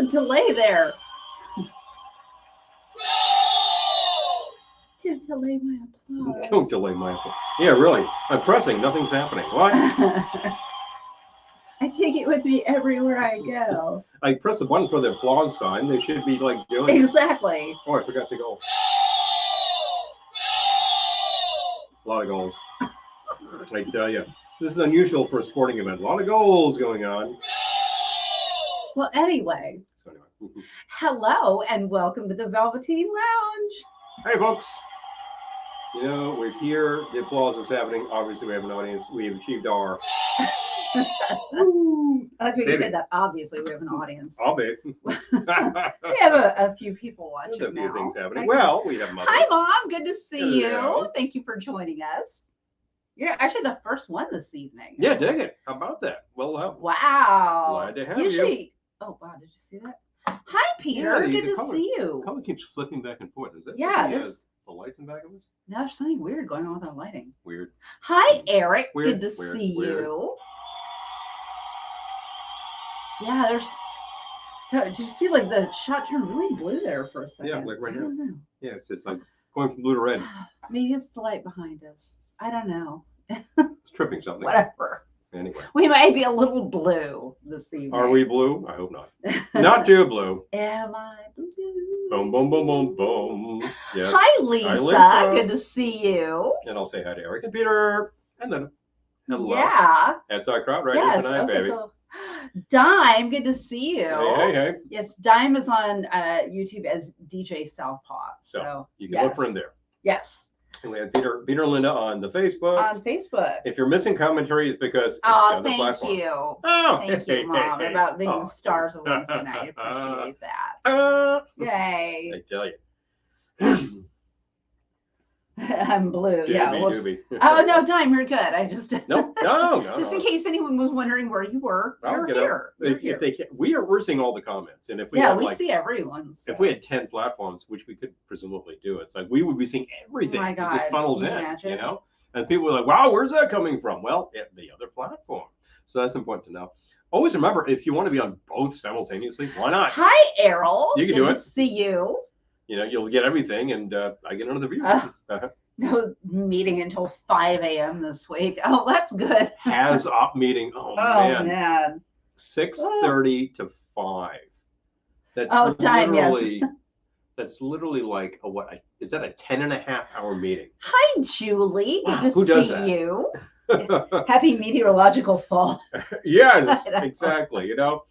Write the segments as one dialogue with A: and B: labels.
A: delay there. To delay my applause.
B: Don't delay my applause. Yeah, really. I'm pressing. Nothing's happening. What?
A: I take it with me everywhere I go.
B: I press the button for the applause sign. They should be like doing
A: Exactly.
B: it. Oh, I forgot to go. A lot of goals. I tell you. This is unusual for a sporting event. A lot of goals going on.
A: Well, anyway.
B: So anyway.
A: Hello and welcome to the Velveteen Lounge.
B: Hey, folks. You know, we're here. The applause is happening. Obviously, we have an audience. We have achieved our...
A: I like when you said that. Obviously, we have an audience.
B: I'll be.
A: We have a few people watching
B: There's a few
A: now.
B: things happening. Well, we have Mother.
A: Hi, Mom. Good to see
B: Hello.
A: you. Thank you for joining us. You're actually the first one this evening.
B: Yeah, dig it. How about that? Well,
A: Wow.
B: Glad to have
A: Usually,
B: you.
A: Oh, wow. Did you see that? Hi, Peter.
B: Yeah,
A: Good to see you.
B: The color keeps flipping back and forth. Is that the lights in the back of us?
A: No, there's something weird going on with that lighting.
B: Weird.
A: Hi, Eric.
B: Weird,
A: Good to
B: weird,
A: see
B: weird.
A: you. Yeah, there's. Did you see like the shot turned really blue there for a second?
B: Yeah, like right
A: I
B: now.
A: don't know.
B: Yeah, it's like going from blue to red.
A: Maybe it's the light behind us. I don't know.
B: It's tripping something.
A: Whatever.
B: Anyway.
A: We might be a little blue this evening.
B: Are we blue? I hope not. Not too blue.
A: Am I blue?
B: Boom, boom, boom, boom, boom. Yes.
A: Hi, Lisa.
B: Hi, Lisa.
A: Good to see you.
B: And I'll say hi to Eric and Peter. And then hello.
A: Yeah.
B: That's our crowd right
A: Yes.
B: here tonight,
A: Okay,
B: baby.
A: so Dime, good to see you.
B: Hey, hey, hey.
A: Yes, Dime is on YouTube as DJ Southpaw. So
B: you can look for him there.
A: Yes.
B: And we have Peter and Linda on the Facebook.
A: On Facebook.
B: If you're missing commentary, it's because it's
A: Oh,
B: on the
A: thank
B: platform.
A: you.
B: Oh,
A: Thank you, Mom, about being the stars of Wednesday night. I appreciate that. Yay.
B: I tell you.
A: I'm blue. Yeah.
B: Doobie.
A: Oh, no, Dime, you're good. I just.
B: No.
A: Just in case anyone was wondering where you were, you're here.
B: If they can, we're seeing all the comments, and if we
A: we see everyone. So.
B: If we had 10 platforms, which we could presumably do, it's like we would be seeing everything.
A: Oh my God,
B: it just funnels in,
A: imagine?
B: you know. And people are like, "Wow, where's that coming from?" Well, the other platform. So that's important to know. Always remember, if you want to be on both simultaneously, why not?
A: Hi, Errol.
B: You can do it.
A: Good to see you.
B: You know, you'll get everything, and I get another view.
A: No meeting until 5 a.m. this week. Oh, that's good.
B: Has op meeting. Oh man. 6:30 to 5. That's literally.
A: Yes.
B: That's literally like is that a 10.5-hour meeting?
A: Hi, Julie.
B: Wow,
A: good to see you. Happy meteorological fall.
B: Yes, exactly. You know,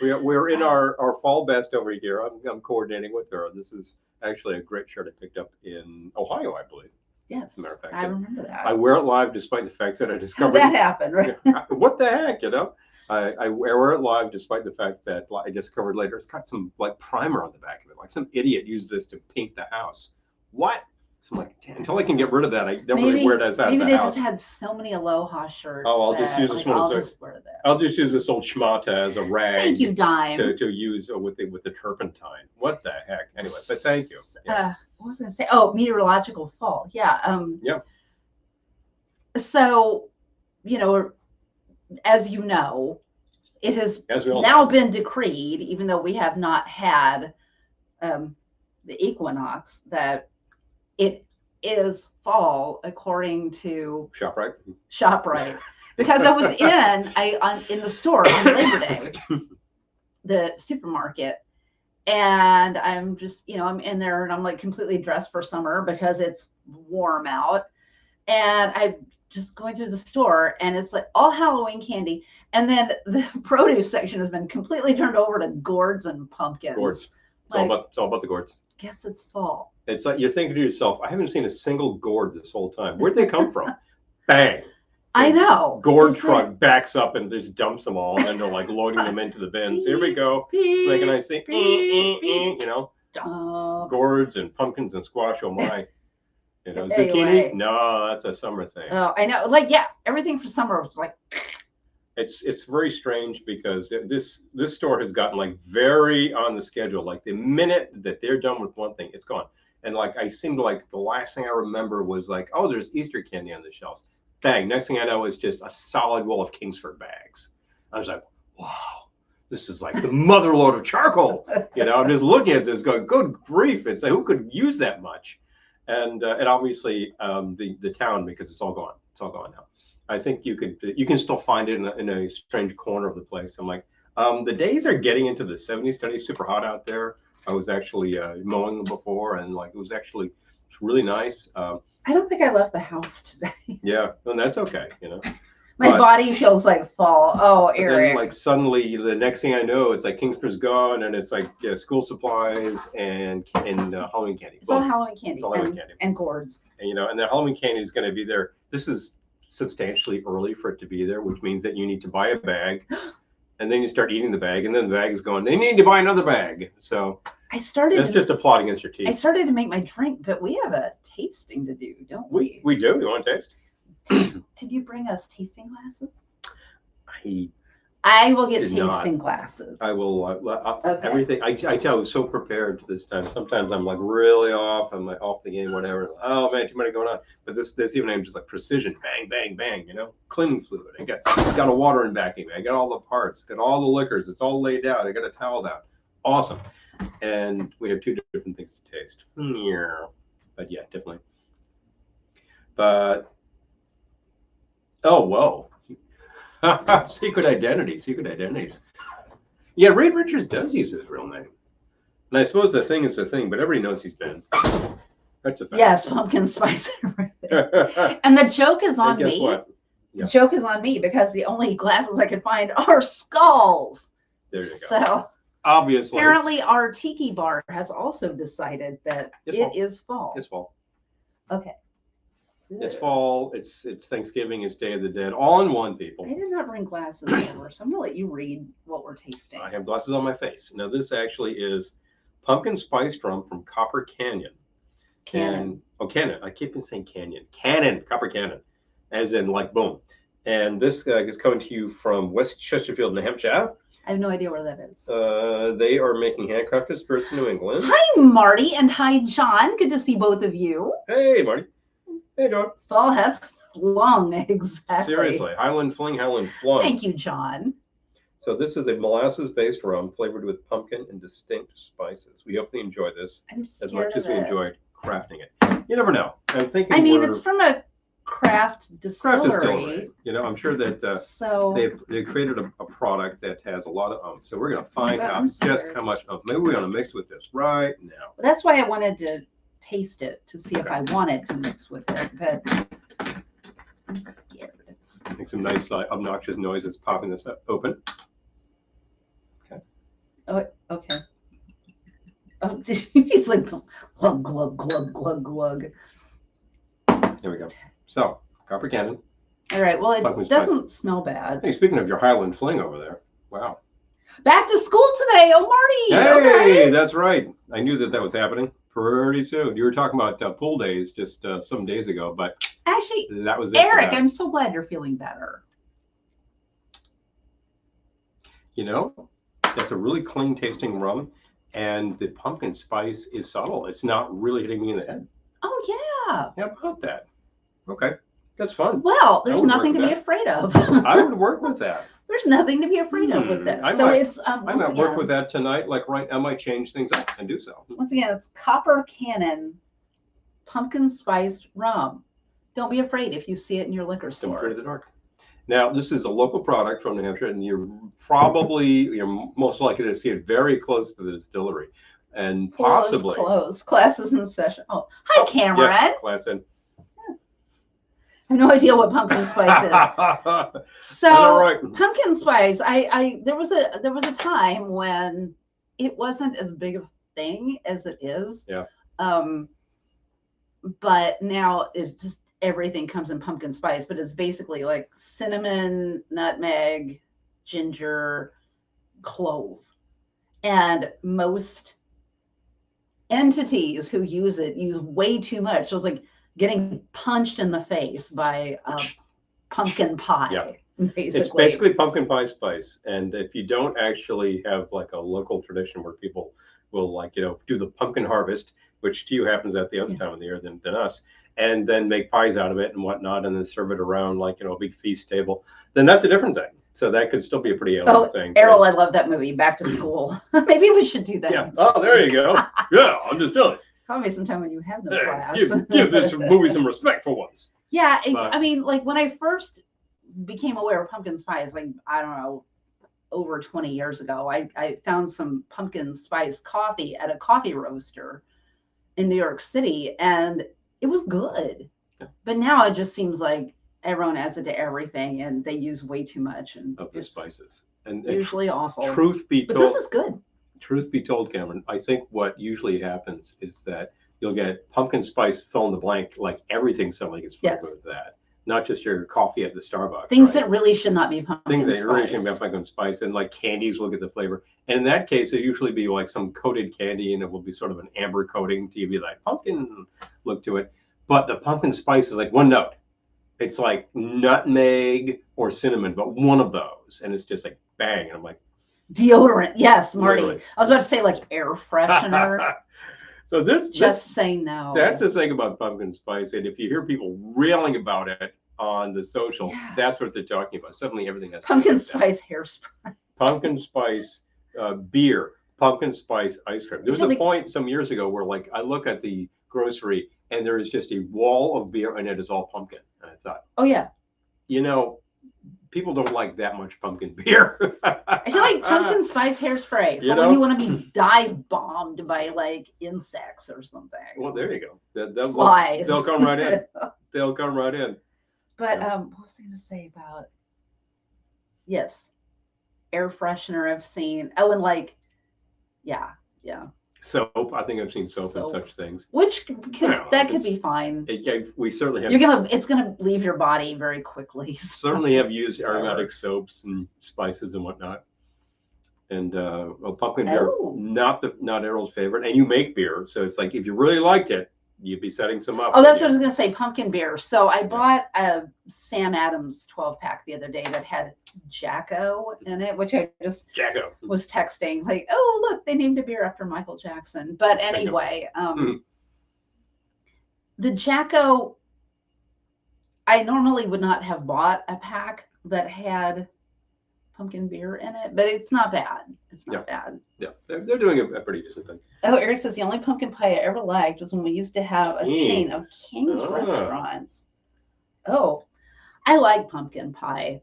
B: we're in our fall best over here. I'm coordinating with her. This is actually a great shirt I picked up in Ohio, I believe.
A: Yes,
B: as a matter of fact,
A: I remember that.
B: I wear it live despite the fact that I discovered
A: that happened, right?
B: What the heck, you know? I wear it live despite the fact that I discovered later it's got some like primer on the back of it. Like some idiot used this to paint the house. What? So I'm like, until I can get rid of that, I don't really wear it as out of the house.
A: Maybe they just had so many Aloha shirts.
B: Oh, I'll just use this one. I'll just use this old schmata as a rag.
A: Thank you, Dime.
B: To use with the turpentine. What the heck? Anyway, but thank you. Yes.
A: What was I going to say? Oh, meteorological fall. Yeah.
B: Yeah.
A: So, you know, as you know, it has
B: now
A: been decreed, even though we have not had the equinox, that it is fall according to ShopRite, because I was in the store on Labor Day, the supermarket, and I'm just, you know, I'm in there and I'm like completely dressed for summer because it's warm out, and I'm just going through the store and it's like all Halloween candy, and then the produce section has been completely turned over to gourds and pumpkins.
B: Gourds. It's all about the gourds.
A: Guess it's fall.
B: It's like you're thinking to yourself, I haven't seen a single gourd this whole time. Where'd they come from? Bang.
A: I know.
B: Gourd truck backs up and just dumps them all, and then they're like loading them into the bins. Here we go. It's like a nice thing. You know, gourds and pumpkins and squash. Oh my. You know, zucchini? No, that's a summer thing.
A: Oh, I know. Like, yeah, everything for summer was like.
B: It's very strange because this store has gotten like very on the schedule. Like the minute that they're done with one thing, it's gone. And like I seemed like the last thing I remember was like, oh, there's Easter candy on the shelves. Bang! Next thing I know is just a solid wall of Kingsford bags. I was like, wow, this is like the motherlode of charcoal. You know, I'm just looking at this going, good grief. It's like, who could use that much? And obviously the town, because it's all gone. It's all gone now. I think you can still find it in a strange corner of the place. I'm like, the days are getting into the 70s, today. Super hot out there. I was actually mowing before, and like it was really nice.
A: I don't think I left the house today.
B: Yeah, and that's okay, you know.
A: My body feels like fall. Oh, Eric.
B: Then, like suddenly, the next thing I know, it's like Kingsford's gone, and it's like school supplies and Halloween candy.
A: It's all Halloween candy.
B: It's all Halloween candy.
A: And gourds.
B: And you know, and the Halloween candy is going to be there. This is substantially early for it to be there, which means that you need to buy a bag, and then you start eating the bag, and then the bag is going. They need to buy another bag. So that's just a plot against your teeth.
A: I started to make my drink, but we have a tasting to do, don't we?
B: We do. You want to taste?
A: Did you bring us tasting glasses?
B: I
A: will get tasting glasses.
B: I will.
A: Okay.
B: Everything. I tell. I was so prepared this time. Sometimes I'm like really off. I'm like off the game, whatever. Oh man, too many going on. But this evening I'm just like precision, bang, bang, bang. You know, cleaning fluid. I got a watering backing. I got all the parts. Got all the liquors. It's all laid out. I got a towel down. Awesome. And we have two different things to taste. Yeah. But yeah, definitely. But oh whoa. Secret identities. Yeah, Reed Richards does use his real name. And I suppose the thing is the thing, but everybody knows he's Ben. That's a fact.
A: Yes, pumpkin spice and everything. And the joke is on me. What? Yeah. The joke is on me because the only glasses I could find are skulls.
B: There you go.
A: So
B: obviously.
A: Apparently our tiki bar has also decided that it is fall.
B: It's fall.
A: Okay.
B: It's fall. It's Thanksgiving. It's Day of the Dead. All in one, people.
A: I did not bring glasses over, so I'm gonna let you read what we're tasting.
B: I have glasses on my face. Now this actually is pumpkin spice rum from Copper Canyon. Cannon. I keep saying Canyon. Copper Canyon, as in like boom. And this is coming to you from West Chesterfield, New Hampshire.
A: I have no idea where that is.
B: They are making handcrafted spirits in New England.
A: Hi, Marty, and hi, John. Good to see both of you.
B: Hey, Marty. Hey, John.
A: Fall has flung, exactly.
B: Seriously, Highland Fling, Highland Flung.
A: Thank you, John.
B: So this is a molasses-based rum flavored with pumpkin and distinct spices. We hope they enjoy this as much as we enjoyed crafting it. You never know. I'm thinking.
A: I mean, it's from a craft distillery.
B: You know, I'm sure that
A: so
B: they've created a product that has a lot of So we're going to find out just how much Maybe we're going to mix with this right now.
A: Well, that's why I wanted to taste it to see if I wanted to mix with it, but I'm scared.
B: Make some nice obnoxious noises popping this up open. Okay.
A: Oh, okay. Oh, he's like glug glug glug glug glug.
B: Here we go. So Copper Canyon.
A: All right. Well, it doesn't smell bad.
B: Hey, speaking of your Highland Fling over there, wow.
A: Back to school today. Oh, Marty.
B: Hey,
A: okay.
B: That's right. I knew that was happening. Pretty soon. You were talking about pool days just some days ago, but
A: actually,
B: that was it.
A: Eric, I'm so glad you're feeling better.
B: You know, that's a really clean tasting rum, and the pumpkin spice is subtle. It's not really hitting me in the head.
A: Oh yeah.
B: How about that? Okay, that's fun.
A: Well, there's nothing to be afraid of.
B: I would work with that.
A: There's nothing to be afraid of with this. I
B: might work with that tonight. Like I might change things up and do so.
A: Once again, it's Copper Canyon pumpkin spiced rum. Don't be afraid if you see it in your liquor store.
B: Don't be afraid of the dark. Now, this is a local product from New Hampshire, and you're most likely to see it very close to the distillery, and possibly
A: closed. Classes in session. Oh, hi, Cameron.
B: Yes, class in.
A: I have no idea what pumpkin spice is. So pumpkin spice, there was a time when it wasn't as big of a thing as it is.
B: Yeah.
A: But now it's just everything comes in pumpkin spice, but it's basically like cinnamon, nutmeg, ginger, clove. And most entities who use it use way too much. So it's like getting punched in the face by a pumpkin pie.
B: Yeah.
A: Basically.
B: It's basically pumpkin pie spice. And if you don't actually have like a local tradition where people will do the pumpkin harvest, which to you happens at the other time of the year than us, and then make pies out of it and whatnot, and then serve it around a big feast table, then that's a different thing. So that could still be a pretty alien thing.
A: Errol, I love that movie, Back to School. Maybe we should do that.
B: Yeah. Oh, there you go. Yeah, I'm just telling you.
A: Call me sometime when you have no class.
B: Give this movie some respect for once.
A: Yeah, I mean, like when I first became aware of pumpkin spice, like, I don't know, over 20 years ago, I found some pumpkin spice coffee at a coffee roaster in New York City, and it was good. Yeah. But now it just seems like everyone adds it to everything, and they use way too much of the spices. And usually awful.
B: Truth be told,
A: but this is good.
B: Truth be told, Cameron, I think what usually happens is that you'll get pumpkin spice fill in the blank, like everything suddenly gets flavored with that. Not just your coffee at the Starbucks.
A: Things that really should not be pumpkin
B: spice. Things that really shouldn't be pumpkin spice, and like candies will get the flavor. And in that case, it usually be like some coated candy, and it will be sort of an amber coating to give you that pumpkin look to it. But the pumpkin spice is like one note. It's like nutmeg or cinnamon, but one of those, and it's just like bang. And I'm like,
A: deodorant, yes, Marty. Literally. I was about to say like air freshener.
B: So
A: say no.
B: That's the thing about pumpkin spice, and if you hear people railing about it on the socials, that's what they're talking about. Suddenly, everything has
A: pumpkin spice hairspray,
B: pumpkin spice beer, pumpkin spice ice cream. There was a point some years ago where, like, I look at the grocery and there is just a wall of beer, and it is all pumpkin. And I thought,
A: oh yeah,
B: you know, people don't like that much pumpkin beer.
A: I feel like pumpkin spice hairspray for when you want to be dive bombed by like insects or something.
B: Well, there you go.
A: Flies.
B: They'll come right in. They'll come right in.
A: But what was I going to say about? Yes, air freshener I've seen. Oh, and like, yeah.
B: Soap. I think I've seen soap and such things.
A: Which could be fine.
B: We certainly have.
A: It's gonna leave your body very quickly. So.
B: Certainly have used aromatic soaps and spices and whatnot. And pumpkin beer, not Errol's favorite. And you make beer, so it's like if you really liked it, you'd be setting some up.
A: Oh, that's what I was gonna say. Pumpkin beer. So I bought a Sam Adams 12-pack the other day that had Jacko in it, which I just was texting like, oh look, they named a beer after Michael Jackson. But anyway, the Jacko, I normally would not have bought a pack that had pumpkin beer in it, but it's not bad. It's not bad.
B: Yeah, they're doing a pretty decent thing.
A: Oh, Eric says the only pumpkin pie I ever liked was when we used to have a chain of King's restaurants. Oh, I like pumpkin pie,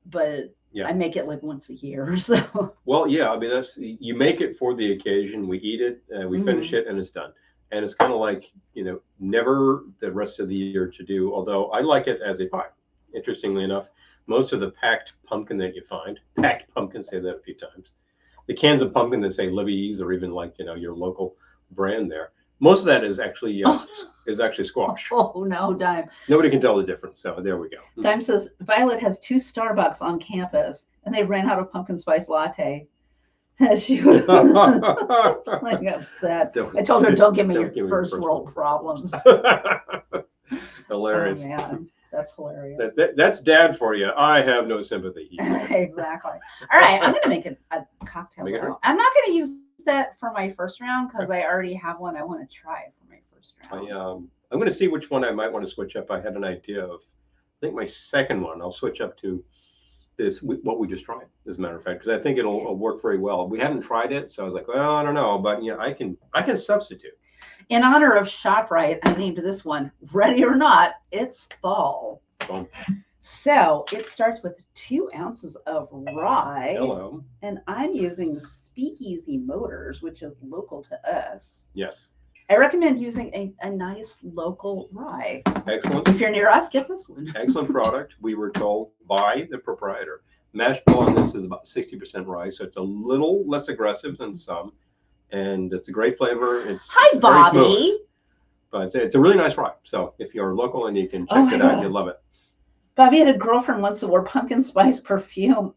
A: but I make it like once a year. So.
B: Well, yeah, I mean you make it for the occasion. We eat it, we finish it, and it's done. And it's kind of like, you know, never the rest of the year to do. Although I like it as a pie. Interestingly enough, most of the packed pumpkin that you find, say that a few times, the cans of pumpkin that say Libby's or even like, you know, your local brand there, most of that is actually squash.
A: Oh no, Dime.
B: Nobody can tell the difference. So there we go.
A: Dime says Violet has 2 Starbucks on campus and they ran out of pumpkin spice latte. She was like upset. I told her, don't give me your first world problems.
B: Hilarious.
A: Oh, man. That's hilarious.
B: That's dad for you. I have no sympathy.
A: Exactly. All right, I'm going to make a cocktail. I'm not going to use that for my first round because I already have one I want to try for my first round.
B: I'm going to see which one I might want to switch up. I had an idea of, I think my second one, I'll switch up to this, what we just tried, as a matter of fact, because I think it'll work very well. We hadn't tried it, so I was like, well, I don't know, but I can substitute.
A: In honor of ShopRite, I named this one Ready or Not, It's Fall.
B: Fun.
A: So it starts with 2 ounces of rye.
B: Hello.
A: And I'm using Speakeasy Motors, which is local to us.
B: Yes.
A: I recommend using a nice local rye.
B: Excellent.
A: If you're near us, get this one.
B: Excellent product. We were told by the proprietor. Mash bill on this is about 60% rye, so it's a little less aggressive than some. And it's a great flavor. It's
A: Bobby.
B: Very smooth, but it's a really nice rye. So if you're local and you can check it out, you'll love it.
A: Bobby had a girlfriend once that wore pumpkin spice perfume,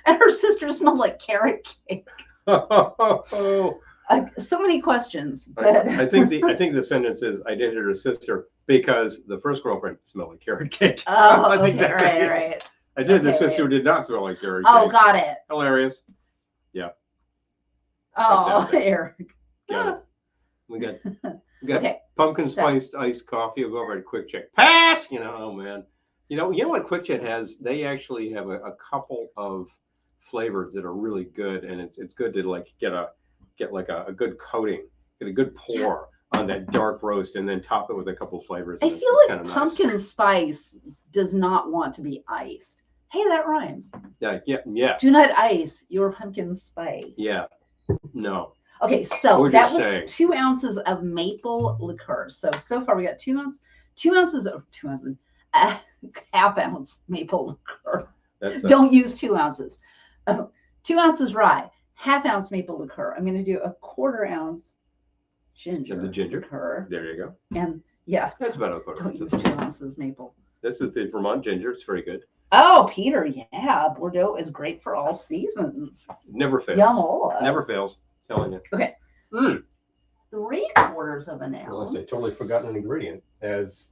A: and her sister smelled like carrot cake. So many questions. But...
B: I think the sentence is, I dated her sister because the first girlfriend smelled like carrot cake.
A: Oh, I think right.
B: I did. The sister who did not smell like carrot cake.
A: Oh, got it.
B: Hilarious. Yeah.
A: Oh, Eric.
B: Got it. We got pumpkin spiced iced coffee. We'll go over to Quick Check. Pass! Oh man. You know what Kitsch-en has? They actually have a couple of flavors that are really good, and it's good to like get like a good coating, get a good pour on that dark roast, and then top it with a couple of flavors.
A: I feel like pumpkin spice does not want to be iced. Hey, that rhymes.
B: Yeah.
A: Do not ice your pumpkin spice.
B: Yeah. No.
A: Okay, so that was 2 ounces of maple liqueur. So far we got 2 ounces, half ounce maple liqueur. Don't use 2 ounces. 2 ounces rye, half ounce maple liqueur. I'm going to do a 1/4 ounce ginger.
B: Of the ginger
A: liqueur.
B: There you go.
A: And yeah,
B: that's about a 1/4
A: ounce. Don't use 2 ounces maple.
B: This is the Vermont ginger. It's very good.
A: Oh, Peter, yeah, Bordeaux is great for all seasons.
B: Never fails.
A: Yamola.
B: Never fails. Telling you.
A: Okay. 3/4 of an ounce.
B: Unless I totally forgotten an ingredient. As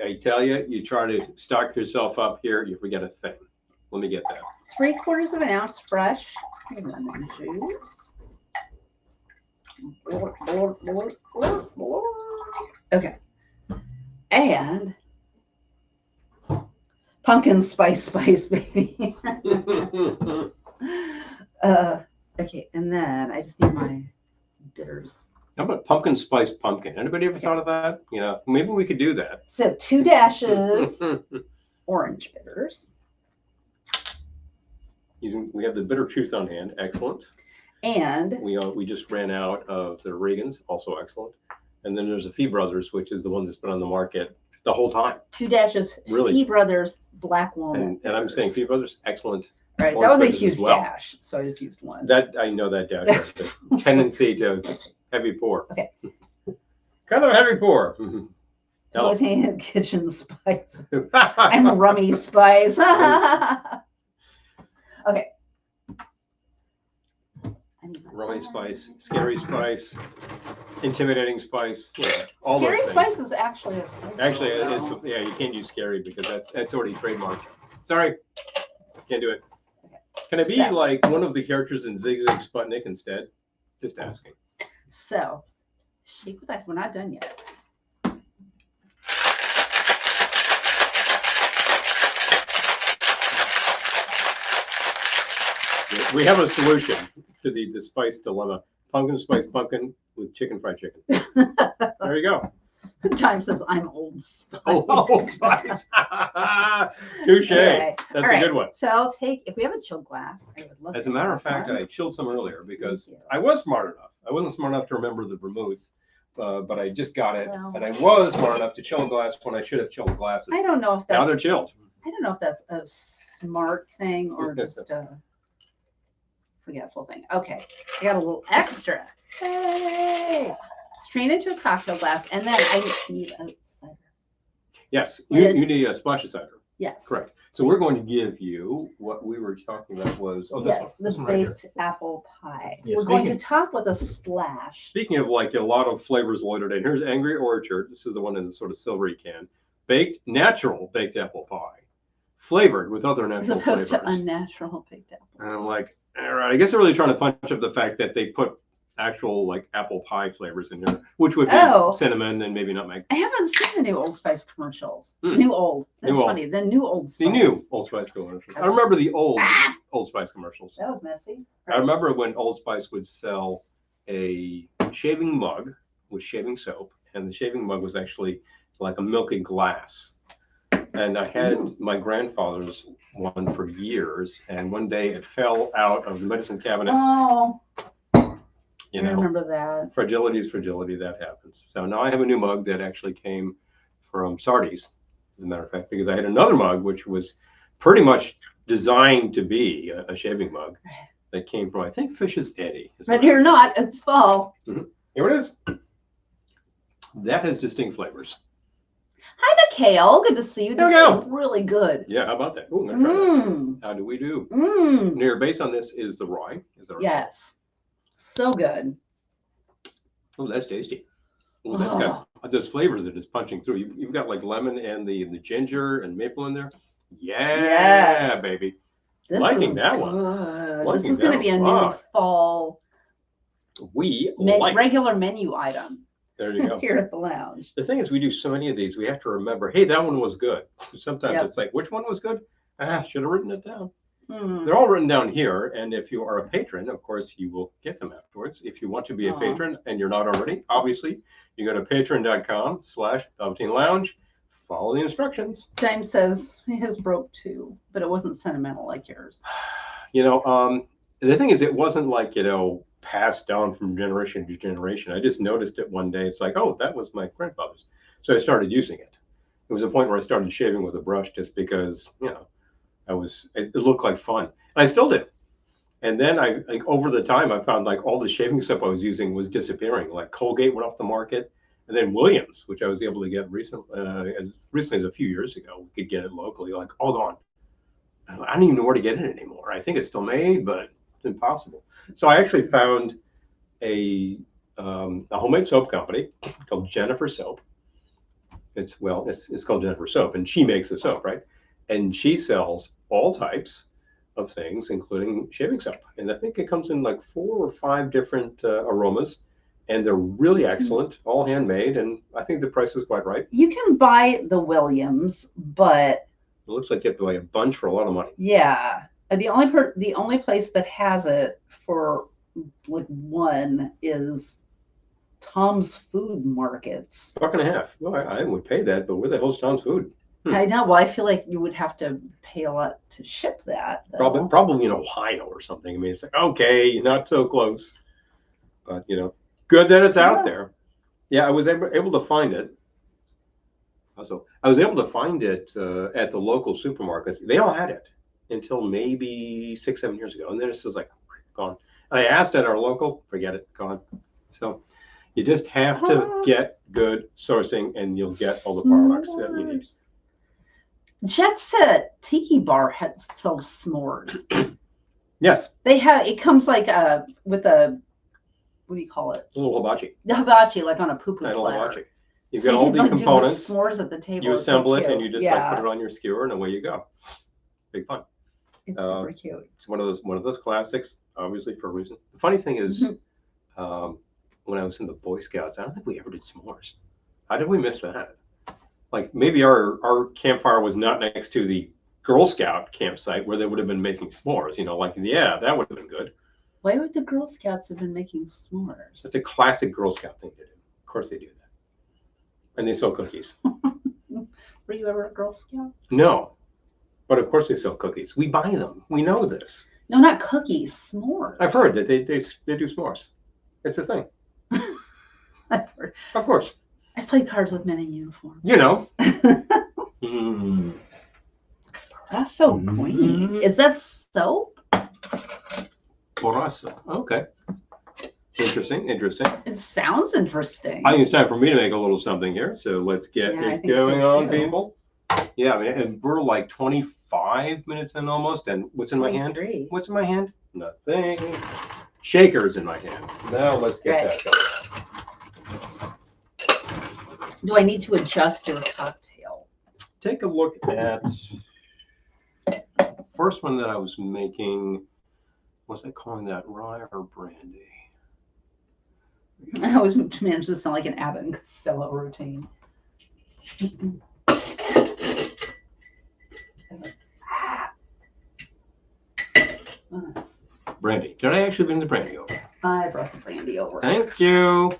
B: I tell you, you try to stock yourself up here, you forget a thing. Let me get that.
A: 3/4 of an ounce fresh lemon juice. Okay. And pumpkin spice, baby. Okay, and then I just need my bitters.
B: How about pumpkin spice pumpkin? Anybody ever thought of that? You know, maybe we could do that.
A: So 2 dashes orange bitters.
B: We have the bitter truth on hand. Excellent.
A: And
B: we just ran out of the Reagans, also excellent. And then there's the Fee Brothers, which is the one that's been on the market the whole time.
A: 2 dashes Fee Brothers black walnut.
B: And I'm saying Fee Brothers, excellent.
A: Right, that was a huge dash, so I just used 1.
B: That I know that dash has the tendency to heavy pour.
A: Okay.
B: Kind of heavy pour.
A: Protein kitchen spice. I'm rummy spice. Okay.
B: Rummy spice, scary spice, intimidating spice. Yeah, all
A: scary
B: those
A: spice is actually a spice.
B: Actually, it's, yeah, you can't use scary because that's already trademarked. Sorry, can't do it. Okay. Can I be like one of the characters in Zig Zag Sputnik instead? Just asking.
A: So, shake with ice. We're not done yet.
B: We have a solution to the spice dilemma. Pumpkin spice pumpkin with chicken fried chicken. There you go.
A: Time says I'm Old Spice.
B: Old Spice. Touche.
A: Anyway,
B: that's a good one.
A: So I'll take, if we have a chilled glass, I would love.
B: As a matter of fact, I chilled some earlier because I was smart enough. I wasn't smart enough to remember the vermouth, but I just got it. Well, and I was smart enough to chill a glass when I should have chilled glasses.
A: I don't know if that's.
B: Now they're chilled.
A: I don't know if that's a smart thing or just a forgetful thing. Okay, I got a little extra. Hey! Strain into a cocktail glass, and then I need a cider.
B: Yes, you need a splash of cider.
A: Yes.
B: Correct. So we're going to give you what we were talking about was
A: the baked apple pie. Yes, we're going to top with a splash.
B: Speaking of like a lot of flavors loaded in, here's Angry Orchard. This is the one in the sort of silvery can. Natural baked apple pie, flavored with other natural flavors.
A: As opposed to unnatural baked apple.
B: And I'm like, all right, I guess they're really trying to punch up the fact that they put actual like apple pie flavors in here, which would be cinnamon and maybe nutmeg.
A: I haven't seen the new Old Spice commercials. New Old. That's funny. The new Old Spice.
B: The new Old Spice commercials. I remember the old Old Spice commercials.
A: That was messy.
B: Right? I remember when Old Spice would sell a shaving mug with shaving soap, and the shaving mug was actually like a milky glass. And I had my grandfather's one for years, and one day it fell out of the medicine cabinet.
A: Oh.
B: You know,
A: I remember that.
B: Fragility is fragility. That happens. So now I have a new mug that actually came from Sardi's, as a matter of fact, because I had another mug which was pretty much designed to be a shaving mug that came from, I think, Fish's Eddy.
A: But you're not. It's fall.
B: Mm-hmm. Here it is. That has distinct flavors.
A: Hi, Mikhail. Good to see you.
B: There we go.
A: Really good.
B: Yeah, how about that? Ooh, I'm gonna try that. How do we do? Near base on this is the rye. Is that right?
A: Yes. So good.
B: Oh, that's tasty. Oh, that's got those flavors that is punching through. You've got like lemon and the ginger and maple in there. Yeah, baby. Liking that one.
A: This is going to be a new fall
B: regular
A: menu item.
B: There you go.
A: Here at the lounge.
B: The thing is, we do so many of these, we have to remember, hey, that one was good. Sometimes it's like, which one was good? Should have written it down. They're all written down here. And if you are a patron, of course, you will get them afterwards. If you want to be a patron and you're not already, obviously, you go to patreon.com/velveteenlounge. Follow the instructions.
A: James says his broke too, but it wasn't sentimental like yours.
B: You know, the thing is, it wasn't like, you know, passed down from generation to generation. I just noticed it one day. It's like, oh, that was my grandfather's. So I started using it. It was a point where I started shaving with a brush just because, you know, it looked like fun. And I still did. And then like over the time, I found like all the shaving stuff I was using was disappearing. Like Colgate went off the market. And then Williams, which I was able to get as recently as a few years ago, we could get it locally, like all gone. I don't even know where to get it anymore. I think it's still made, but it's impossible. So I actually found a homemade soap company called Jennifer Soap. It's called Jennifer Soap, and she makes the soap, right? And she sells all types of things, including shaving soap. And I think it comes in like 4 or 5 different aromas. And they're really excellent, all handmade, and I think the price is quite right.
A: You can buy the Williams, but
B: it looks like you have to buy a bunch for a lot of money.
A: Yeah, the only place that has it for like one is Tom's Food Markets.
B: $1.50. Well, I would pay that, but where the hell's Tom's Food?
A: I know. Well, I feel like you would have to pay a lot to ship that.
B: Probably in Ohio or something. I mean, it's like, okay, you're not so close, but you know. Good that it's out there. Yeah, I was able to find it. Also, I was able to find it at the local supermarkets. They all had it until maybe 6-7 years ago, and then it's just like gone. I asked at our local, forget it, gone. So you just have to get good sourcing, and you'll get all the products that you need.
A: Jet Set Tiki Bar sells s'mores.
B: Yes,
A: they have. It comes like with a. What do you call it?
B: A little hibachi.
A: The hibachi, like on a poo-poo platter.
B: Hibachi. You've got all the components.
A: Do the s'mores at the table.
B: You assemble it, and you just like put it on your skewer, and away you go. Big fun.
A: It's super cute.
B: It's one of those classics, obviously for a reason. The funny thing is, when I was in the Boy Scouts, I don't think we ever did s'mores. How did we miss that? Like maybe our campfire was not next to the Girl Scout campsite where they would have been making s'mores. You know, like that would have been good.
A: Why would the Girl Scouts have been making s'mores?
B: It's a classic Girl Scout thing to do. Of course they do that. And they sell cookies.
A: Were you ever a Girl Scout?
B: No. But of course they sell cookies. We buy them. We know this.
A: No, not cookies. S'mores.
B: I've heard that they do s'mores. It's a thing. Of course.
A: I've played cards with men in uniform.
B: You know.
A: That's so quaint. Is that soap?
B: Borazo. Okay. Interesting.
A: It sounds interesting.
B: I think it's time for me to make a little something here. So let's get it going on, people. Yeah, and we're like 25 minutes in almost. And what's in my hand? What's in my hand? Nothing. Shaker's in my hand. Now let's get that going.
A: Do I need to adjust your cocktail?
B: Take a look at the first one that I was making. Was I calling that rye or brandy?
A: I always managed to sound like an Abbott and Costello routine.
B: Brandy. Did I actually bring the brandy over?
A: I brought the brandy over.
B: Thank you.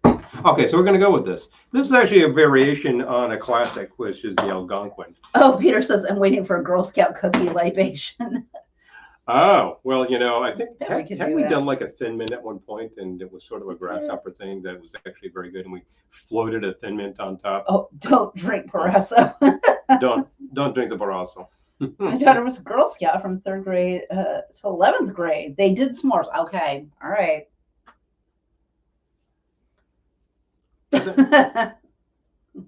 B: Okay, so we're going to go with this. This is actually a variation on a classic, which is the Algonquin.
A: Oh, Peter says, I'm waiting for a Girl Scout cookie libation.
B: Oh, well, I think, had we done like a Thin Mint at one point, and it was sort of a grasshopper thing that was actually very good, and we floated a Thin Mint on top.
A: Oh, don't drink Barrasso.
B: don't drink the Barrasso.
A: My daughter was a Girl Scout from 3rd grade to 11th grade. They did s'mores. Okay, all right.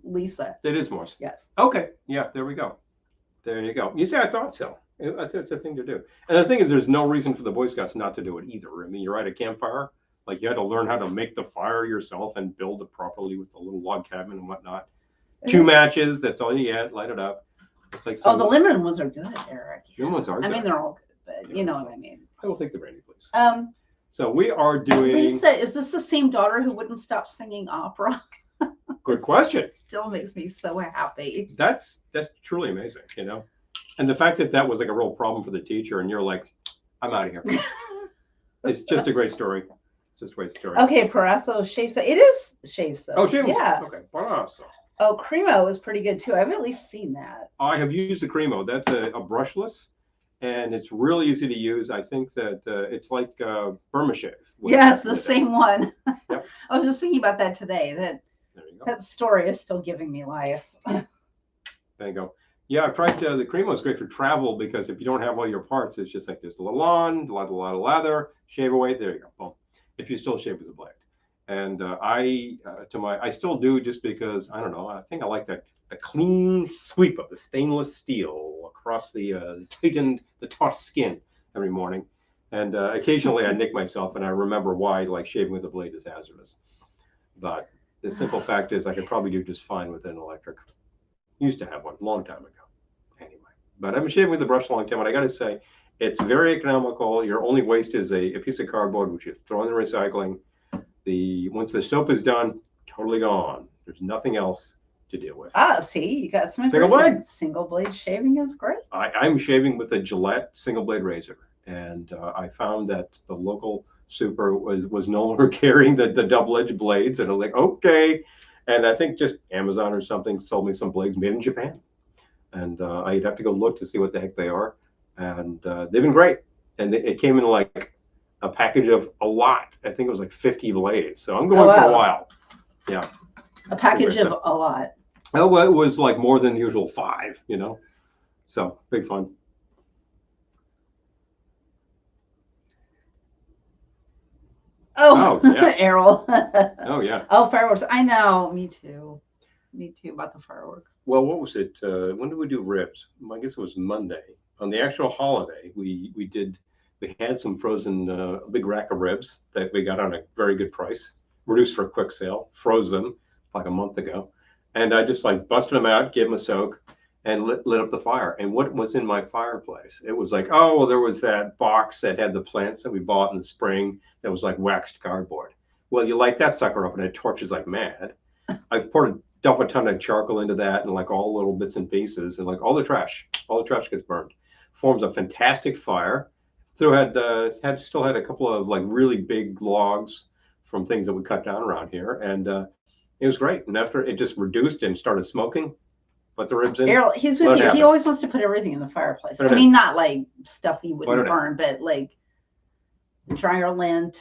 A: Lisa.
B: It is s'mores.
A: Yes.
B: Okay. Yeah, there we go. There you go. You see, I thought so. I think it's a thing to do. And the thing is, there's no reason for the Boy Scouts not to do it either. I mean, you're at a campfire. Like, you had to learn how to make the fire yourself and build it properly with the little log cabin and whatnot. 2 matches. That's all you get. Light it up. It's like
A: the lemon ones are good, Eric.
B: Lemon ones are good.
A: I mean, they're all good, but you know what I mean.
B: I will take the brandy, please. So we are doing.
A: Lisa, is this the same daughter who wouldn't stop singing opera?
B: Good question.
A: Still makes me so happy.
B: That's truly amazing, you know. And the fact that was like a real problem for the teacher, and you're like, I'm out of here. It's just a great story. Just a great story.
A: Okay, Parasso shave soap. It is shave soap.
B: Oh, shave soap.
A: Yeah.
B: Okay, Parasso.
A: Oh, Cremo is pretty good too. I've at least seen that.
B: I have used the Cremo. That's a brushless, and it's really easy to use. I think that it's like Burma Shave.
A: Yes, the same one.
B: Yep.
A: I was just thinking about that today. That story is still giving me life.
B: There you go. Yeah, I've tried the Cremo is great for travel because if you don't have all your parts, it's just like there's a little on, a lot of lather, shave away. There you go. Boom. If you still shave with a blade. And I still do just because, I don't know, I think I like the clean sweep of the stainless steel across the taut skin every morning. And occasionally I nick myself and I remember why like shaving with a blade is hazardous. But the simple fact is I could probably do just fine with an electric. Used to have one a long time ago. Anyway, but I've been shaving with the brush a long time, and I got to say, it's very economical. Your only waste is a piece of cardboard, which you throw in the recycling. Once the soap is done, totally gone. There's nothing else to deal with.
A: Ah, see, you got some
B: single blade.
A: Single blade shaving is great.
B: I'm shaving with a Gillette single blade razor, and I found that the local super was no longer carrying the double-edged blades, and I was like, okay. And I think just Amazon or something sold me some blades made in Japan, and I'd have to go look to see what the heck they are, and they've been great. And it came in like a package of a lot. I think it was like 50 blades. So I'm going for a while. Yeah.
A: A package of a lot.
B: Oh, well, it was like more than the usual 5, you know. So big fun.
A: Oh yeah. Errol.
B: Oh, yeah.
A: Oh, fireworks. I know. Me too. Me too about the fireworks.
B: Well, what was it? When did we do ribs? I guess it was Monday. On the actual holiday, we had some frozen, big rack of ribs that we got on a very good price, reduced for a quick sale, froze them like a month ago. And I just like busted them out, gave them a soak, and lit up the fire. And what was in my fireplace? It was like, oh, well, there was that box that had the plants that we bought in the spring that was like waxed cardboard. Well, you light that sucker up and it torches like mad. I dump a ton of charcoal into that and like all little bits and pieces, and like all the trash gets burned. Forms a fantastic fire. Still had a couple of like really big logs from things that we cut down around here, and it was great. And after it just reduced and started smoking, put the ribs in.
A: Errol, he's with you. He always wants to put everything in the fireplace. I mean, not like stuff that you wouldn't burn, but like dryer lint.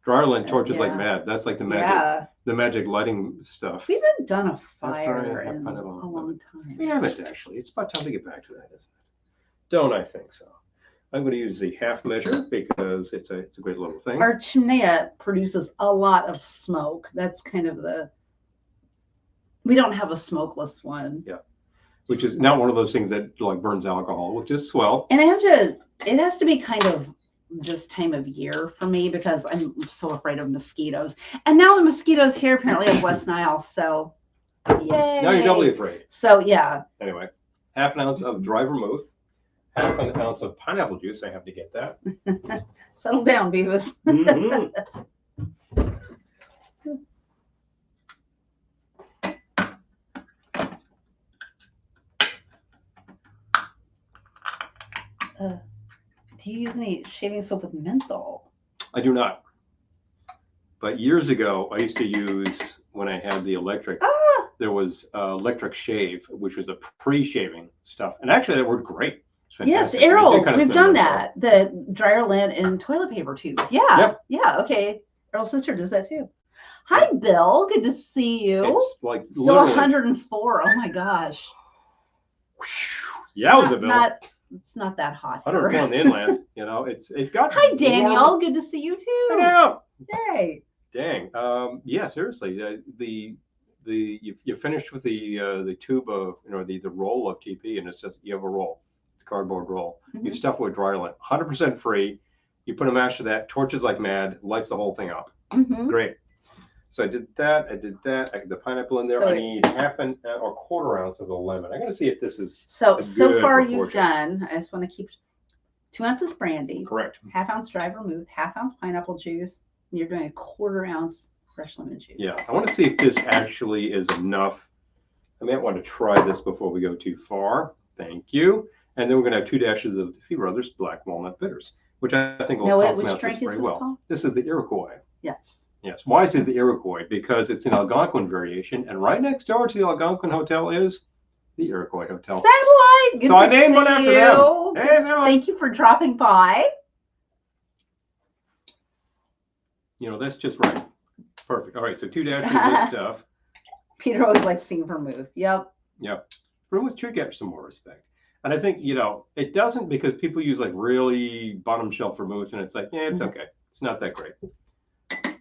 B: Dryer lint torches like mad. That's like the magic lighting stuff.
A: We haven't done a fire in a long time.
B: We haven't actually. It's about time to get back to that, isn't it? Don't I think so? I'm going to use the half measure because it's a great little thing.
A: Our chimney produces a lot of smoke. That's kind of we don't have a smokeless one.
B: Yeah. Which is not one of those things that like burns alcohol, which is swell.
A: And it has to be kind of this time of year for me because I'm so afraid of mosquitoes. And now the mosquitoes here apparently have West Nile, so yay.
B: Now you're doubly afraid.
A: So yeah.
B: Anyway, half an ounce of dry vermouth. Half an ounce of pineapple juice. I have to get that.
A: Settle down, Beavis.
B: Mm-hmm.
A: Do you use any shaving soap with menthol?
B: I do not. But years ago, I used to use, when I had the electric, there was electric shave, which was a pre-shaving stuff. And actually, that worked great.
A: Yes, Errol, we've done that. The dryer lint and toilet paper tubes. Yeah. Yep. Yeah. Okay. Errol's sister does that too. Hi, Bill. Good to see you.
B: It's like
A: still 104. Oh my gosh.
B: Yowza, Bill.
A: It's not that hot.
B: 104 on the inland. You know, it's got.
A: Hi, Daniel. Good to see you too.
B: Hello.
A: Hey.
B: Dang. Yeah. Seriously. You finished with the tube of the roll of TP, and it's just you have a roll. It's a cardboard roll. Mm-hmm. You stuff it with dryer lint, 100% free. You put a match to that, torches like mad, lights the whole thing up. Mm-hmm. Great. So I did that. I got the pineapple in there. So I need half or quarter ounce of the lemon. I'm going to see if this is
A: so far proportion. You've done. I just want to keep 2 ounces brandy.
B: Correct.
A: ½ ounce dry vermouth, ½ ounce pineapple juice, and you're doing a 1/4 ounce fresh lemon juice.
B: Yeah, I want to see if this actually is enough. I may want to try this before we go too far. Thank you. And then we're going to have 2 dashes of the Fee Brothers Black Walnut Bitters, which I think will complement this very well. Called? This is the Iroquois.
A: Yes.
B: Yes. Why is it the Iroquois? Because it's an Algonquin variation, and right next door to the Algonquin Hotel is the Iroquois Hotel.
A: Satellite! Good
B: so I named one after them.
A: Hey, thank you for dropping by.
B: You know, that's just right. Perfect. All right, so 2 dashes of this stuff.
A: Peter always likes seeing vermouth. Yep.
B: Yep. Vermouth should get some more respect. And I think, you know, it doesn't because people use like really bottom shelf vermouth and it's like, yeah, it's okay. It's not that great.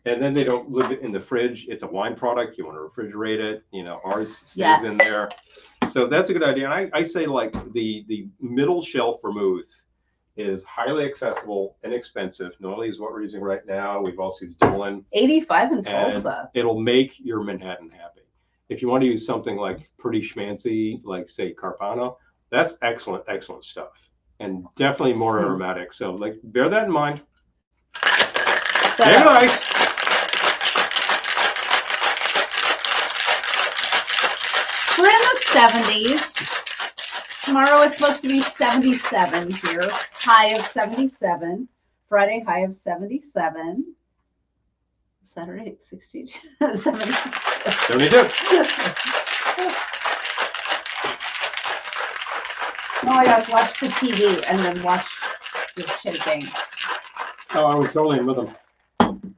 B: And then they don't leave it in the fridge. It's a wine product. You want to refrigerate it. You know, ours stays in there. So that's a good idea. And I say like the middle shelf vermouth is highly accessible, inexpensive. Normally is what we're using right now. We've also used Dolan.
A: 85 in Tulsa.
B: It'll make your Manhattan happy. If you want to use something like pretty schmancy, like say Carpano, that's excellent, excellent stuff. And definitely more aromatic. So like bear that in mind. Very nice.
A: We're in the 70s. Tomorrow is supposed to be 77 here. High of 77. Friday, high of 77. Saturday, 62. 72. Oh my gosh, watch the TV and then watch the shaking.
B: Oh, I was totally in rhythm.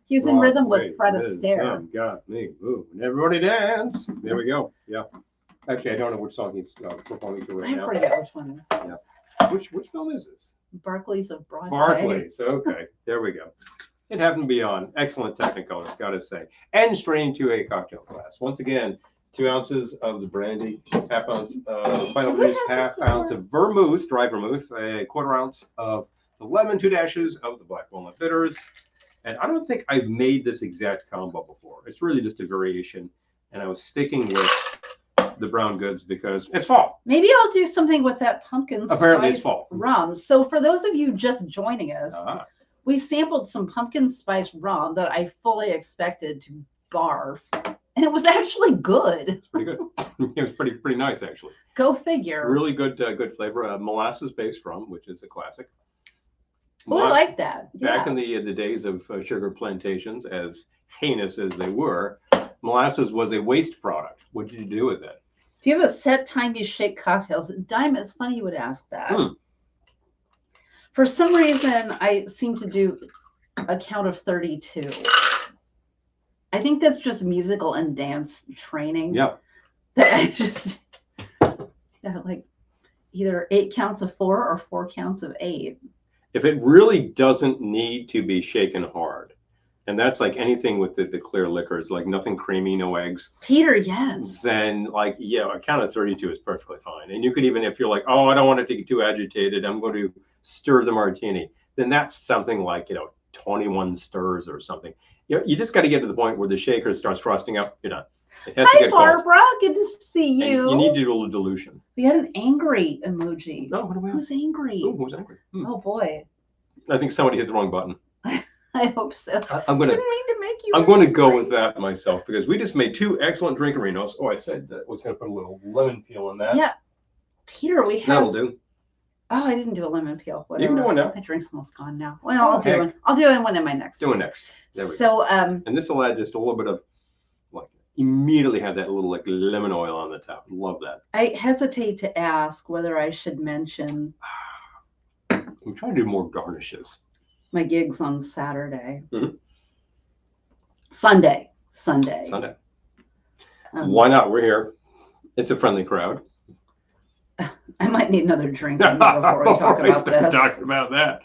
A: He was in rhythm with Fred Astaire.
B: Got me moving. Everybody dance. There we go. Yeah. Actually, I don't know which song he's performing to right now.
A: I forget which one this is.
B: Yeah. Which film is this?
A: Barclays of Broadway.
B: Barclays. Okay. There we go. It happened to be on. Excellent Technicolor, gotta say. And strained to a cocktail glass. Once again, 2 ounces of the brandy, ½ ounce of final juice, ½ ounce of vermouth, dry vermouth, a 1/4 ounce of the lemon, 2 dashes of the black walnut bitters. And I don't think I've made this exact combo before. It's really just a variation. And I was sticking with the brown goods because it's fall.
A: Maybe I'll do something with that pumpkin spice rum. So for those of you just joining us, we sampled some pumpkin spice rum that I fully expected to barf. And it was actually good.
B: It's pretty good. It was pretty nice, actually.
A: Go figure.
B: Really good flavor. Molasses-based rum, which is a classic.
A: Oh, I like that.
B: Back in the days of sugar plantations, as heinous as they were, molasses was a waste product. What did you do with it?
A: Do you have a set time you shake cocktails? Diamond, it's funny you would ask that. For some reason, I seem to do a count of 32. I think that's just musical and dance training.
B: Yeah.
A: That I just like either 8 counts of 4 or 4 counts of 8.
B: If it really doesn't need to be shaken hard, and that's like anything with the clear liquors, like nothing creamy, no eggs.
A: Peter, yes.
B: Then like, yeah, a count of 32 is perfectly fine. And you could even, if you're like, oh, I don't want it to get too agitated, I'm going to stir the martini, then that's something like, 21 stirs or something. You just got to get to the point where the shaker starts frosting up. You're done.
A: Hi, Barbara. Good to see you.
B: And you need to do a little dilution.
A: We had an angry emoji.
B: No, what do we have?
A: Who's angry?
B: Ooh, who's angry?
A: Oh, boy.
B: I think somebody hit the wrong button.
A: I hope so.
B: I'm going
A: to make you.
B: I'm going to go with that myself because we just made 2 excellent drinkerinos. Oh, I said that I was going to put a little lemon peel in that.
A: Yeah. Peter, we have.
B: That'll do.
A: Oh, I didn't do a lemon peel. Whatever.
B: You can do one now.
A: My drink's almost gone now. Well, I'll do one in my next.
B: Do it next. There we
A: go.
B: And this will add just a little bit of, like, immediately have that little like lemon oil on the top. Love that.
A: I hesitate to ask whether I should mention.
B: I'm trying to do more garnishes.
A: My gigs on Saturday. Sunday.
B: Why not? We're here. It's a friendly crowd.
A: I might need another drink before we talk about this.
B: Talking about that.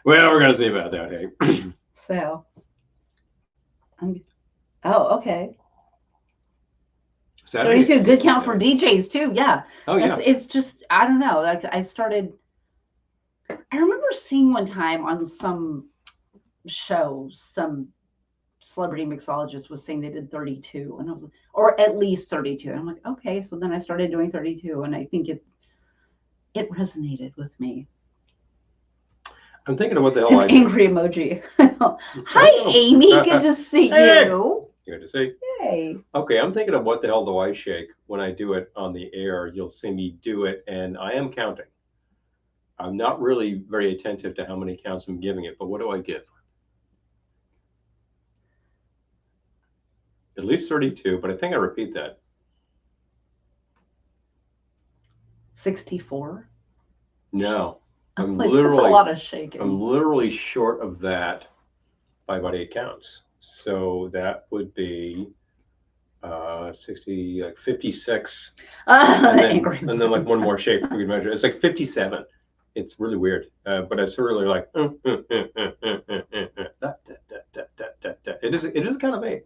B: Well, we're gonna see about that, hey.
A: So, okay.
B: Saturday.
A: 32, good count for DJs too. Yeah.
B: Oh yeah.
A: It's just I don't know. Like I remember seeing one time on some show, some celebrity mixologist was saying they did 32, and I was, or at least 32. And I'm like, okay. So then I started doing 32, and I think it resonated with me.
B: I'm thinking of what the hell I
A: An angry emoji. Hi, Amy. Good to see you.
B: Good to see.
A: Hey.
B: Okay, I'm thinking of what the hell do I shake when I do it on the air. You'll see me do it, and I am counting. I'm not really very attentive to how many counts I'm giving it, but what do I give? At least 32, but I think I repeat that.
A: 64?
B: No. I'm
A: like,
B: literally,
A: that's a lot of shaking.
B: I'm literally short of that by about 8 counts. So that would be 60, like 56. And then like one more shake we could measure. It's like 57. It's really weird. But it's really like it is kind of me.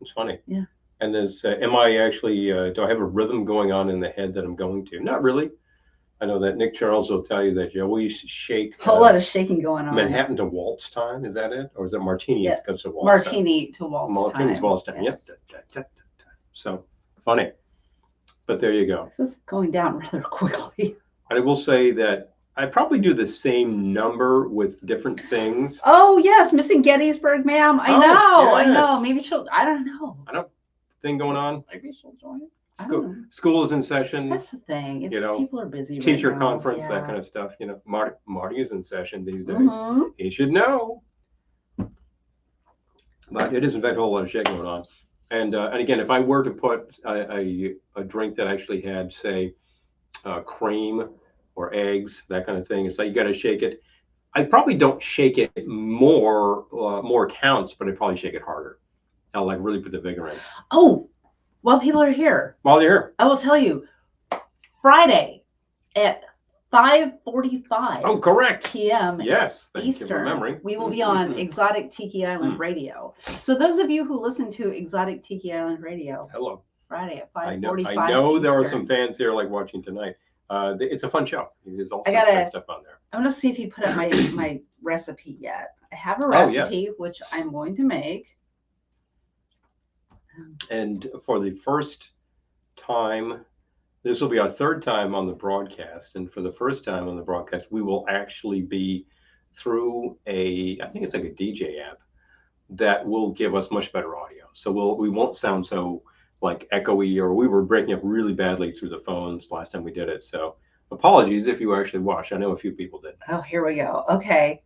B: It's funny.
A: Yeah.
B: And there's am I actually do I have a rhythm going on in the head that I'm going to? Not really. I know that Nick Charles will tell you that you always shake.
A: A whole lot of shaking going on.
B: Manhattan to waltz time, is that it? Or is it martini?
A: Yeah.
B: To waltz
A: Martini
B: time?
A: To waltz
B: Martini's
A: time.
B: waltz time.
A: Yes.
B: Yep. So funny. But there you go.
A: This is going down rather quickly.
B: I will say that I probably do the same number with different things.
A: Oh, yes. Missing Gettysburg, ma'am. I know.
B: Yes.
A: I know. Maybe she'll, I don't know.
B: Thing going on.
A: Maybe she'll join.
B: School is in session.
A: That's the thing. It's, people are busy.
B: Teacher
A: right
B: conference, that kind of stuff. Marty is in session these days. He should know. But it is in fact a whole lot of shit going on. And again, if I were to put a drink that actually had, say, cream or eggs, that kind of thing, it's like you got to shake it. I probably don't shake it more counts, but I probably shake it harder. I'll like really put the vigor in.
A: Oh, while people are here.
B: While you're here.
A: I will tell you, Friday at 5:45.
B: Oh, correct.
A: p.m.
B: Yes, thank
A: Eastern.
B: you for remembering.
A: We will be on Exotic Tiki Island Radio. So those of you who listen to Exotic Tiki Island Radio.
B: Hello.
A: Friday at 5:45.
B: I know
A: Eastern.
B: There are some fans here like watching tonight. It's a fun show. There's also stuff on there.
A: I'm gonna see if you put up my recipe yet. I have a recipe which I'm going to make.
B: And for the first time, this will be our third time on the broadcast. And for the first time on the broadcast, we will actually be through I think it's like a DJ app that will give us much better audio. So we won't sound so like echoey, or we were breaking up really badly through the phones last time we did it. So apologies if you actually watched. I know a few people did.
A: Oh, here we go. Okay.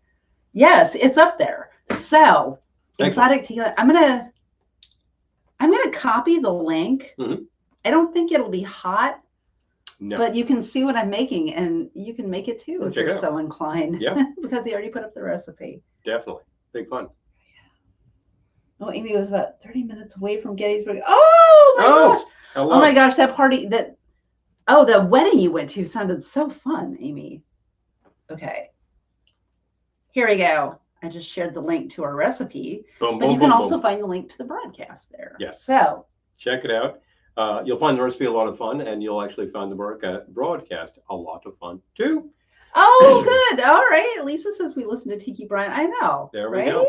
A: Yes, it's up there. So Exotic Tiki, I'm gonna copy the link. I don't think it'll be hot, but you can see what I'm making, and you can make it too if you're so inclined.
B: Yeah,
A: because he already put up the recipe.
B: Definitely, big fun.
A: Oh, Amy was about 30 minutes away from Gettysburg. Oh my gosh!
B: Hello.
A: Oh my gosh, that party the wedding you went to sounded so fun, Amy. Okay, here we go. I just shared the link to our recipe, but you can also find the link to the broadcast there.
B: Yes.
A: So
B: check it out. You'll find the recipe a lot of fun, and you'll actually find the broadcast a lot of fun too.
A: Oh, good. All right. Lisa says we listen to Tiki Brian. I know.
B: There we go.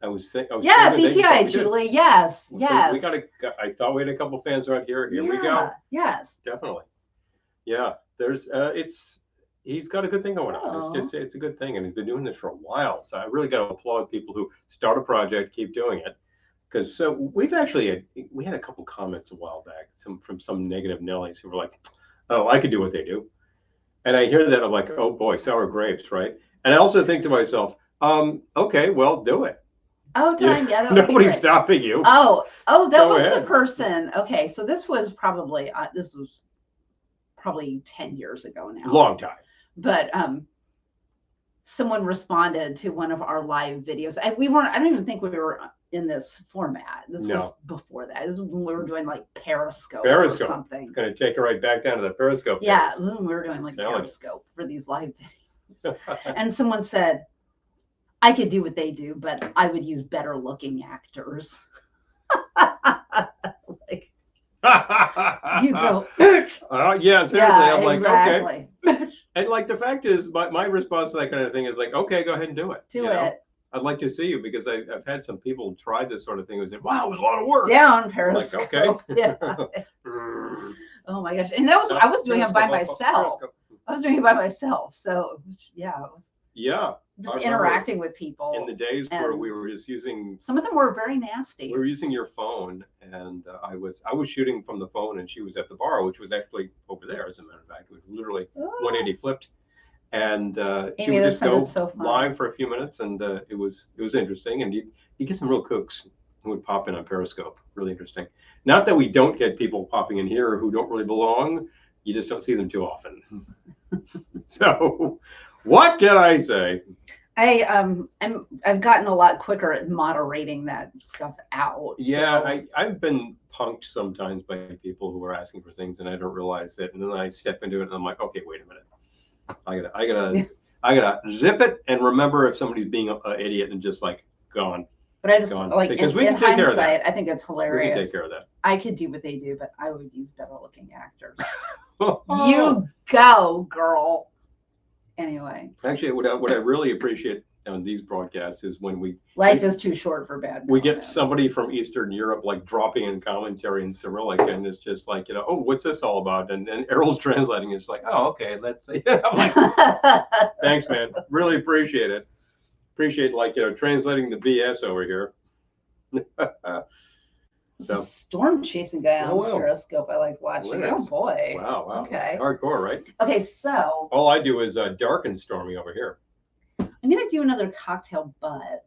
B: I was
A: yes, ETI, Julie. Yes.
B: So
A: yes.
B: I thought we had a couple fans right here. Here we go.
A: Yes.
B: Definitely. Yeah. There's he's got a good thing going on. It's a good thing, and he's been doing this for a while. So I really got to applaud people who start a project, keep doing it, because we had a couple comments a while back from some negative Nellies who were like, "Oh, I could do what they do," and I hear that I'm like, "Oh boy, sour grapes, right?" And I also think to myself, "Okay, well, do it."
A: Oh, time. Yeah, that would
B: nobody's stopping you.
A: Oh, that was the person. Okay, so this was probably 10 years ago now.
B: Long time.
A: But someone responded to one of our live videos. I don't even think we were in this format. This was before that. This was when we were doing like Periscope or something.
B: Going to take it right back down to the Periscope.
A: Yeah, this is when we were doing like Periscope for these live videos. And someone said, I could do what they do, but I would use better looking actors. Like, you go.
B: Yeah, seriously. I'm like,
A: exactly.
B: Okay. And like the fact is, my response to that kind of thing is like, okay, go ahead and do it.
A: Do it.
B: I'd like to see you, because I've had some people try this sort of thing who said, wow, it was a lot of work.
A: Down Periscope.
B: I'm like, okay.
A: Yeah. Oh my gosh. And I was doing it by myself. I was doing it by myself. So yeah. just interacting with people.
B: In the days where we were just using,
A: some of them were very nasty.
B: We were using your phone, and I was shooting from the phone, and she was at the bar, which was actually over there, as a matter of fact. It was literally 180 flipped, and she would just go live for a few minutes, and it was interesting, and you get some real kooks who would pop in on Periscope. Really interesting. Not that we don't get people popping in here who don't really belong. You just don't see them too often. So, what can I say?
A: I've gotten a lot quicker at moderating that stuff out.
B: Yeah, so. I've been punked sometimes by people who are asking for things and I don't realize it, and then I step into it and I'm like, okay, wait a minute, I gotta zip it and remember if somebody's being an idiot and just like gone.
A: But I just like because we can take care of that. I think it's hilarious.
B: We can take care of that.
A: I could do what they do, but I would use better looking actors. You go, girl. Anyway,
B: actually, what I really appreciate on these broadcasts is when
A: life is too short for bad.
B: We get somebody from Eastern Europe like dropping in commentary in Cyrillic, and it's just like, oh, what's this all about? And Errol's translating. It's like, oh, okay, let's see. I'm like, thanks, man. Really appreciate it. Appreciate translating the BS over here.
A: There's a storm chasing guy on Periscope. I like watching. Oh boy.
B: Wow.
A: Okay.
B: Hardcore, right?
A: Okay, so
B: all I do is dark and stormy over here.
A: I'm gonna do another cocktail, but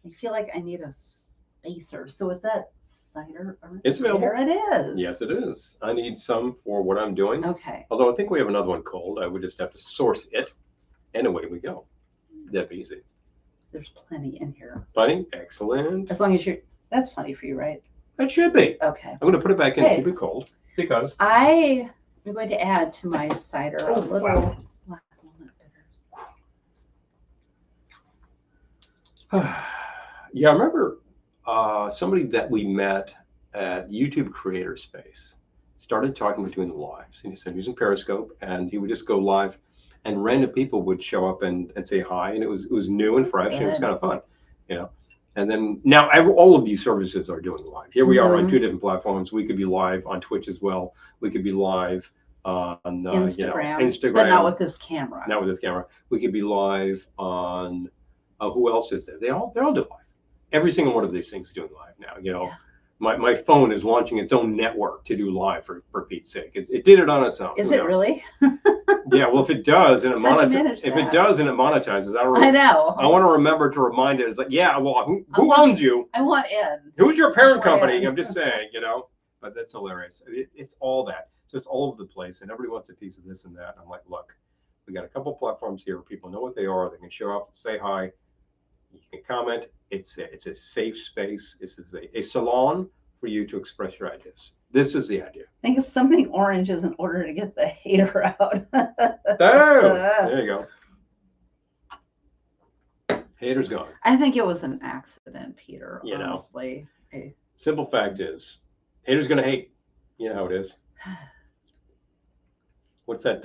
A: I feel like I need a spacer. So is that cider?
B: It's available.
A: There it is.
B: Yes, it is. I need some for what I'm doing.
A: Okay.
B: Although I think we have another one cold. I would just have to source it, and away we go. That'd be easy.
A: There's plenty in here.
B: Plenty? Excellent.
A: As long as that's plenty for you, right?
B: It should be.
A: Okay.
B: I'm going to put it back in and keep it cold because
A: I am going to add to my cider a little black walnut
B: bitters. Yeah, I remember somebody that we met at YouTube Creator Space started talking between the lives. And he said using Periscope, and he would just go live, and random people would show up and say hi, and it was new and fresh, and it was kind of fun, And then now all of these services are doing live. Here we are on 2 different platforms. We could be live on Twitch as well. We could be live on Instagram,
A: but not with this camera.
B: Not with this camera. We could be live on who else is there? They all do live. Every single one of these things is doing live now. Yeah. My phone is launching its own network to do live for Pete's sake. It did it on its own.
A: Is it really?
B: Yeah. Well, if it does and it monetizes, I
A: know.
B: I want to remember to remind it. It's like, yeah. Well, who owns you?
A: I want in.
B: Who's your parent company? I'm just saying, But that's hilarious. It's all that. So it's all over the place, and everybody wants a piece of this and that. And I'm like, look, we got a couple platforms here where people know what they are. They can show up and say hi. You can comment. It's a safe space. This is a salon for you to express your ideas. This is the idea.
A: I think something orange is in order to get the hater out.
B: There you go. Hater's gone.
A: I think it was an accident, Peter. Honestly.
B: Simple fact is, hater's gonna hate. You know how it is. What's that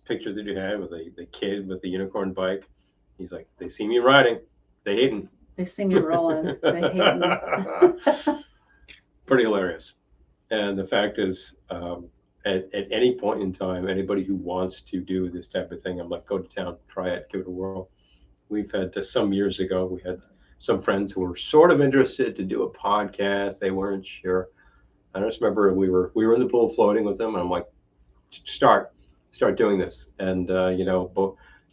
B: picture that you had with the kid with the unicorn bike? He's like, they see me riding, they hating.
A: They see me rolling, they hating.
B: Pretty hilarious. And the fact is, at any point in time, anybody who wants to do this type of thing, I'm like, go to town, try it, give it a whirl. We've had some years ago, we had some friends who were sort of interested to do a podcast. They weren't sure. I just remember we were in the pool floating with them, and I'm like, start doing this. And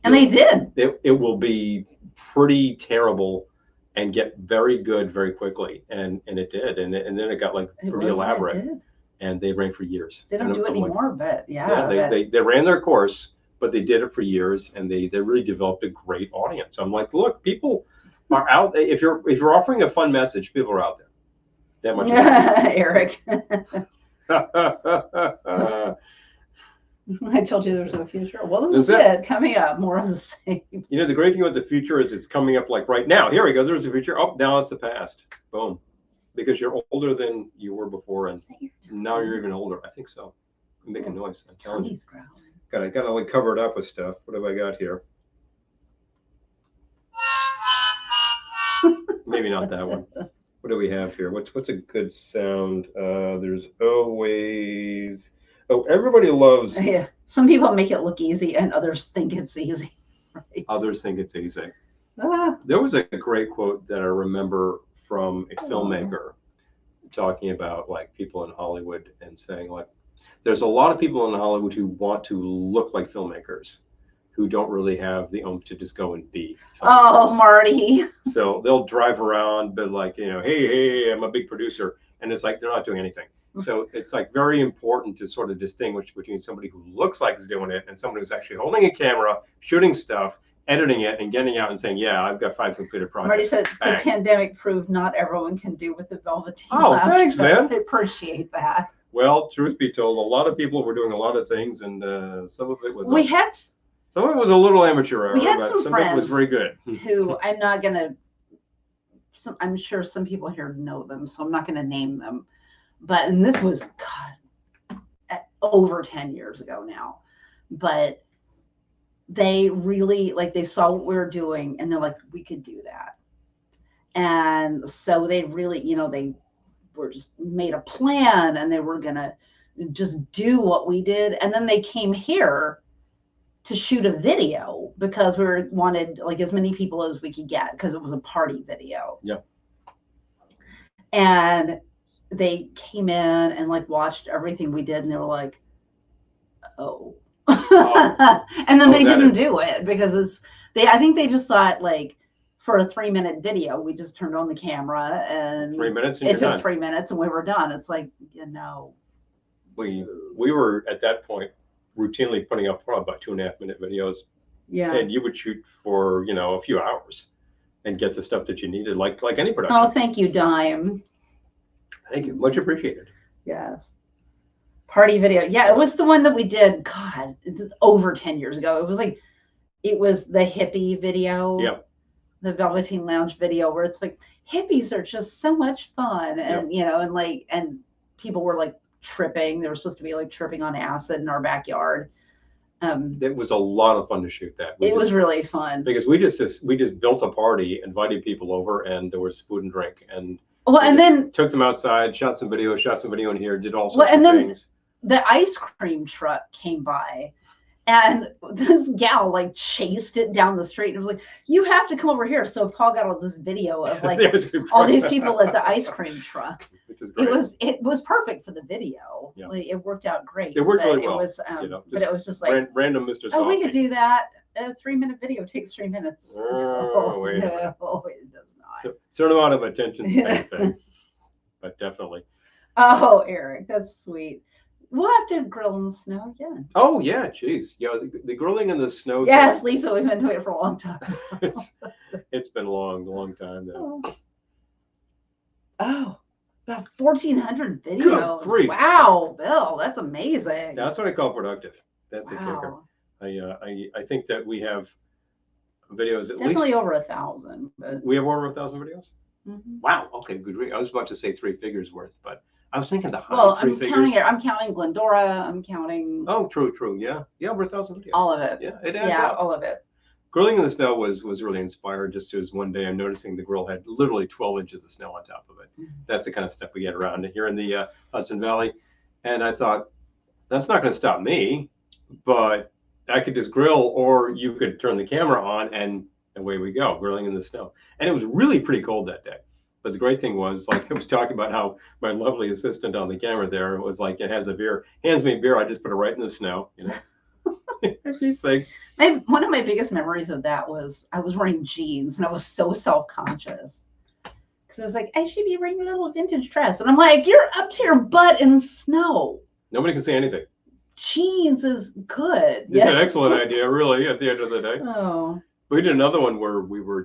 A: and they did.
B: It will be pretty terrible and get very good very quickly, and it did, and then it got pretty elaborate, and they ran for years.
A: They don't do it anymore, but
B: they ran their course, but they did it for years, and they really developed a great audience. I'm like, look, people are out. If you're offering a fun message, people are out there. That much.
A: Eric. I told you there was no future. Well, this is it. Coming up, more of the same.
B: The great thing about the future is it's coming up like right now. Here we go. There's the future. Oh, now it's the past. Boom. Because you're older than you were before, and now you're even older. I think so. You make a noise. I'm telling you. Gotta cover it up with stuff. What have I got here? Maybe not that one. What do we have here? What's a good sound? There's always. Oh, everybody loves.
A: Yeah. Some people make it look easy, and others think it's easy. Right.
B: Others think it's easy. There was a great quote that I remember from a filmmaker talking about like people in Hollywood and saying like, there's a lot of people in Hollywood who want to look like filmmakers, who don't really have the oomph to just go and be filmmakers.
A: Oh, Marty.
B: So they'll drive around, but like, you know, hey, I'm a big producer. And it's like, they're not doing anything. So it's like very important to sort of distinguish between somebody who looks like is doing it and someone who's actually holding a camera, shooting stuff, editing it, and getting out and saying, yeah, I've got 5 completed projects.
A: Marty said the pandemic proved not everyone can do what the Velveteen.
B: Oh, thanks, man.
A: I appreciate that.
B: Well, truth be told, a lot of people were doing a lot of things, and some of it was some of it was a little amateur.
A: We had some friends
B: of it was very good.
A: Who I'm not gonna. I'm sure some people here know them, so I'm not gonna name them. And this was over 10 years ago now, but they really they saw what we were doing, and they're like, we could do that. And so they really, they were just made a plan, and they were gonna just do what we did. And then they came here to shoot a video because we wanted as many people as we could get, because it was a party video.
B: Yeah.
A: And they came in and watched everything we did, and they were like, oh. And then they didn't do it because I think they just saw it for a 3-minute video. We just turned on the camera, and
B: 3 minutes and
A: it took 3 minutes, and we were done. It's
B: we were at that point routinely putting up probably about 2.5-minute videos.
A: Yeah.
B: And you would shoot for a few hours and get the stuff that you needed, like any production.
A: Oh, thank you, Dime.
B: Thank you. Much appreciated.
A: Yes. Party video. Yeah, it was the one that we did. God, it's over 10 years ago. It was the hippie video.
B: Yeah.
A: The Velveteen Lounge video, where it's hippies are just so much fun. And, and people were tripping. They were supposed to be tripping on acid in our backyard.
B: It was a lot of fun to shoot that.
A: It was really fun.
B: Because we just built a party, invited people over, and there was food and drink. And
A: then
B: took them outside, shot some video in here, did all sorts of things.
A: The ice cream truck came by, and this gal chased it down the street, and it was like, you have to come over here. So Paul got all this video of all these people at the ice cream truck.
B: Which is great.
A: It was perfect for the video.
B: Yeah.
A: It worked out great.
B: It worked really well.
A: It was but it was just
B: random Mr.
A: Oh, we could do that. A 3-minute video takes 3 minutes.
B: Wait
A: no, it does not.
B: Certain amount of attention span thing, but definitely.
A: Oh, Eric, that's sweet. We'll have to grill in the snow again.
B: Oh yeah, geez. The grilling in the snow.
A: Yes, thing, Lisa, we've been doing it for a long time.
B: it's been a long time now.
A: Oh, about 1,400 videos. Wow, Bill, that's amazing.
B: That's what I call productive. That's the kicker. I think that we have videos
A: definitely over 1,000. But
B: we have over 1,000 videos.
A: Mm-hmm.
B: Wow. Okay. Good. I was about to say 3 figures worth, but I was thinking the high
A: I'm counting it. I'm counting Glendora. I'm counting.
B: Oh, true. Yeah. Over 1,000 videos.
A: All of it.
B: Yeah. It adds up.
A: All of it.
B: Grilling in the snow was really inspired just as one day I'm noticing the grill had literally 12 inches of snow on top of it. Mm-hmm. That's the kind of stuff we get around here in the Hudson Valley. And I thought, that's not going to stop me, but I could just grill, or you could turn the camera on and away we go, grilling in the snow. And it was really pretty cold that day. But the great thing was, I was talking about how my lovely assistant on the camera there was it has a beer, hands me a beer, I just put it right in the snow, These things.
A: One of my biggest memories of that was I was wearing jeans, and I was so self-conscious. Because I was like, I should be wearing a little vintage dress. And I'm like, you're up to your butt in snow.
B: Nobody can say anything.
A: Jeans is good.
B: It's an excellent idea, really, at the end of the day.
A: Oh.
B: We did another one where we were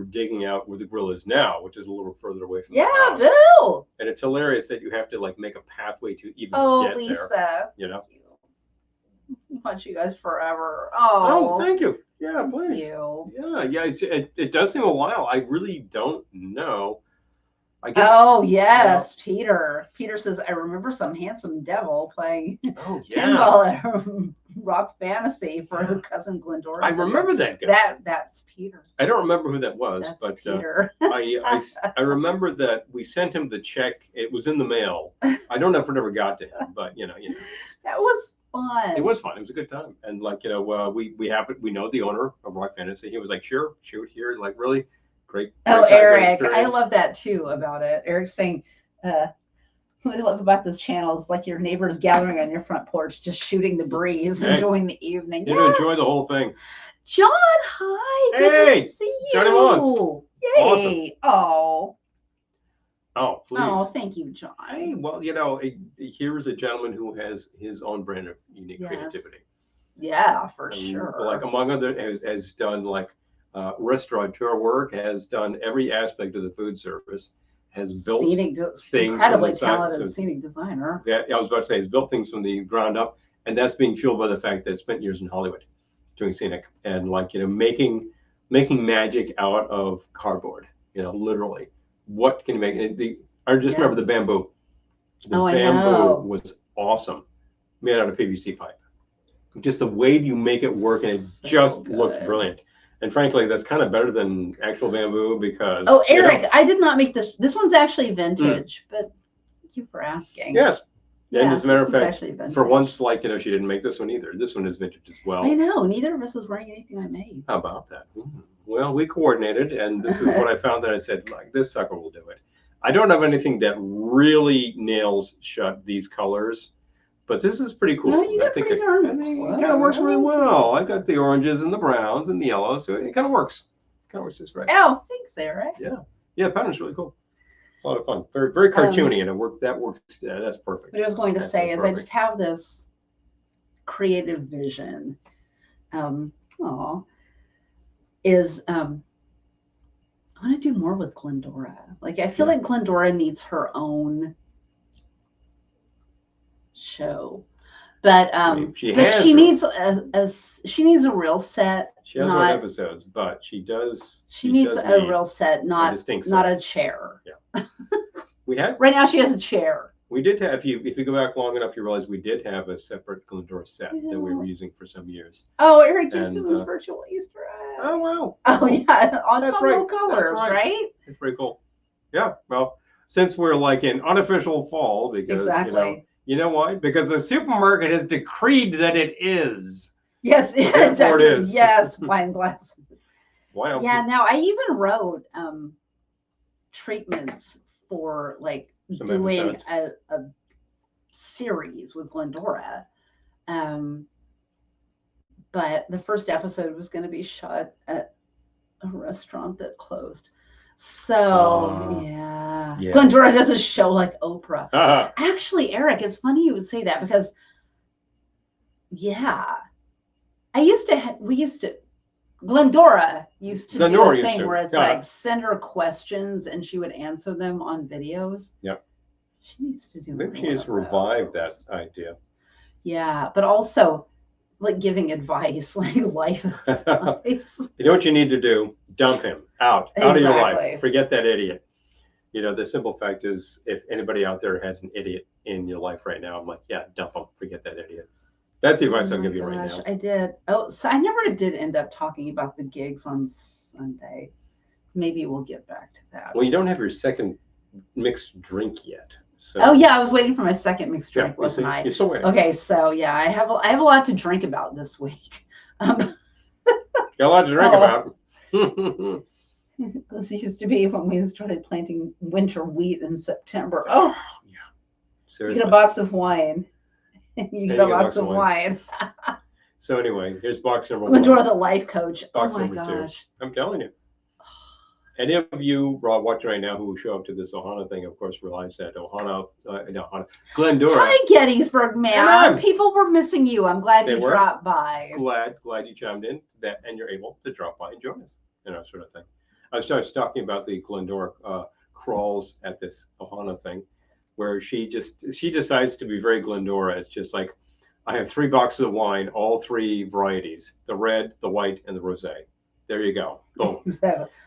B: digging out where the grill is now, which is a little further away from the house.
A: Bill.
B: And it's hilarious that you have to make a pathway to even get
A: Lisa.
B: there.
A: I want you guys forever.
B: Oh, thank you. Yeah, please.
A: Thank you.
B: Yeah. It does seem a while. I really don't know. I guess.
A: Oh yes, Peter. Peter says, I remember some handsome devil playing pinball at Rock Fantasy for her cousin Glendora.
B: I remember that guy.
A: That's Peter.
B: I don't remember who that was, but
A: Peter.
B: I remember that we sent him the check. It was in the mail. I don't know if it ever got to him, but
A: That was fun.
B: It was fun. It was a good time. And like, you know, we know the owner of Rock Fantasy. He was like, sure, shoot here. Like, really great.
A: Oh, Eric, I love that too about it. Eric's saying, what I love about this channel is like your neighbors gathering on your front porch, just shooting the breeze, enjoying the evening.
B: You enjoy the whole thing.
A: John, hi. Good to see you.
B: Johnny Moss.
A: Yay.
B: Awesome. Oh, please.
A: Oh, thank you, John.
B: Hey, well, you know, here's a gentleman who has his own brand of unique creativity.
A: Yeah, for sure.
B: Like, among other, has done like restaurateur work, has done every aspect of the food service, has built things.
A: Incredibly talented scenic designer.
B: Yeah, I was about to say, has built things from the ground up, and that's being fueled by the fact that I spent years in Hollywood doing scenic and, like, you know, making magic out of cardboard. You know, literally. What can you make? I just remember the bamboo. The bamboo was awesome, made out of PVC pipe. Just the way you make it work, and it just looked brilliant. And frankly, that's kind of better than actual bamboo because.
A: Oh, Eric, I did not make this. This one's actually vintage, but thank you for asking.
B: Yes. Yeah, and as a matter of fact, for once, like, you know, she didn't make this one either. This one is vintage as well.
A: I know. Neither of us is wearing anything I made.
B: How about that? Well, we coordinated, and this is what I found that I said, like, this sucker will do it. I don't have anything that really nails shut these colors, but this is pretty cool.
A: No, you got pretty darn
B: it kind of works really well. I got the oranges and the browns and the yellows, so it kind of works. Kind of works just right.
A: Oh, thanks, Eric.
B: Yeah, pattern's really cool. It's a lot of fun. Very, very cartoony, and it works. That works. That's perfect.
A: What I was going to say is, I just have this creative vision. I want to do more with Glendora. Like, I feel like Glendora needs her own show, but she needs a real set.
B: She has her own episodes, but she
A: needs a real set, not a chair.
B: Yeah. We had
A: right now. She has a chair.
B: We did have, if you go back long enough, you realize we did have a separate Glendora set that we were using for some years.
A: Oh, Eric used to do virtual Easter egg.
B: Oh, wow.
A: Oh, yeah, autumnal colors, right?
B: It's pretty cool. Yeah, well, since we're like in unofficial fall, because you know why? Because the supermarket has decreed that it is.
A: Yes, it is. Yes, wine glasses.
B: Yeah,
A: now I even wrote treatments for, like, doing a series with Glendora, but the first episode was going to be shot at a restaurant that closed. So yeah. Glendora does a show like Oprah. Actually, Eric, it's funny you would say that because Glendora used to do a thing where it's like send her questions and she would answer them on videos.
B: Yep.
A: She needs to do.
B: Maybe she needs to revive that idea.
A: Yeah, but also like giving advice, like life advice.
B: You know what you need to do? Dump him out of your life. Forget that idiot. You know, the simple fact is, if anybody out there has an idiot in your life right now, I'm like, yeah, dump him. Forget that idiot. That's the advice I'll give you right now.
A: I did. Oh, so I never did end up talking about the gigs on Sunday. Maybe we'll get back to that.
B: Well, you don't have your second mixed drink yet. So.
A: Oh yeah, I was waiting for my second mixed drink, wasn't I?
B: You're still waiting.
A: Okay, so yeah, I have a lot to drink about this week.
B: Got a lot to drink about.
A: This used to be when we started planting winter wheat in September. Oh
B: yeah, seriously.
A: You get a box of wine. You get a box of wine.
B: So anyway, here's box number
A: Glendora,
B: 1.
A: the life coach.
B: Box
A: oh my
B: number
A: gosh.
B: 2. I'm telling you. Any of you watching right now who show up to this Ohana thing, of course, realize that Glendora.
A: Hi, Gettysburg, man. People were missing you. I'm glad you dropped by.
B: Glad you chimed in, and you're able to drop by and join us, sort of thing. I was talking about the Glendora crawls at this Ohana thing, where she decides to be very Glendora. It's just like, I have 3 boxes of wine, all 3 varieties: the red, the white, and the rosé. There you go. Boom.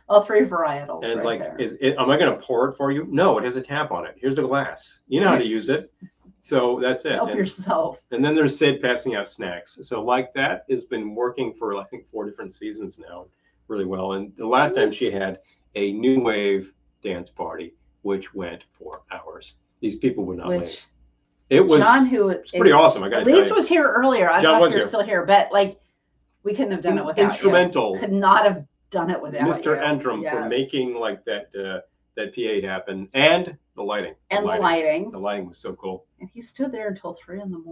A: All 3 varietals.
B: And
A: right
B: there. Am I going to pour it for you? No, it has a tap on it. Here's the glass. You know how to use it. So that's it.
A: Help yourself.
B: And then there's Sid passing out snacks. So like that has been working for, I think, 4 different seasons now, really well. And the last time she had a new wave dance party, which went for hours. These people would not leave. It was
A: John, who
B: it's pretty awesome. I got
A: at least was here earlier. I don't know if you're still here, but like we couldn't have done it without
B: instrumental.
A: You. Could not have done it without
B: Mr. Entrim for making like that PA happen, and the lighting. The lighting was so cool.
A: And he stood there until 3 a.m.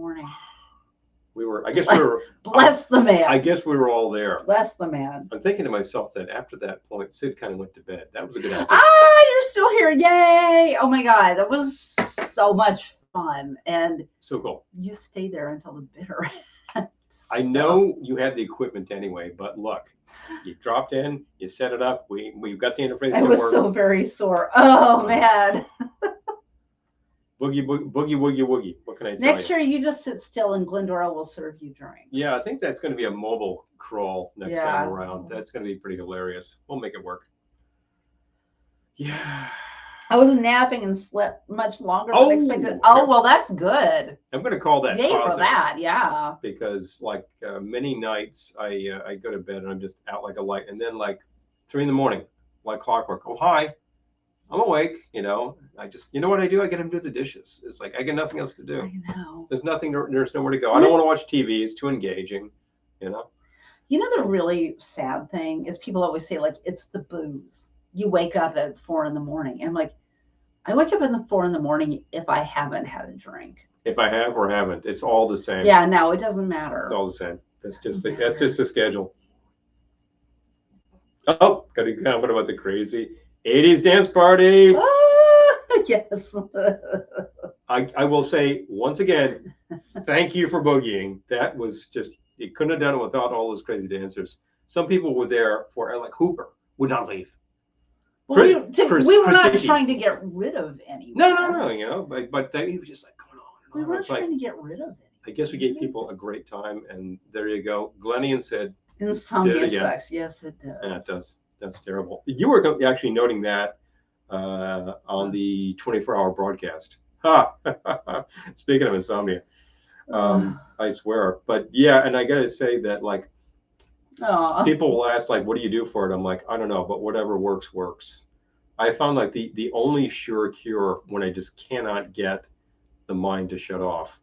B: We were, I guess we were.
A: Bless the man.
B: I guess we were all there.
A: Bless the man.
B: I'm thinking to myself that after that point, Sid kind of went to bed. That was a good idea.
A: You're still here. Yay. Oh my God. That was so much fun. And
B: so cool.
A: You stayed there until the bitter end.
B: I know you had the equipment anyway, but look, you dropped in, you set it up. We got the interface.
A: I was so very sore. Oh man.
B: Boogie, boogie, woogie, woogie. What can I tell you?
A: Next year, you just sit still and Glendora will serve you drinks.
B: Yeah, I think that's going to be a mobile crawl next time around. That's going to be pretty hilarious. We'll make it work. Yeah.
A: I was napping and slept much longer than expected. Oh, well, that's good.
B: I'm going to call that
A: positive. For that, yeah.
B: Because like many nights, I go to bed and I'm just out like a light. And then like 3 a.m, like clockwork. Oh, hi. I'm awake, you know. You know what I do? I get him to do the dishes. It's like I got nothing else to do.
A: I know.
B: There's nowhere to go. I don't want to watch TV. It's too engaging, you know.
A: You know, the really sad thing is people always say like it's the booze. You wake up at 4 a.m, and like I wake up at 4 a.m. if I haven't had a drink.
B: If I have or haven't, it's all the same.
A: Yeah, no, it doesn't matter.
B: It's all the same. That's just the schedule. Oh, got to comment about the crazy 80s dance party.
A: Yes.
B: I will say once again, thank you for boogieing. That was just, you couldn't have done it without all those crazy dancers. Some people were there for, like Hooper would not leave.
A: Well, we were not trying to get rid of anyone.
B: No, you know, but he was just like going on and on.
A: We weren't trying to get rid of it.
B: I guess we gave people a great time, and there you go. Glennie and Sid.
A: Insomnia sucks. Yes, it does.
B: Yeah, it does. That's terrible. You were actually noting that on the 24-hour broadcast. Ha! Speaking of insomnia, I swear. But yeah, and I gotta say that like people will ask like, "What do you do for it?" I'm like, I don't know, but whatever works works. I found like the only sure cure when I just cannot get the mind to shut off.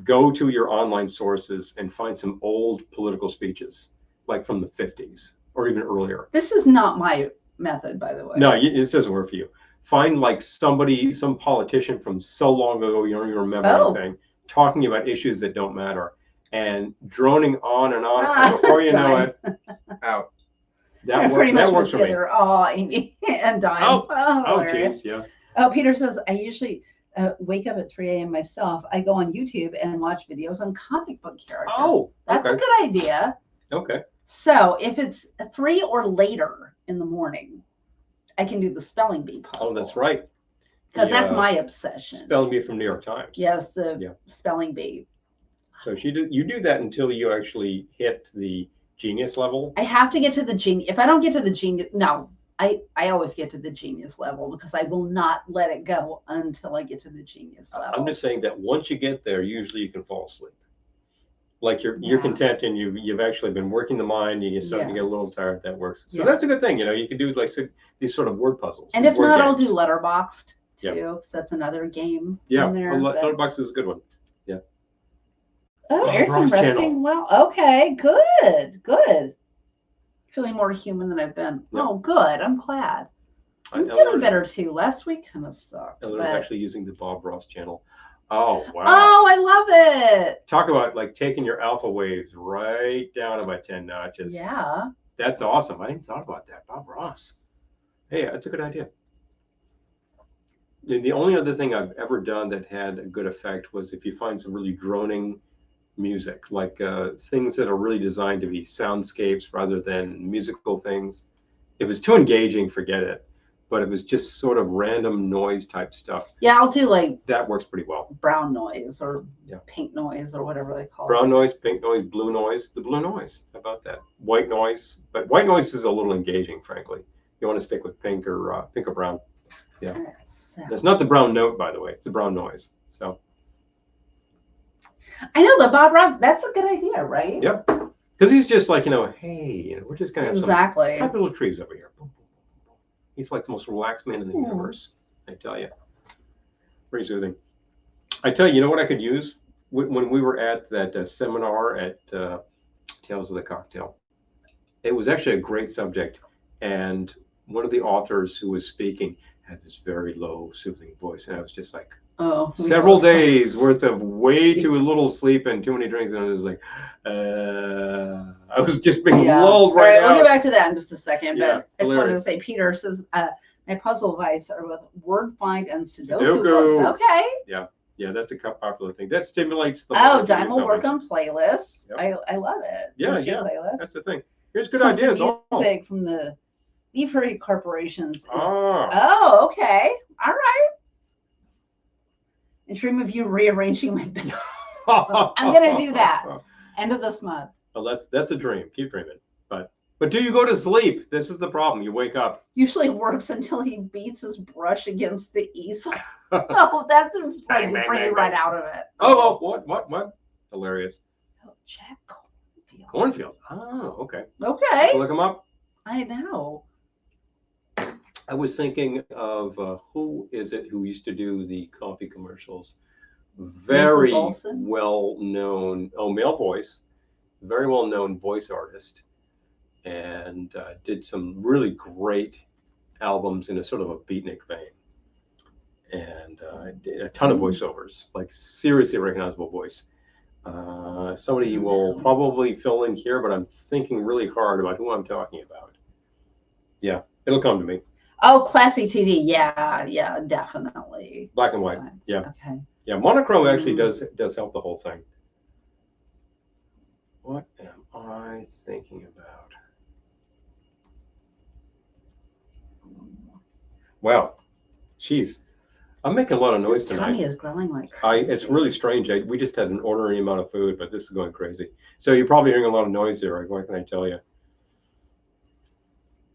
B: Go to your online sources and find some old political speeches, like from the 50s or even earlier.
A: This is not my method, by the way.
B: No, it doesn't work for you. Find like some politician from so long ago, you don't even remember anything, talking about issues that don't matter and droning on and on. And before you know it, out. That works for me.
A: Oh, Amy and Dime.
B: Oh, geez, yeah.
A: Oh, Peter says, I usually wake up at 3 a.m. myself. I go on YouTube and watch videos on comic book characters.
B: Oh,
A: that's a good idea.
B: Okay.
A: So if it's 3 or later in the morning, I can do the spelling bee puzzle.
B: Oh, that's right.
A: Because that's my obsession.
B: Spelling bee from New York Times.
A: Yes, the spelling bee.
B: So you do that until you actually hit the genius level?
A: I have to get to the genius. If I don't get to the genius, no. I always get to the genius level because I will not let it go until I get to the genius level.
B: I'm just saying that once you get there, usually you can fall asleep. Like you're content and you've actually been working the mind, and you're starting to get a little tired. That works. So that's a good thing. You know, you can do like these sort of word puzzles.
A: And if not, I'll do Letterboxd too. Because that's another game.
B: Yeah,
A: in there,
B: Letterboxd is a good one. Yeah.
A: Oh, Ayrton resting well. Okay, good. Feeling more human than I've been. Yeah. Oh, good. I'm glad. I'm feeling better too. Last week kind of sucked.
B: I was actually using the Bob Ross channel. Oh, wow.
A: Oh, I love it.
B: Talk about like taking your alpha waves right down about 10 notches.
A: Yeah.
B: That's awesome. I hadn't thought about that. Bob Ross. Hey, that's a good idea. The only other thing I've ever done that had a good effect was if you find some really droning music, like things that are really designed to be soundscapes rather than musical things. If it's too engaging, forget it. But if it's just sort of random noise type stuff,
A: yeah, I'll do like
B: that works pretty well.
A: Brown noise or pink noise or whatever they call it.
B: Brown noise, pink noise, blue noise. The blue noise. How about that? White noise, but white noise is a little engaging, frankly. You want to stick with pink or brown. Yeah, that's not the brown note, by the way. It's the brown noise. So.
A: I know the Bob Ross. That's a good idea, right?
B: Yep. Because he's just like, hey, we're just gonna have some happy little trees over here. He's like the most relaxed man in the universe. I tell you, pretty soothing. I tell you, you know what I could use when we were at that seminar at Tales of the Cocktail. It was actually a great subject, and one of the authors who was speaking had this very low, soothing voice, and I was just like,
A: oh,
B: several days worth of way too little sleep and too many drinks, and I was like, I was just being lulled right out.
A: We'll get back to that in just a second, but I just wanted to say, Peter says, my puzzle advice are with word find and Sudoku books. Okay.
B: Yeah, that's a popular thing. That stimulates the.
A: Oh, Dime will work on playlists. Yep. I love it.
B: Yeah,
A: playlist.
B: That's the thing. Here's good ideas.
A: Music from the Beefree corporations. Oh, okay. All right. And dream of you rearranging my bed. I'm gonna do that. End of this month.
B: Well, that's a dream. Keep dreaming. But do you go to sleep? This is the problem. You wake up.
A: Usually works until he beats his brush against the easel. Oh, that's like bring right out of it.
B: Oh, what? Hilarious.
A: Oh, Jack Cornfield.
B: Cornfield. Oh, okay.
A: Okay.
B: Look him up.
A: I know.
B: I was thinking of who is it who used to do the coffee commercials? Very well known, male voice, very well known voice artist, and did some really great albums in a sort of a beatnik vein, and did a ton of voiceovers, like seriously recognizable voice. Somebody will probably fill in here, but I'm thinking really hard about who I'm talking about. Yeah, it'll come to me.
A: Oh, classy TV. Yeah, definitely.
B: Black and white. Yeah.
A: Okay.
B: Yeah, monochrome actually does help the whole thing. What am I thinking about? Wow, geez, I'm making a lot of noise tonight.
A: Tummy is growling like crazy.
B: It's really strange. We just had an ordinary amount of food, but this is going crazy. So you're probably hearing a lot of noise there. What can I tell you?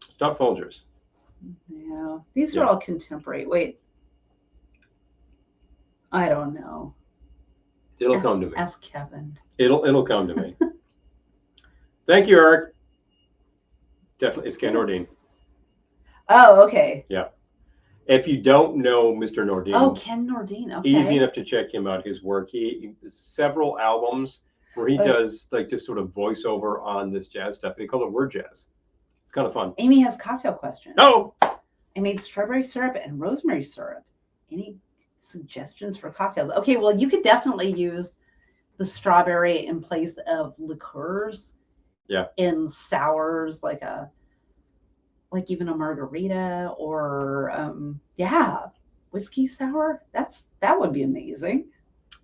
B: Stop Folgers.
A: Yeah, these are all contemporary. Wait, I don't know.
B: It'll come to me.
A: Ask Kevin.
B: It'll come to me. Thank you, Eric. Definitely, it's Ken Nordine.
A: Oh, okay.
B: Yeah. If you don't know Mr. Nordine.
A: Oh, Ken Nordine. Okay.
B: Easy enough to check him out. His work. He several albums where he does like just sort of voiceover on this jazz stuff. And he called it word jazz. It's kind of fun.
A: Amy has cocktail questions.
B: Oh.
A: I made strawberry syrup and rosemary syrup. Any suggestions for cocktails? Okay, well, you could definitely use the strawberry in place of liqueurs.
B: Yeah.
A: In sours, like even a margarita or whiskey sour. That would be amazing.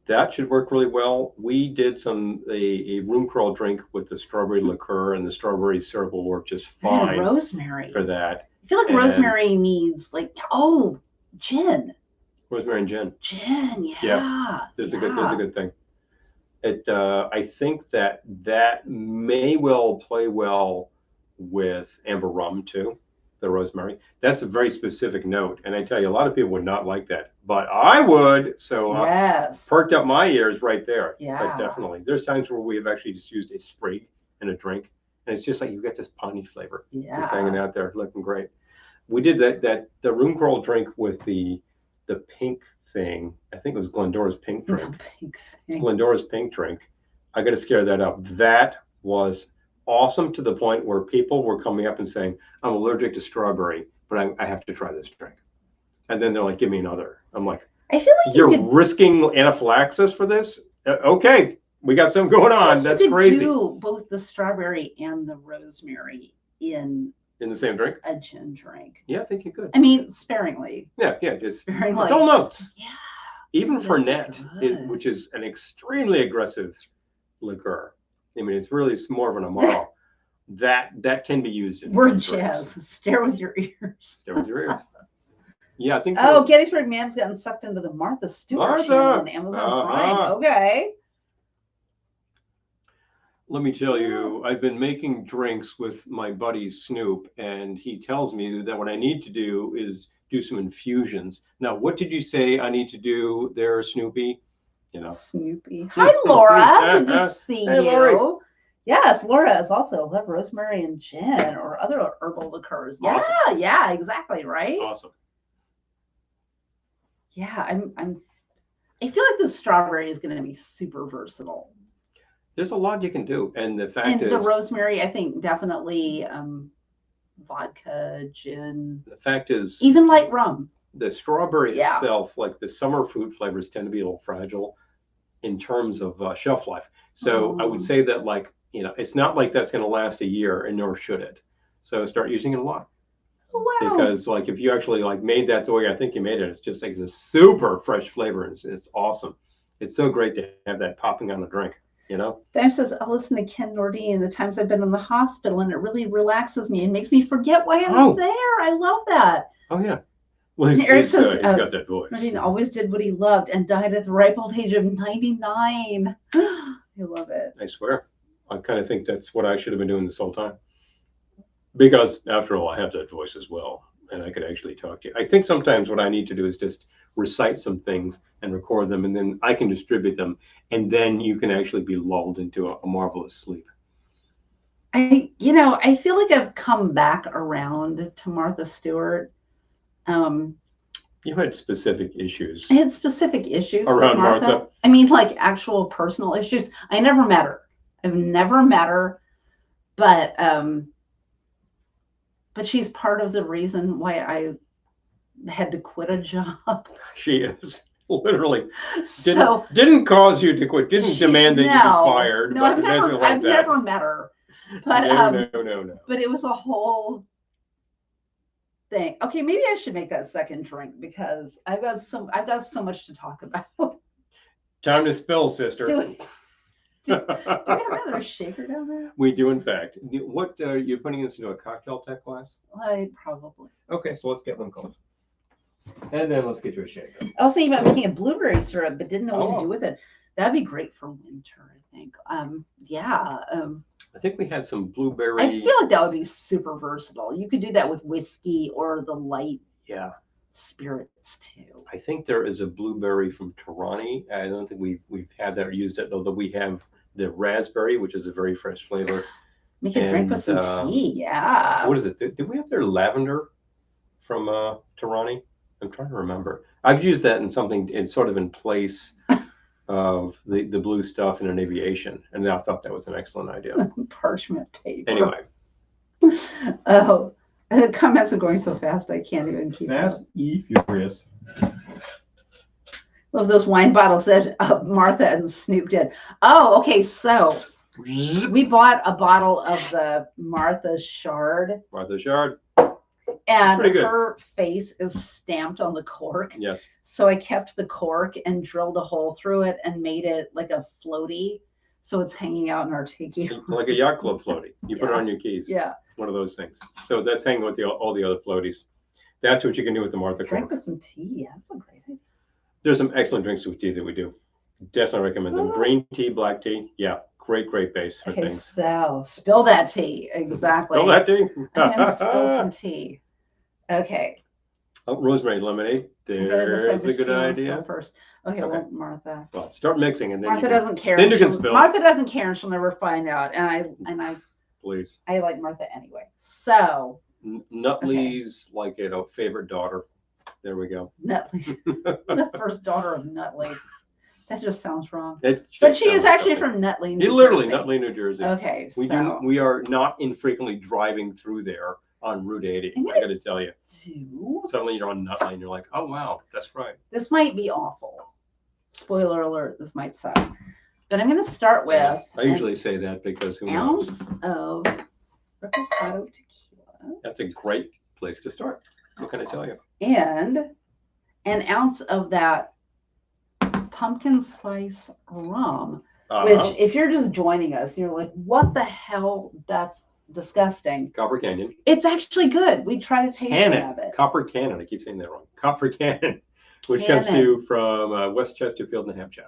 B: That should work really well. We did a room crawl drink with the strawberry liqueur, and the strawberry syrup will work just fine.
A: And rosemary
B: for that.
A: I feel like rosemary needs gin.
B: Rosemary and gin.
A: Gin,
B: yeah. There's a good thing. I think that may well play well with amber rum too, the rosemary. That's a very specific note, and I tell you, a lot of people would not like that, but I would. So perked up my ears right there.
A: Yeah,
B: but definitely. There's times where we have actually just used a sprig in a drink, and it's just like you get this piney flavor, just hanging out there, looking great. We did the room crawl drink with the pink thing. I think it was Glendora's pink drink. Glendora's pink drink. I got to scare that up. That was awesome to the point where people were coming up and saying, I'm allergic to strawberry, but I have to try this drink. And then they're like, give me another. I'm like,
A: I feel like
B: you're risking anaphylaxis for this? Okay, we got something going on. That's crazy.
A: Do both the strawberry and the rosemary in
B: the same drink?
A: A gin drink.
B: Yeah, I think you could.
A: I mean, sparingly.
B: Yeah, just
A: sparingly.
B: It's all notes.
A: Yeah.
B: Even Fernet, which is an extremely aggressive liqueur. I mean, it's more of an Amaro. that can be used in
A: word jazz. Stare with your ears.
B: Stare with your ears. Yeah, I think.
A: Oh, Gettysburg Man's gotten sucked into the Martha Stewart channel on Amazon Prime. Okay.
B: Let me tell you, I've been making drinks with my buddy Snoop, and he tells me that what I need to do is do some infusions. Now, what did you say I need to do there, Snoopy?
A: Snoopy. Hi, Laura. Good to see you. Lori. Yes, Laura is also love rosemary and gin or other herbal liqueurs. Yeah, awesome. Yeah, exactly right.
B: Awesome.
A: Yeah, I feel like the strawberry is going to be super versatile.
B: There's a lot you can do, and the fact is,
A: the rosemary, I think definitely vodka, gin.
B: The fact is,
A: even light rum.
B: The strawberry itself, like the summer fruit flavors, tend to be a little fragile in terms of shelf life. So I would say that, like, you know, it's not like that's going to last a year, and nor should it. So start using it a lot.
A: Oh, wow.
B: Because like if you actually like made that the way I think you made it, it's just like this super fresh flavor. It's awesome. It's so great to have that popping on the drink. You know,
A: Dime says, I listen to Ken Nordine the times I've been in the hospital, and it really relaxes me and makes me forget why I'm there. I love that.
B: Oh, yeah. Well, he's got that voice.
A: Nordine always did what he loved and died at the ripe old age of 99. I love it.
B: I swear. I kind of think that's what I should have been doing this whole time. Because, after all, I have that voice as well, and I could actually talk to you. I think sometimes what I need to do is just recite some things and record them, and then I can distribute them, and then you can actually be lulled into a marvelous sleep.
A: I feel like I've come back around to Martha Stewart.
B: You had specific issues.
A: I had specific issues
B: around with Martha.
A: I mean, like actual personal issues. I never met her. I've never met her, but she's part of the reason why I had to quit a job.
B: She is literally didn't cause you to quit, didn't demand that you be fired.
A: No, I've never met her. But
B: no.
A: But it was a whole thing. Okay, maybe I should make that second drink because I've got so much to talk about.
B: Time to spill, sister.
A: Do we have another shaker down there?
B: We do, in fact. What you're putting this into a cocktail tech glass?
A: Probably.
B: Okay, so let's get one cold. And then let's get you a shaker.
A: I was thinking about making a blueberry syrup, but didn't know what to do with it. That'd be great for winter, I think.
B: I think we had some blueberry.
A: I feel like that would be super versatile. You could do that with whiskey or the light spirits too.
B: I think there is a blueberry from Tarani. I don't think we've had that or used it, although we have the raspberry, which is a very fresh flavor.
A: Make a drink with some tea, yeah.
B: What is it? Did we have their lavender from Tarani? I'm trying to remember. I've used that in something in place of the blue stuff in an aviation, and I thought that was an excellent idea.
A: Parchment paper.
B: Anyway.
A: Oh, the comments are going so fast I can't even keep
B: Fast E Furious.
A: Love those wine bottles that Martha and Snoop did. Oh, okay, so we bought a bottle of the Martha Shard. And her face is stamped on the cork.
B: Yes.
A: So I kept the cork and drilled a hole through it and made it like a floaty. So it's hanging out in our tiki.
B: Like a yacht club floaty. You put it on your keys.
A: Yeah.
B: One of those things. So that's hanging with all the other floaties. That's what you can do with the Martha cork.
A: Drink with some tea. Yeah, that's a great idea.
B: There's some excellent drinks with tea that we do. Definitely recommend them. Green tea, black tea. Yeah. Great base for things.
A: So spill that tea. Exactly.
B: Spill that tea.
A: I'm going to spill some tea. Okay.
B: Oh, rosemary lemonade. There's a good idea.
A: First. Okay, well, Martha.
B: Well, start mixing, and then
A: Martha doesn't care.
B: Then you can spill.
A: Martha doesn't care, and she'll never find out. And I
B: please.
A: I like Martha anyway. So
B: Nutley's like favorite daughter. There we go.
A: Nutley, the first daughter of Nutley. That just sounds wrong. But she is actually from Nutley, New Jersey.
B: Literally Nutley, New Jersey.
A: Okay,
B: we are not infrequently driving through there on Route 80. I got to tell you. Suddenly you're on Nutley and you're like, oh wow, that's right.
A: This might be awful. Spoiler alert, this might suck. But I'm going to start with.
B: I usually say that because who knows?
A: Ounce of Reposado tequila.
B: That's a great place to start. What can I tell you?
A: And an ounce of that pumpkin spice rum, which if you're just joining us, you're like, what the hell? That's disgusting.
B: Copper Canyon.
A: It's actually good. We try to taste of it.
B: Copper Canyon. I keep saying that wrong. Copper Canyon, which comes to you from West Chesterfield, New Hampshire.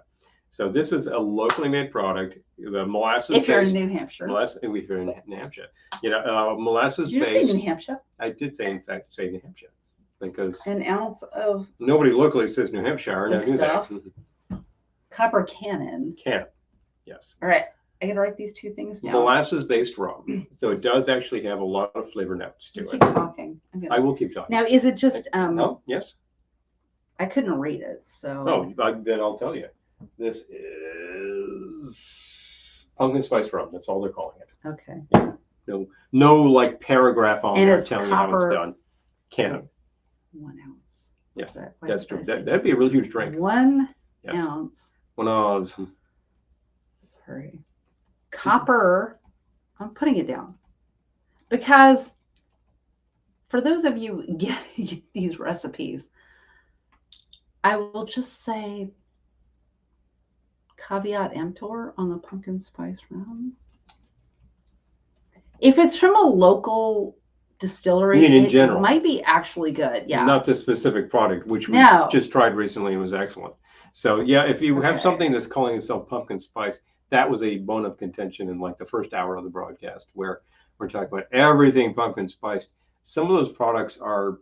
B: So this is a locally made product. The molasses.
A: If you're in New Hampshire.
B: If you're in New Hampshire. Molasses.
A: Did you say New Hampshire?
B: I did say, in fact, New Hampshire. Because
A: an ounce of.
B: Nobody locally says New Hampshire. And I knew that.
A: Copper Cannon.
B: Yes.
A: All right. I got to write these two things down.
B: Molasses-based rum. So it does actually have a lot of flavor notes to it.
A: Keep talking.
B: I will keep talking.
A: Now, is it just...
B: No? Yes?
A: I couldn't read it, so.
B: Oh, then I'll tell you. This is pumpkin spice rum. That's all they're calling it.
A: Okay.
B: No, like paragraph on
A: And
B: there
A: it's
B: telling you how it's
A: copper.
B: done. Canon.
A: 1 ounce.
B: Yes,
A: Why
B: that's
A: did I
B: true.
A: say
B: That'd be a real huge drink.
A: 1
B: Yes.
A: ounce.
B: 1 ounce.
A: Sorry. Copper. I'm putting it down because for those of you getting these recipes, I will just say caveat emptor on the pumpkin spice rum. If it's from a local distillery,
B: in
A: it
B: general
A: might be actually good. Yeah.
B: Not the specific product, which we just tried recently and was excellent. So yeah, if you have something that's calling itself pumpkin spice, that was a bone of contention in like the first hour of the broadcast where we're talking about everything pumpkin spiced. Some of those products are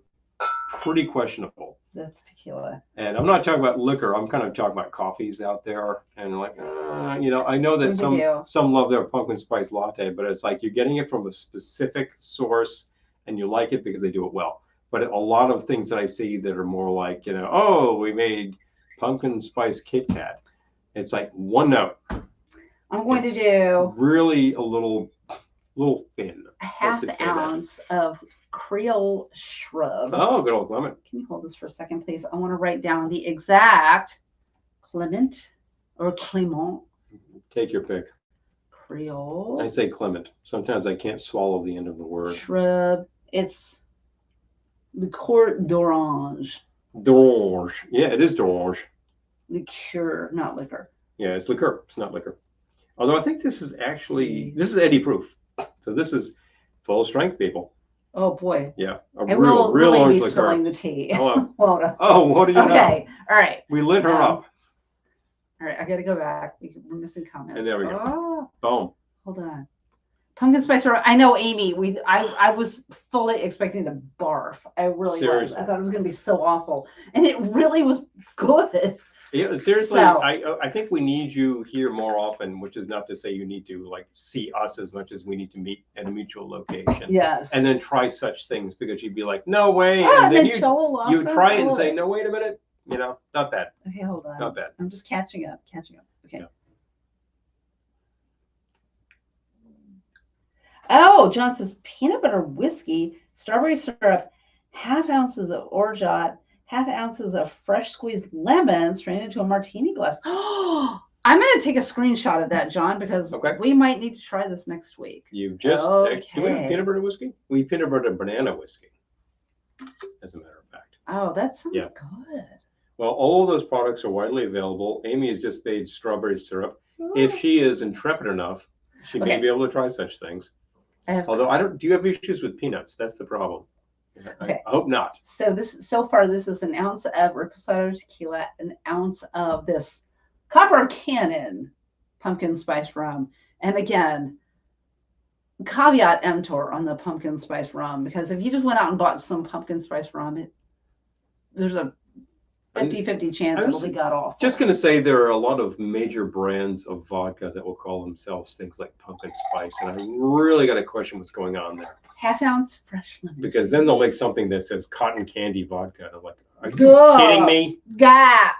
B: pretty questionable.
A: That's tequila.
B: And I'm not talking about liquor. I'm kind of talking about coffees out there. And like, you know, I know that some love their pumpkin spice latte, but it's like you're getting it from a specific source and you like it because they do it well. But a lot of things that I see that are more like, you know, oh, we made pumpkin spice Kit Kat. It's like one note.
A: I'm going to do
B: really a little thin.
A: A half ounce of Creole shrub.
B: Oh, good old Clement.
A: Can you hold this for a second, please? I want to write down the exact Clement or Clement.
B: Take your pick.
A: Creole.
B: I say Clement. Sometimes I can't swallow the end of the word.
A: Shrub. It's liqueur d'orange.
B: D'orange. Yeah, it is d'orange.
A: Liqueur, not liquor.
B: Yeah, it's liqueur. It's not liquor. Although I think this is actually, this is Eddie proof. So this is full strength, people.
A: Oh boy.
B: Yeah.
A: I will really be spilling the tea.
B: Hello. Oh, what do you know?
A: Okay. All right.
B: We lit her up.
A: All right. I got to go back. We're missing comments.
B: And there we go. Boom.
A: Hold on. Pumpkin spice rum. I know, Amy. I was fully expecting to barf. I really was. I thought it was going to be so awful, and it really was good.
B: Yeah, seriously, so, I think we need you here more often, which is not to say you need to like see us as much as we need to meet at a mutual location.
A: Yes.
B: And then try such things because you'd be like, no way. And then you try it and say, no, wait a minute. You know, not bad.
A: Okay, hold on.
B: Not bad.
A: I'm just catching up. Okay. Yeah. Oh, John says peanut butter whiskey, strawberry syrup, half ounces of orgeat, half ounces of fresh squeezed lemon strained into a martini glass. Oh, I'm going to take a screenshot of that, John, because we might need to try this next week.
B: You just do we have peanut butter whiskey? We peanut butter banana whiskey, as a matter of fact.
A: Oh, that sounds good.
B: Well, all of those products are widely available. Amy has just made strawberry syrup. Ooh. If she is intrepid enough, she may be able to try such things. Although I don't. Do you have issues with peanuts? That's the problem. Okay. I hope not.
A: So far this is an ounce of reposado tequila, an ounce of this Copper Cannon pumpkin spice rum, and again, caveat emptor on the pumpkin spice rum, because if you just went out and bought some pumpkin spice rum, there's a 50-50 chance it'll be got off.
B: Just going to say there are a lot of major brands of vodka that will call themselves things like pumpkin spice, and I really got to question what's going on there.
A: Half ounce fresh lemon.
B: Because then they'll make something that says cotton candy vodka. And I'm like, are you kidding me? That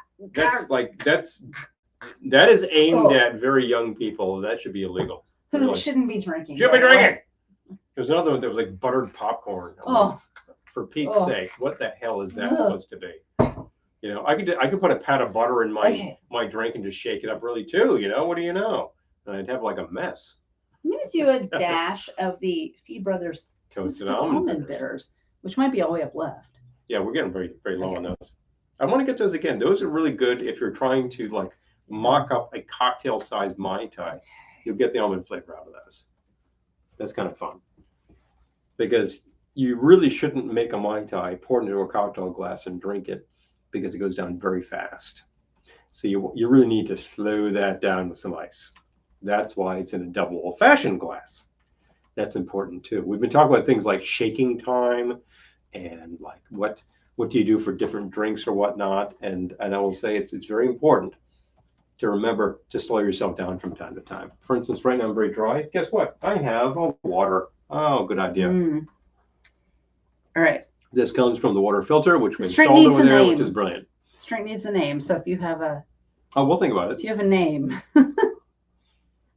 B: is aimed at very young people. That should be illegal.
A: Who shouldn't be drinking.
B: Should be drinking. There's another one that was like buttered popcorn. Like, for Pete's sake, what the hell is that supposed to be? You know, I could put a pat of butter in my drink and just shake it up really too. You know, what do you know? And I'd have like a mess.
A: I'm going to do a dash of the Fee Brothers Toasted Almond Bitters, which might be all the way up left.
B: Yeah, we're getting very, very low on those. I want to get those again. Those are really good if you're trying to like mock up a cocktail-sized Mai Tai. You'll get the almond flavor out of those. That's kind of fun. Because you really shouldn't make a Mai Tai, pour it into a cocktail glass and drink it, because it goes down very fast. So you really need to slow that down with some ice. That's why it's in a double old-fashioned glass. That's important too. We've been talking about things like shaking time and like what do you do for different drinks or whatnot. And I will say it's very important to remember to slow yourself down from time to time. For instance, right now I'm very dry. Guess what? I have water. Oh, good idea.
A: All right.
B: This comes from the water filter, which we installed over there, which is brilliant.
A: This drink needs a name. So if you have a...
B: Oh, we'll think about it.
A: If you have a name.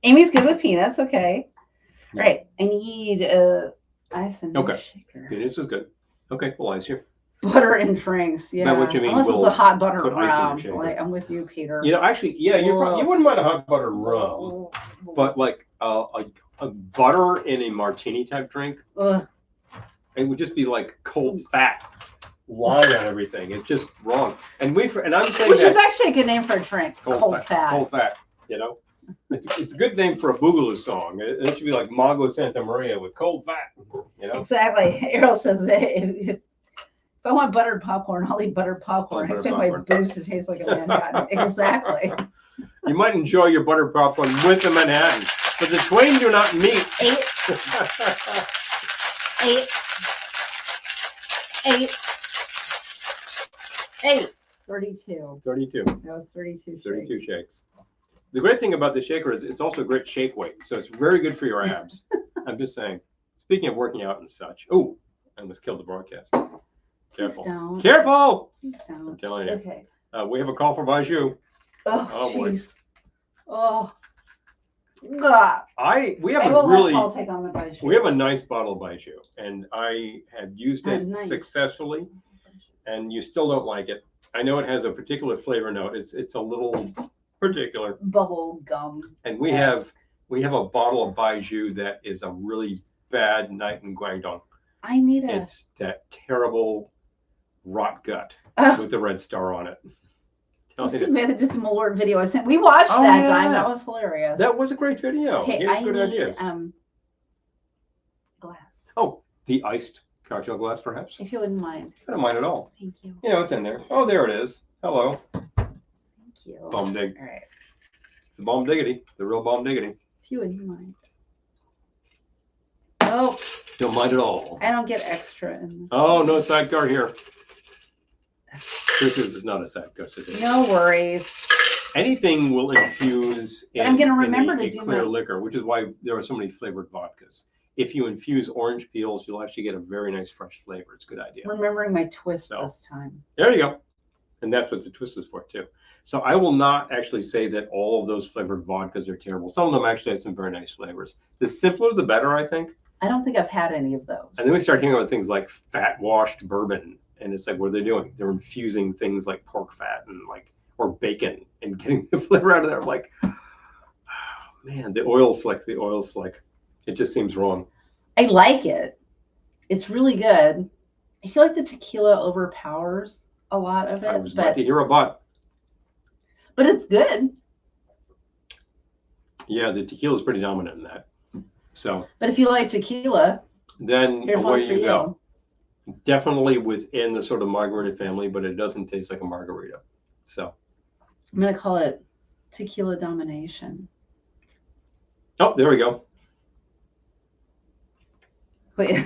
A: Amy's good with peanuts. Okay. All right. I need ice and shaker.
B: Peanuts is good. Okay, we'll ice you.
A: Butter and drinks. Yeah.
B: What you mean?
A: Unless it's a hot butter rum.
B: Like,
A: I'm with you, Peter.
B: You know, actually, yeah, you wouldn't mind a hot butter rum, but like a butter in a martini type drink, it would just be like cold fat line on everything. It's just wrong. And I'm saying
A: which is actually a good name for a drink. Cold fat.
B: Cold fat. You know, it's a good name for a Boogaloo song. It should be like Mago Santa Maria with cold fat. You know.
A: Exactly. Errol says if I want buttered popcorn, I'll eat buttered popcorn. I expect my booze to taste like a Manhattan. Exactly.
B: You might enjoy your buttered popcorn with a Manhattan, but the twain do not meet.
A: 32.
B: 32.
A: That was 32 shakes.
B: 32 shakes. The great thing about the shaker is it's also a great shake weight, so it's very good for your abs. I'm just saying. Speaking of working out and such. Oh, I almost killed the broadcast. Careful.
A: Please don't.
B: Careful!
A: Please don't.
B: I'm telling you.
A: Okay.
B: We have a call for Bijou.
A: Oh, jeez. Oh.
B: We have we have a nice bottle of Bijou, and I have used it successfully, and you still don't like it. I know it has a particular flavor note. It's a little particular.
A: Bubble gum.
B: And we have a bottle of Bijou that is a really bad night in Guangdong. It's that terrible rot gut with the red star on it.
A: Just a Malort video I sent. We watched that time. That was hilarious.
B: That was a great video.
A: Okay, I need glass.
B: Oh, the iced cocktail glass, perhaps?
A: If you wouldn't mind.
B: I don't mind at all.
A: Thank you.
B: You know, it's in there. Oh, there it is. Hello.
A: Thank you.
B: Bomb dig.
A: All right.
B: It's the bomb diggity. The real bomb diggity.
A: If you wouldn't mind. Oh.
B: Don't mind at all.
A: I don't get extra in this.
B: Oh, no sidecar here. This is not a sidecar.
A: No worries.
B: Anything will infuse in,
A: I'm going to remember to do
B: clear liquor, which is why there are so many flavored vodkas. If you infuse orange peels, you'll actually get a very nice fresh flavor. It's a good idea.
A: Remembering my twist this time.
B: There you go. And that's what the twist is for, too. So I will not actually say that all of those flavored vodkas are terrible. Some of them actually have some very nice flavors. The simpler, the better, I think.
A: I don't think I've had any of those.
B: And then we start hearing about things like fat-washed bourbon. And it's like, what are they doing? They're infusing things like pork fat and or bacon and getting the flavor out of there. I'm like, oh, man, the oil slick. It just seems wrong.
A: I like it. It's really good. I feel like the tequila overpowers a lot of it. I
B: was about to hear a but.
A: But it's good.
B: Yeah, the tequila is pretty dominant in that. So.
A: But if you like tequila,
B: then away you go. Definitely within the sort of margarita family, but it doesn't taste like a margarita. So
A: I'm going to call it tequila domination.
B: Oh, there we go.
A: Wait.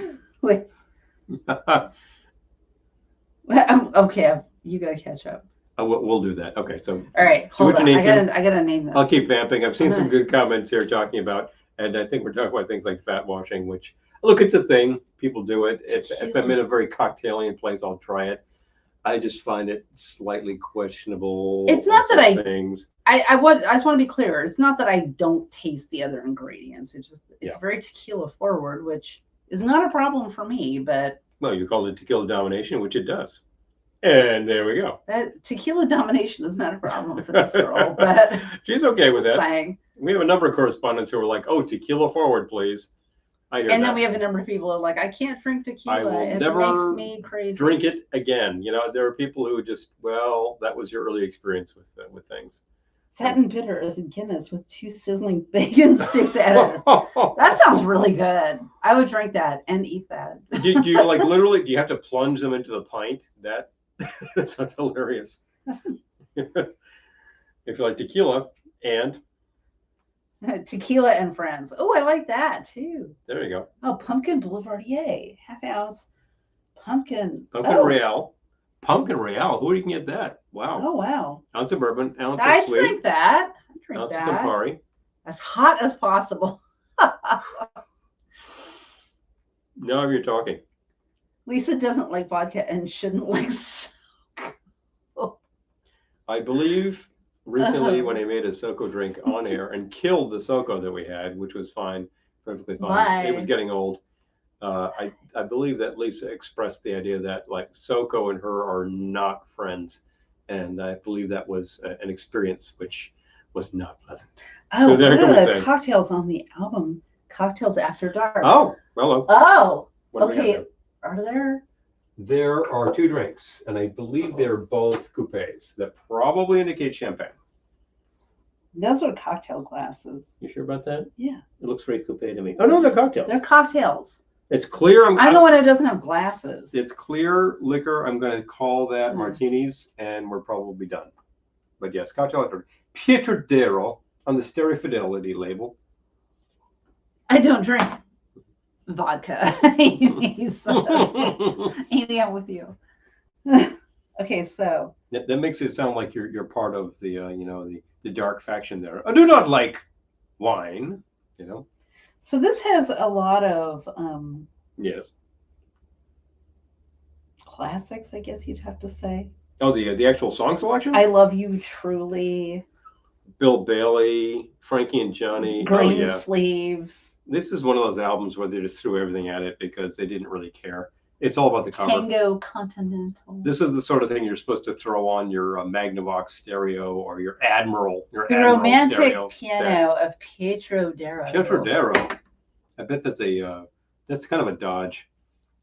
A: Okay, you got to catch up.
B: We'll do that. Okay, so
A: all right, hold on. I gotta name this.
B: I'll keep vamping. I've seen some good comments here talking about, and I think we're talking about things like fat washing, which look, it's a thing. People do it. If I'm in a very cocktailian place, I'll try it. I just find it slightly questionable.
A: It's not that I just want to be clear. It's not that I don't taste the other ingredients. It's very tequila forward, which is not a problem for me. But
B: well, you call it tequila domination, which it does. And there we go.
A: That tequila domination is not a problem for this girl, but
B: she's okay with that.
A: Saying.
B: We have a number of correspondents who are like, "Oh, tequila forward, please."
A: Then we have a number of people who are like, I can't drink tequila. It makes me crazy.
B: Drink it again. You know, there are people who just, well, that was your early experience with things.
A: Fat and bitter as a Guinness with 2 sizzling bacon sticks added. That sounds really good. I would drink that and eat that.
B: do you like literally? Do you have to plunge them into the pint? That sounds hilarious. If you like tequila and.
A: Tequila and friends. Oh, I like that too.
B: There you go.
A: Oh, pumpkin boulevardier, ½ ounce pumpkin.
B: Royale. Pumpkin Royale. Who can get that? Wow.
A: Oh, wow.
B: Ounce of bourbon, ounce of sweet.
A: Drink that. I drink
B: ounce
A: that.
B: Of Campari.
A: As hot as possible.
B: Now you're talking.
A: Lisa doesn't like vodka and shouldn't like soak.
B: I believe recently when I made a SoCo drink on air and killed the SoCo that we had, which was fine, perfectly fine.
A: Why?
B: It was getting old. I believe that Lisa expressed the idea that like SoCo and her are not friends, and I believe that was an experience which was not pleasant.
A: Oh, so there what are the cocktails on the album? Cocktails After Dark.
B: Oh, hello.
A: Oh, okay. Are there?
B: There are 2 drinks, and I believe they're both coupes that probably indicate champagne.
A: Those are cocktail glasses.
B: You sure about that?
A: Yeah.
B: It looks very coupe to me. Oh no, they're cocktails.
A: They're cocktails.
B: It's clear.
A: I'm the one who doesn't have glasses.
B: It's clear liquor. I'm going to call that martinis, and we're probably done. But yes, cocktail after Pietrodero on the Stereo Fidelity label.
A: I don't drink vodka. Amy says. Amy, I'm with you. Okay, so
B: that makes it sound like you're part of the the dark faction there. I do not like wine,
A: So this has a lot of
B: yes,
A: classics, I guess you'd have to say.
B: Oh, the actual song selection?
A: I Love You Truly.
B: Bill Bailey, Frankie and Johnny.
A: Green Sleeves.
B: This is one of those albums where they just threw everything at it because they didn't really care. It's all about the cover.
A: Tango Continental.
B: This is the sort of thing you're supposed to throw on your Magnavox stereo or your Admiral.
A: The romantic piano of Pietrodero.
B: Pietrodero. I bet that's kind of a dodge.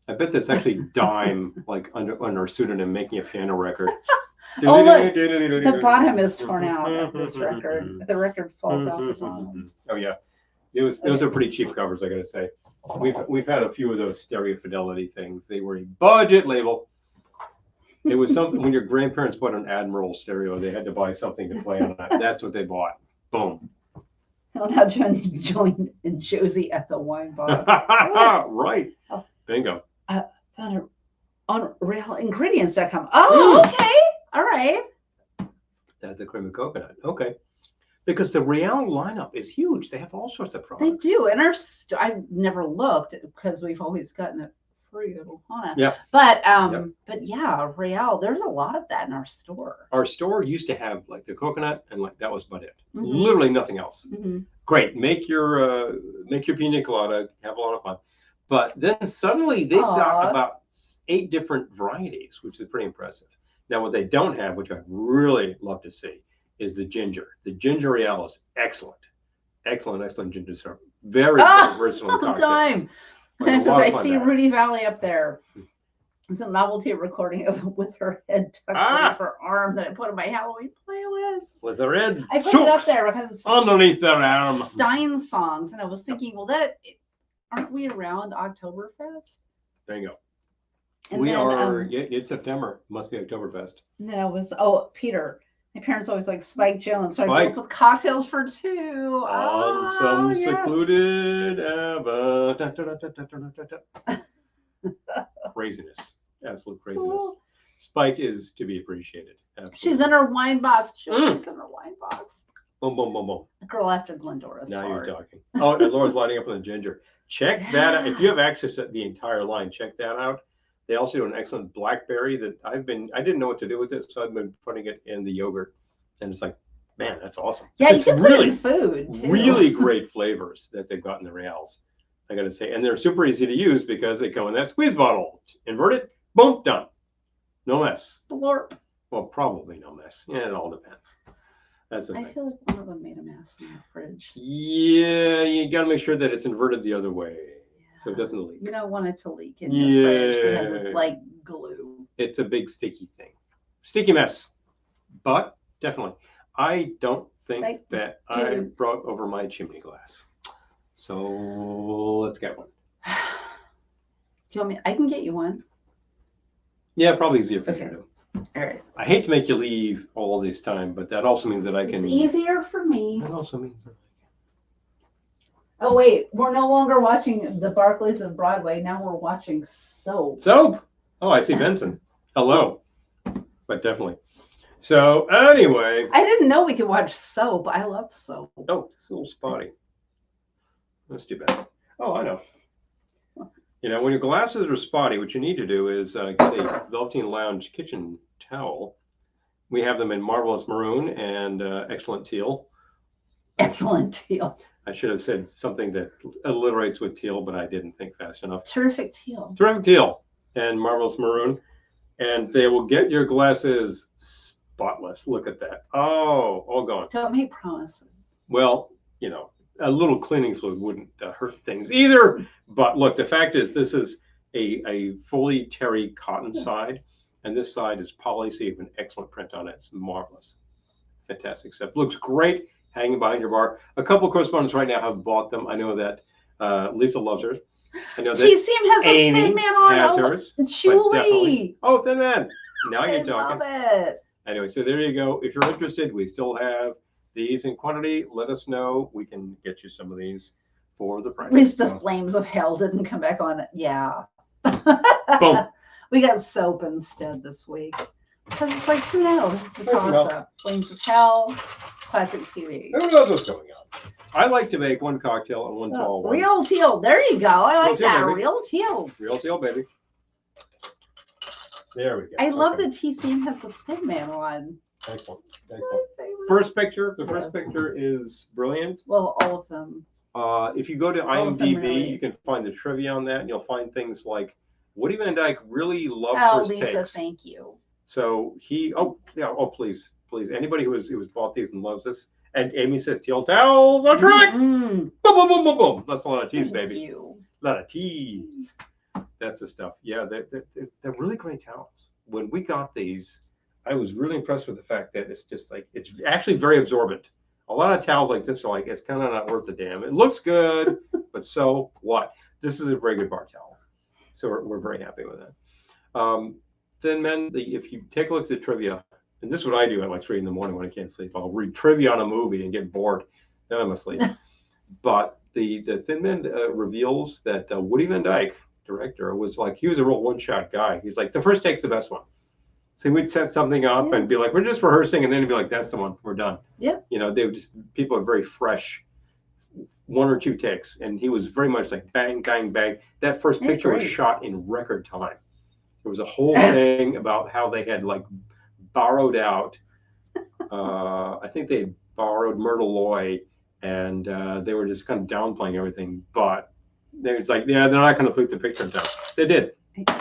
B: I bet that's actually Dime, like under pseudonym, making a piano record.
A: Oh look, the bottom is torn out of this record. The record falls out the bottom.
B: Oh yeah, those are pretty cheap covers, I gotta say. We've had a few of those Stereo Fidelity things. They were a budget label. It was something when your grandparents bought an Admiral stereo, they had to buy something to play on that. That's what they bought. Boom.
A: Well, now join Josie at the wine bar.
B: Right. Bingo.
A: Found it on realingredients.com. Oh, okay. All right.
B: That's the cream of coconut. Okay. Because the Real lineup is huge. They have all sorts of products.
A: They do. And I've never looked because we've always gotten it free at Ohana.
B: Yeah.
A: But yeah, Real, there's a lot of that in our store.
B: Our store used to have like the coconut and like that was about it. Mm-hmm. Literally nothing else. Mm-hmm. Great. Make your pina colada, have a lot of fun. But then suddenly they've got about 8 different varieties, which is pretty impressive. Now, what they don't have, which I'd really love to see, is the ginger. The ginger ale is excellent. Excellent ginger syrup. Very versatile cocktails.
A: I see Rudy Valley up there. It's a novelty recording of with her head tucked underneath her arm that I put in my Halloween playlist.
B: With her head
A: I put it up there because it's
B: underneath their arm.
A: Stein songs, and I was thinking, well, aren't we around Oktoberfest?
B: There you go. And we are. It's September. Must be Oktoberfest.
A: And then I was. Oh, Peter. My parents always like Spike Jones, so I grew up with cocktails for 2.
B: On some secluded craziness, absolute craziness. Cool. Spike is to be appreciated. Absolutely.
A: She's in her wine box. She's in her wine box.
B: Boom, boom, boom, boom.
A: The girl after Glendora's.
B: Now you're talking. Oh, and Laura's lining up on the ginger. Check that out. If you have access to the entire line, check that out. They also do an excellent blackberry that I didn't know what to do with it, so I've been putting it in the yogurt. And it's like, man, that's awesome.
A: Yeah,
B: it's
A: you can really put it in food, too.
B: Really great flavors that they've got in the Reals, I got to say. And they're super easy to use because they come in that squeeze bottle. Invert it, boom, done. No mess.
A: Blorp.
B: Well, probably no mess. Yeah, it all depends. That's the thing.
A: I feel like one of them made a mess in the fridge.
B: Yeah, you got to make sure that it's inverted the other way. So it doesn't leak.
A: You don't want it to leak in the fridge because it's like glue.
B: It's a big sticky thing. Sticky mess. But definitely, I don't think that I brought over my chimney glass. So let's get one.
A: Do you want me? I can get you one.
B: Yeah, probably easier for you to do.
A: All right.
B: I hate to make you leave all this time, but that also means that I can.
A: It's easier for me.
B: That also means that.
A: Oh, wait, we're no longer watching the Barclays of Broadway. Now we're watching Soap.
B: Soap? Oh, I see Benson. Hello. But definitely. So, anyway.
A: I didn't know we could watch Soap. I love Soap.
B: Oh, it's a little spotty. That's too bad. Oh, I know. You know, when your glasses are spotty, what you need to do is get a Velveteen Lounge kitchen towel, We have them in marvelous maroon and excellent teal.
A: Excellent teal.
B: I should have said something that alliterates with teal, but I didn't think fast enough.
A: Terrific teal.
B: Terrific teal and marvelous maroon. And they will get your glasses spotless. Look at that. Oh, all gone.
A: Don't make promises.
B: Well, you know, a little cleaning fluid wouldn't hurt things either. But look, the fact is this is a fully terry cotton side. And this side is poly, so you have an excellent print on it. It's marvelous. Fantastic stuff. Looks great hanging behind your bar. A couple of correspondents right now have bought them. I know that Lisa loves hers. I know that
A: TCM has
B: Amy
A: a Thin Man on.
B: has hers.
A: Julie.
B: Oh, Thin Man. Now you're talking.
A: Love it.
B: Anyway, so there you go. If you're interested, we still have these in quantity. Let us know. We can get you some of these for the price.
A: At least the flames of hell didn't come back on it. Yeah.
B: Boom.
A: We got soap instead this week. Because it's like, who knows? It's a toss-up. Flames of Hell, classic TV.
B: Who knows what's going on? I like to make one cocktail and one tall one.
A: Real teal. There you go. I like that.
B: Baby.
A: Real teal.
B: Real teal, baby. There we go.
A: I love that TCM has a Thin Man one.
B: Excellent. Excellent. First picture. The first picture is brilliant.
A: Well, all of them.
B: If you go to IMDb, you can find the trivia on that, and you'll find things like Woody Van Dyke really loved first
A: Lisa,
B: takes.
A: thank you.
B: So he, please, anybody who has bought these and loves this. And Amy says, teal towels are trick. Boom, boom, boom, boom, boom. That's a lot of teas, baby. A lot of teas. That's the stuff. Yeah, they're really great towels. When we got these, I was really impressed with the fact that it's just like, it's actually very absorbent. A lot of towels like this are like, it's kind of not worth the damn. It looks good, but so what? This is a very good bar towel. So we're very happy with that. Thin Men, if you take a look at the trivia, and this is what I do at like 3 in the morning when I can't sleep. I'll read trivia on a movie and get bored. Then I'm asleep. But the Thin Men reveals that Woody Van Dyke, director, was like, he was a real one-shot guy. He's like, the first take's the best one. So we'd set something up and be like, we're just rehearsing, and then he'd be like, that's the one, we're done.
A: Yeah.
B: You know, they would just, people are very fresh. 1 or 2 takes, and he was very much like bang, bang, bang. That first picture was shot in record time. There was a whole thing about how they had like borrowed out. I think they borrowed Myrtle Loy, and they were just kind of downplaying everything. But it's like, yeah, they're not going to put the picture in time. They did.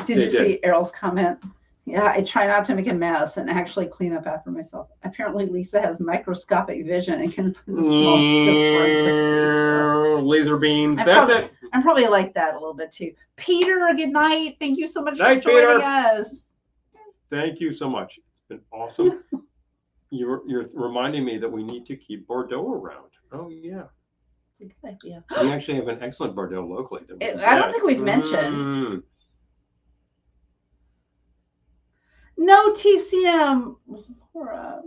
A: Did you see Errol's comment? Yeah, I try not to make a mess and actually clean up after myself. Apparently, Lisa has microscopic vision and can put the smallest of forensic details.
B: Laser beams. It.
A: I'm probably like that a little bit too. Peter, good night. Thank you so much for joining us.
B: Thank you so much. It's been awesome. You're reminding me that we need to keep Bordeaux around. Oh yeah.
A: It's a good idea.
B: We actually have an excellent Bordeaux locally.
A: I don't think we've mentioned. No TCM, Laura.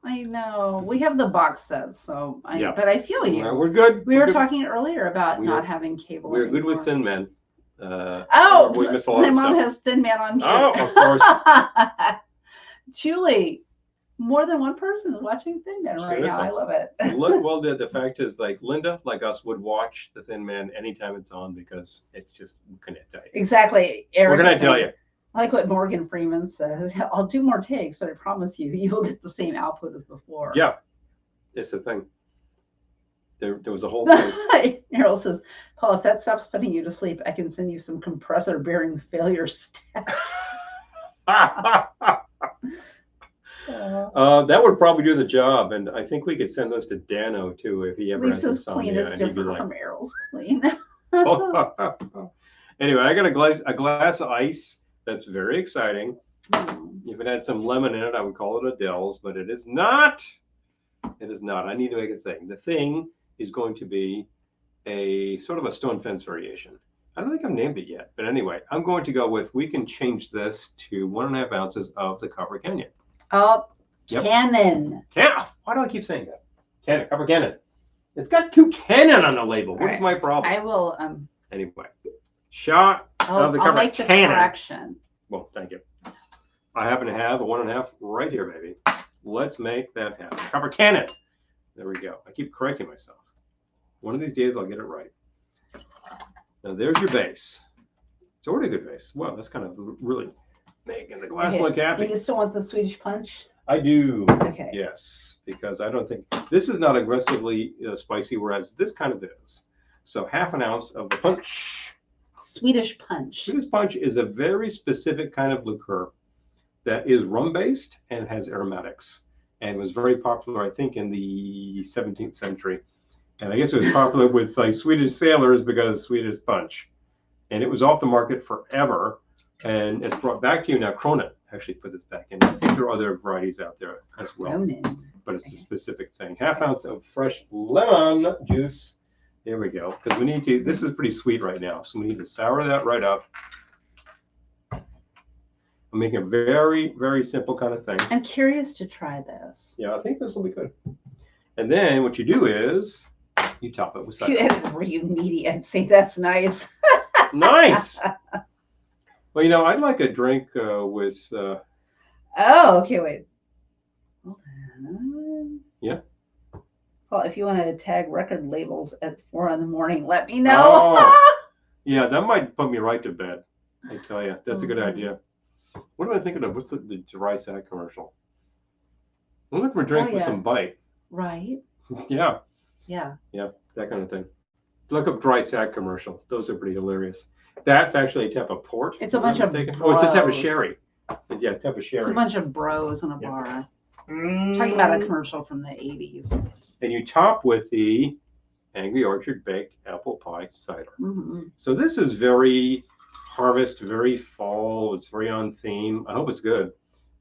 A: I know we have the box sets, so but I feel you.
B: We're good.
A: We were talking earlier about not having cable.
B: We're good with Thin Men.
A: We miss a lot my mom has Thin Man on mute.
B: Oh, of course.
A: Julie, more than one person is watching Thin Man right now. I love it.
B: Well, the fact is, like Linda, like us, would watch the Thin Man anytime it's on because it's just, what can I tell you?
A: Exactly.
B: What can I tell you?
A: I like what Morgan Freeman says. I'll do more takes, but I promise you, you'll get the same output as before.
B: Yeah, it's the thing. There was a whole thing.
A: Errol says, Paul, if that stops putting you to sleep, I can send you some compressor bearing failure stats.
B: That would probably do the job, and I think we could send those to Dano too if he ever has insomnia.
A: Lisa's clean is different from Errol's clean.
B: Anyway, I got a glass of ice. That's very exciting. If it had some lemon in it, I would call it Adele's, but it is not. It is not. I need to make a thing. The thing is going to be a sort of a stone fence variation. I don't think I've named it yet, but anyway, I'm going to go with, we can change this to 1.5 ounces of the Copper Canyon.
A: Oh, Cannon.
B: Why do I keep saying that? Cannon, Copper Cannon. It's got 2 Cannon on the label. What's my problem?
A: I will.
B: Anyway, shot of the Copper Cannon.
A: I'll make the correction.
B: Well, thank you. I happen to have a 1.5 right here, baby. Let's make that happen. Copper Cannon. There we go. I keep correcting myself. One of these days I'll get it right. Now there's your base. It's already a good base. Wow, that's kind of really making the glass look happy.
A: You still want the Swedish Punch?
B: I do.
A: Okay.
B: Yes, because I don't think this is not aggressively spicy, whereas this kind of is. So 1/2 ounce of the punch.
A: Swedish punch.
B: Swedish punch is a very specific kind of liqueur that is rum based and has aromatics, and was very popular, I think, in the 17th century. And I guess it was popular with like Swedish sailors because of Swedish punch. And it was off the market forever, and it's brought back to you now. Cronin actually put this back in. I think there are other varieties out there as well,
A: Cronin.
B: but it's a specific thing. 1/2 ounce of fresh lemon juice. There we go. Because we need to. This is pretty sweet right now, so we need to sour that right up. I'm making a very, very simple kind of thing.
A: I'm curious to try this.
B: Yeah, I think this will be good. And then what you do is you top it with cider.
A: Were you needy? I'd say that's nice.
B: Nice. Well, you know, I'd like a drink with.
A: Oh, okay. Wait. Hold on.
B: Yeah.
A: Well, if you want to tag record labels at 4 a.m, let me know.
B: Oh, yeah, that might put me right to bed. I tell you, that's a good idea. What am I thinking of? What's the dry sack commercial? I'm looking for a drink with some bite.
A: Right.
B: Yeah.
A: Yeah.
B: Yeah, that kind of thing. Look up dry sack commercial. Those are pretty hilarious. That's actually a type of port.
A: It's a bunch of bros.
B: Oh, it's a type of sherry. Yeah, a type of sherry.
A: It's a bunch of bros in a bar. Talking about a commercial from the 80s.
B: And you top with the Angry Orchard baked apple pie cider.
A: Mm-hmm.
B: So this is very harvest, very fall. It's very on theme. I hope it's good.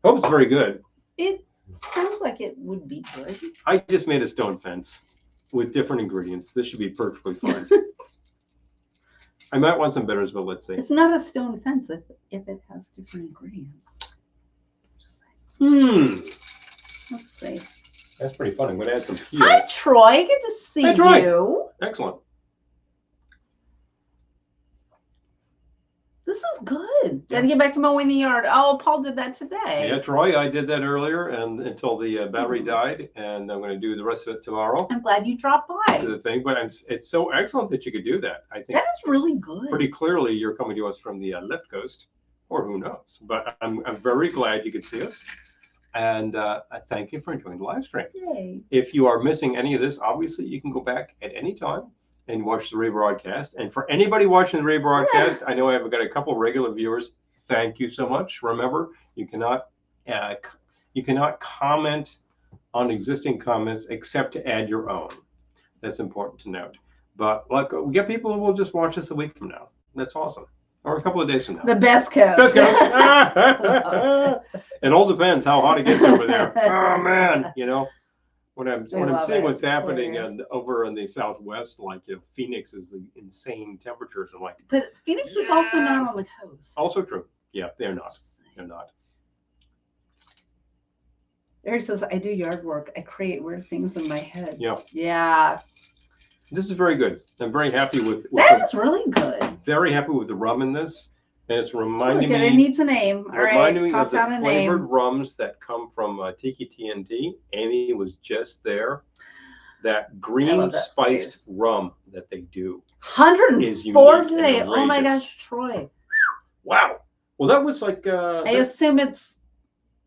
B: I hope it's very good.
A: It sounds like it would be good.
B: I just made a stone fence with different ingredients. This should be perfectly fine. I might want some bitters, but let's see.
A: It's not a stone fence if it has different ingredients. Just
B: Let's
A: see.
B: That's pretty fun. I'm going to add some peel.
A: Hi, Troy. Good to see you.
B: Excellent.
A: This is good. Got to get back to mowing the yard. Oh, Paul did that today.
B: Yeah, Troy, I did that earlier and until the battery died, and I'm going to do the rest of it tomorrow.
A: I'm glad you dropped by.
B: The thing, but it's so excellent that you could do that. I think
A: that is really good.
B: Pretty clearly, you're coming to us from the left coast, or who knows? But I'm very glad you could see us, and I thank you for enjoying the live stream.
A: Yay.
B: If you are missing any of this, obviously you can go back at any time and watch the rebroadcast. And for anybody watching the rebroadcast, I know I've got a couple regular viewers. Thank you so much. Remember, you cannot comment on existing comments except to add your own. That's important to note. But like, we get people who will just watch us a week from now. That's awesome. Or a couple of days from now.
A: The best coast.
B: Best coast. It all depends how hot it gets over there. Oh man, you know. When I'm seeing what's happening over in the Southwest, like Phoenix is the insane temperatures. I'm like,
A: but Phoenix is also not on the coast.
B: Also true. Yeah, they're not. They're not.
A: Eric says, I do yard work. I create weird things in my head.
B: Yeah.
A: Yeah.
B: This is very good. I'm very happy with
A: that is really good.
B: Very happy with the rum in this. And it's reminding me.
A: It needs a name. All right.
B: Reminding me of the flavored rums that come from Tiki TNT. Amy was just there. That green spiced rum that they do.
A: 104 today. Oh my gosh, Troy.
B: Wow. Well, that was like. I
A: assume it's.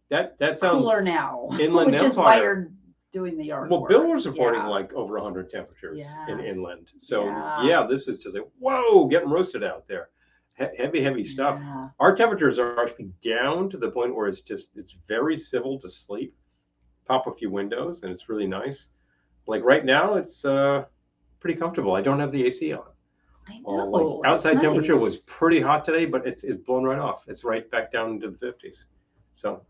B: That sounds
A: cooler now.
B: Inland
A: which
B: Empire.
A: Is why you're doing the yard work.
B: Well, Bill was reporting like over 100 temperatures in inland. So yeah, this is just like, whoa, getting roasted out there. Heavy stuff. Yeah. Our temperatures are actually down to the point where it's very civil to sleep. Pop a few windows and it's really nice. Like right now, it's pretty comfortable. I don't have the AC on.
A: I know.
B: Like outside temperature was pretty hot today, but it's blown right off. It's right back down into the 50s. So.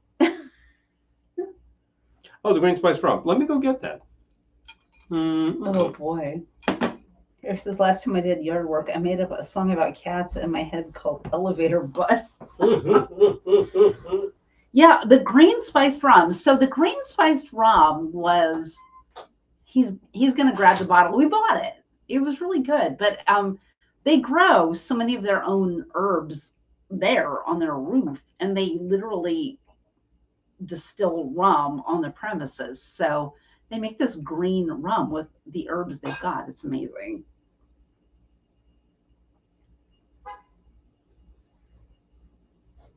B: Oh, the green spice rum. Let me go get that.
A: Oh boy. Here says, last time I did yard work, I made up a song about cats in my head called Elevator Butt. Yeah, the green spiced rum. So the green spiced rum was, he's going to grab the bottle. We bought it. It was really good. But they grow so many of their own herbs there on their roof. And they literally distill rum on the premises. So they make this green rum with the herbs they've got. It's amazing.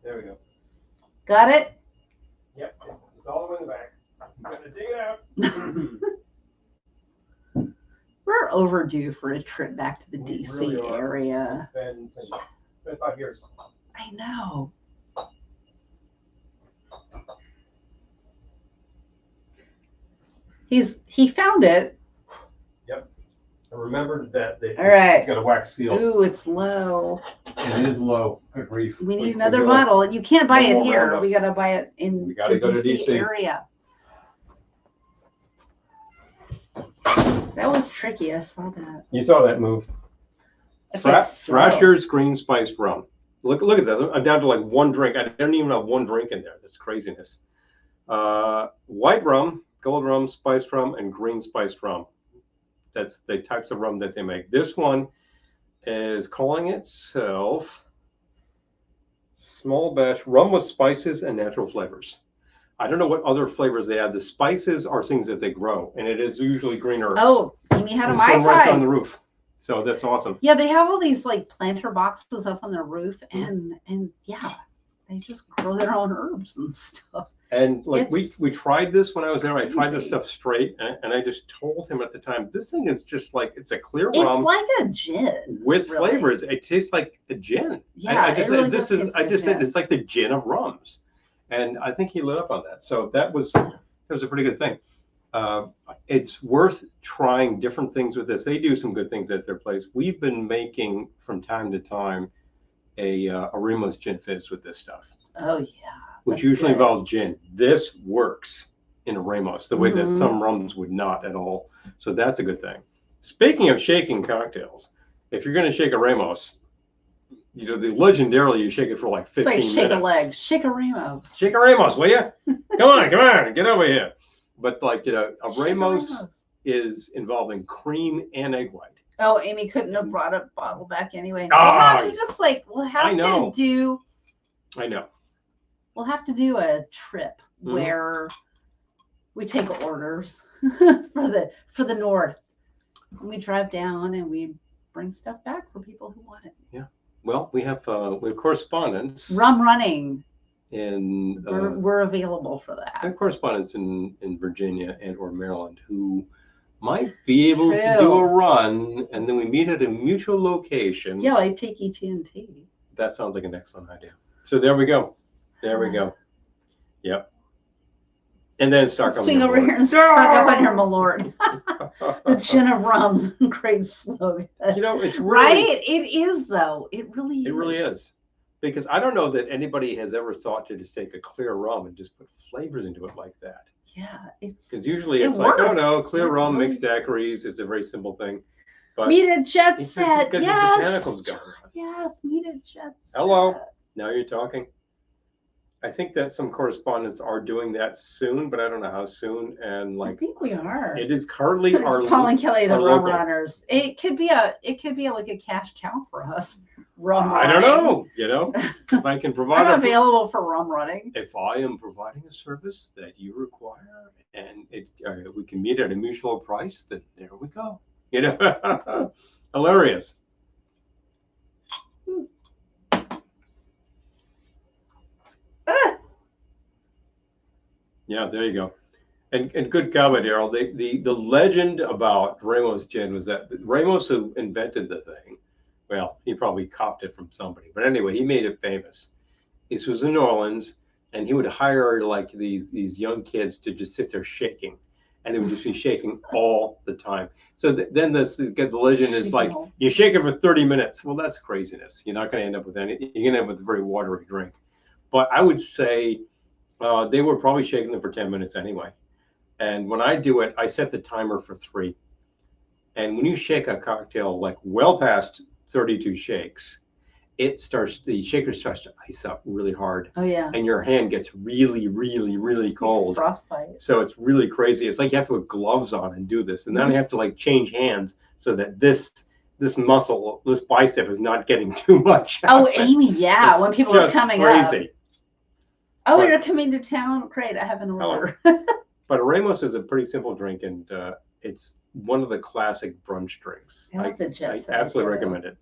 B: There we go.
A: Got it?
B: Yep. It's all in the back. I'm gonna dig it out.
A: We're overdue for a trip back to the
B: We
A: DC
B: really are.
A: area.
B: It's been 5 years.
A: I know. He found it.
B: Yep. I remembered that
A: All right.
B: it's got a wax seal.
A: Ooh, it's low.
B: It is low. Good grief.
A: We need another bottle. You can't buy it here.
B: Roundup.
A: We gotta buy it in the
B: go to
A: DC area. That was tricky. I saw that.
B: You saw that move.
A: Okay,
B: Thrasher's green spice rum. Look at this. I'm down to like one drink. I don't even have one drink in there. That's craziness. White rum, gold rum, spiced rum, and green spiced rum. That's the types of rum that they make. This one is calling itself small batch rum with spices and natural flavors. I don't know what other flavors they add. The spices are things that they grow, and it is usually green herbs.
A: Oh, Amy had a Mai Tai.
B: Right on the roof. So that's awesome.
A: Yeah, they have all these like planter boxes up on their roof, and yeah, they just grow their own herbs and stuff.
B: And like we tried this when I was there. I tried this stuff straight, and I just told him at the time, this thing is just like, it's a clear rum.
A: It's like a gin
B: with flavors. It tastes like a gin.
A: Yeah,
B: I just said it's like the gin of rums, and I think he lit up on that. So that was a pretty good thing. It's worth trying different things with this. They do some good things at their place. We've been making from time to time a Ramos gin fizz with this stuff.
A: Oh yeah.
B: Which usually involves gin. This works in a Ramos the way that some rums would not at all. So that's a good thing. Speaking of shaking cocktails, if you're going to shake a Ramos, legendarily you shake it for like 15 minutes.
A: It's like shake a leg, shake a Ramos.
B: Shake a Ramos, will you? Come on, get over here. But like, a Ramos is involving cream and egg white.
A: Oh, Amy couldn't have brought a bottle back anyway. We'll have to do a trip where we take orders for the north. And we drive down and we bring stuff back for people who want it.
B: Yeah. Well, we have correspondence.
A: Rum running.
B: And
A: we're available for that.
B: We have correspondents in Virginia and or Maryland who might be able to do a run, and then we meet at a mutual location.
A: Yeah, like take ET&T.
B: That sounds like an excellent idea. So there we go. There we go. Yep. And then Stock on
A: swing over here and stock up on your Malort. The gin of rums, Craig's slogan.
B: It's really,
A: right. It is though. It really is.
B: It really is. Because I don't know that anybody has ever thought to just take a clear rum and just put flavors into it like that.
A: Yeah,
B: because usually it's like, oh no, clear rum, mixed daiquiris. It's a very simple thing. But
A: meet a jet set. Yes.
B: The botanicals going on.
A: Yes, meet a jet set.
B: Hello. Now you're talking. I think that some correspondents are doing that soon, but I don't know how soon. And like,
A: I think we are.
B: It is currently our
A: Paul and Kelly, the rum runners. It could be like a cash cow for us. Rum running.
B: I don't know. If I can provide.
A: I'm available for rum running.
B: If I am providing a service that you require, and we can meet at a mutual price, then there we go. Hilarious. Yeah, there you go. And good comment, Errol. The legend about Ramos gin was that Ramos, who invented the thing, well, he probably copped it from somebody. But anyway, he made it famous. This was in New Orleans, and he would hire like these young kids to just sit there shaking, and they would just be shaking all the time. So then the legend is like, you shake it for 30 minutes. Well, that's craziness. You're not going to end up with anything. You're going to end up with a very watery drink. But I would say they were probably shaking them for 10 minutes anyway. And when I do it, I set the timer for 3. And when you shake a cocktail like well past 32 shakes, the shaker starts to ice up really hard.
A: Oh yeah.
B: And your hand gets really, really, really cold.
A: Frostbite.
B: So it's really crazy. It's like you have to put gloves on and do this. And then I have to like change hands so that this muscle, this bicep is not getting too much.
A: Oh, Amy, yeah. It's when people are coming
B: crazy.
A: Up. Oh, you're coming to town? Great, I have an order.
B: But a Ramos is a pretty simple drink, and it's one of the classic brunch drinks.
A: I
B: absolutely recommend it.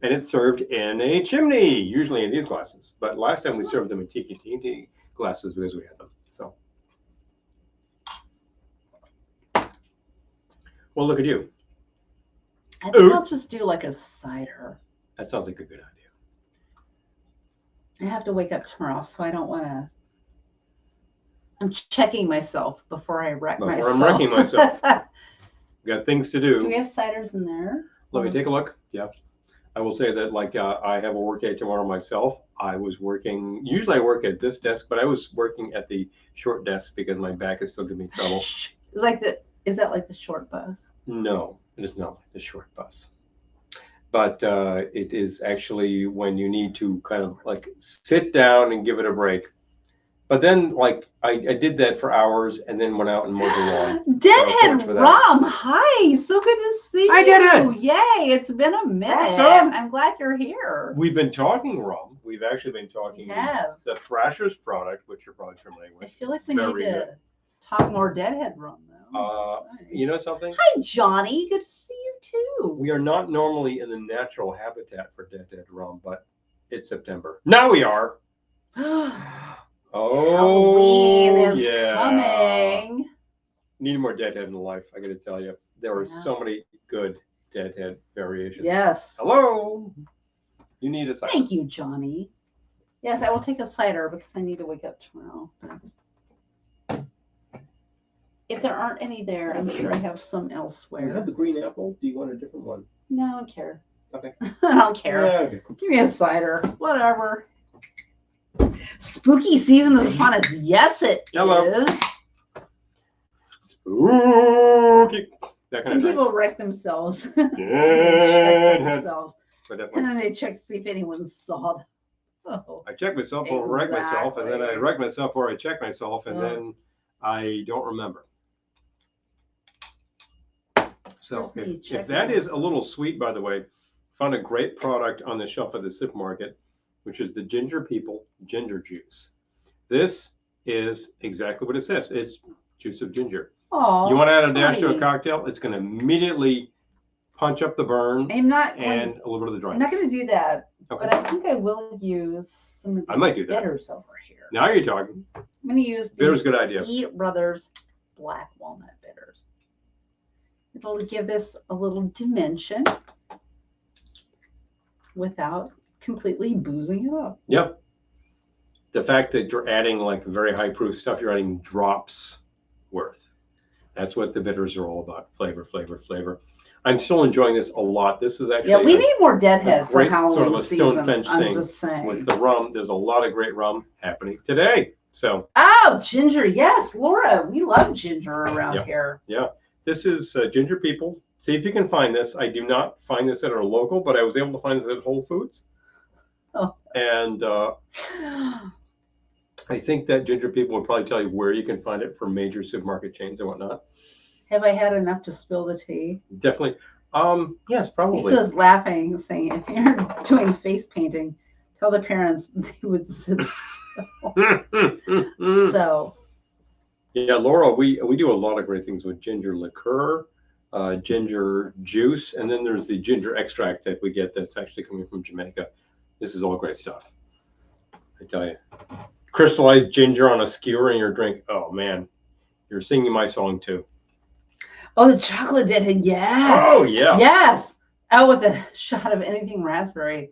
B: And it's served in a chimney, usually in these glasses. But last time we served them in tiki glasses because we had them. So Well, look at you.
A: I think I'll just do like a cider.
B: That sounds like a good idea.
A: I have to wake up tomorrow, so I don't want to. I'm checking myself before I wreck myself.
B: I'm wrecking myself. Got things to do.
A: Do we have ciders in there?
B: Let me take a look. Yeah. I will say that, like, I have a work day tomorrow myself. I was working, usually I work at this desk, but I was working at the short desk because my back is still giving me trouble.
A: Is that like the short bus?
B: No, it is not like the short bus. But it is actually when you need to kind of like sit down and give it a break. But then, like, I did that for hours and then went out and mowed the lawn.
A: Deadhead Rum, hi, so good to see you.
B: I did it.
A: Yay, it's been a minute.
B: Awesome.
A: I'm glad you're here.
B: We've been talking rum. We've actually been talking the Thrasher's product, which you're probably familiar with.
A: I feel like we need to talk more Deadhead Rum, though.
B: You know something?
A: Hi, Johnny. Good to see you, too.
B: We are not normally in the natural habitat for Deadhead Rum, but it's September. Now we are. Oh,
A: Halloween is coming.
B: Need more Deadhead in life, I got to tell you. There are so many good Deadhead variations.
A: Yes.
B: Hello. You need a cider.
A: Thank you, Johnny. Yes, I will take a cider because I need to wake up tomorrow. If there aren't any there, I'm sure I have some elsewhere.
B: You have the green apple. Do you want a different one?
A: No, I don't care.
B: Okay.
A: I don't care.
B: Yeah, okay.
A: Give me a cider. Whatever. Spooky season is upon us. Yes, it is.
B: Spooky.
A: Some people wreck themselves. themselves. And then they check to see if anyone saw them. Oh,
B: I check myself or wreck myself, and then I wreck myself or I check myself, and then I don't remember. So if that is a little sweet, by the way, found a great product on the shelf at the supermarket, which is the Ginger People ginger juice. This is exactly what it says. It's juice of ginger.
A: Aww,
B: you want to add a dash to a cocktail, it's going to immediately punch up the burn and a little bit of the dryness.
A: I'm not going to do that, but I think I will use some of the bitters over here.
B: Now you're talking.
A: I'm going to use the
B: bitters, good idea.
A: Eat Brothers Black Walnut bitters. It'll give this a little dimension without completely boozing it up.
B: Yep. The fact that you're adding like very high proof stuff, you're adding drops worth. That's what the bitters are all about. Flavor, flavor, flavor. I'm still enjoying this a lot. This is actually
A: we need more Deadhead for Halloween
B: sort of a
A: season.
B: Stonehenge thing
A: just saying.
B: With the rum. There's a lot of great rum happening today. So
A: ginger, yes, Laura, we love ginger around here.
B: Yeah, this is Ginger People. See if you can find this. I do not find this at our local, but I was able to find this at Whole Foods.
A: Oh.
B: And I think that Ginger People will probably tell you where you can find it from major supermarket chains and whatnot.
A: Have I had enough to spill the tea?
B: Definitely. Yes, probably.
A: Lisa's laughing, saying, if you're doing face painting, tell the parents they would sit still. So.
B: Yeah, Laura, we do a lot of great things with ginger liqueur, ginger juice, and then there's the ginger extract that we get that's actually coming from Jamaica. This is all great stuff. I tell you. Crystallized ginger on a skewer in your drink. Oh, man. You're singing my song, too.
A: Oh, the chocolate Deadhead. Yeah.
B: Oh, yeah.
A: Yes. Oh, with a shot of anything raspberry.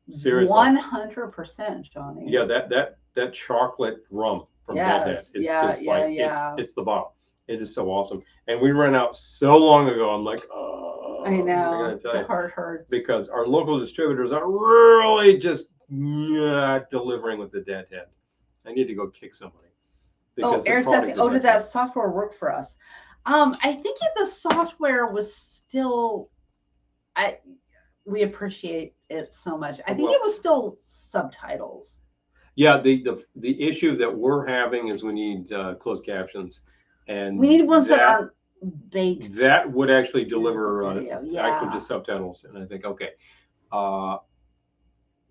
B: Seriously.
A: 100%, Johnny.
B: Yeah, that chocolate rum from Deadhead. It's just like, it's the bomb. It is so awesome. And we ran out so long ago. I'm like, oh.
A: I know.
B: I gotta tell you,
A: heart hurts.
B: Because our local distributors are really just not delivering with the Deadhead. I need to go kick somebody.
A: Aaron's asking, did that software work for us? I think the software was still, we appreciate it so much. I think it was still subtitles.
B: Yeah, the issue that we're having is we need closed captions, and
A: we need ones that aren't baked.
B: That would actually deliver actually just subtitles, and I think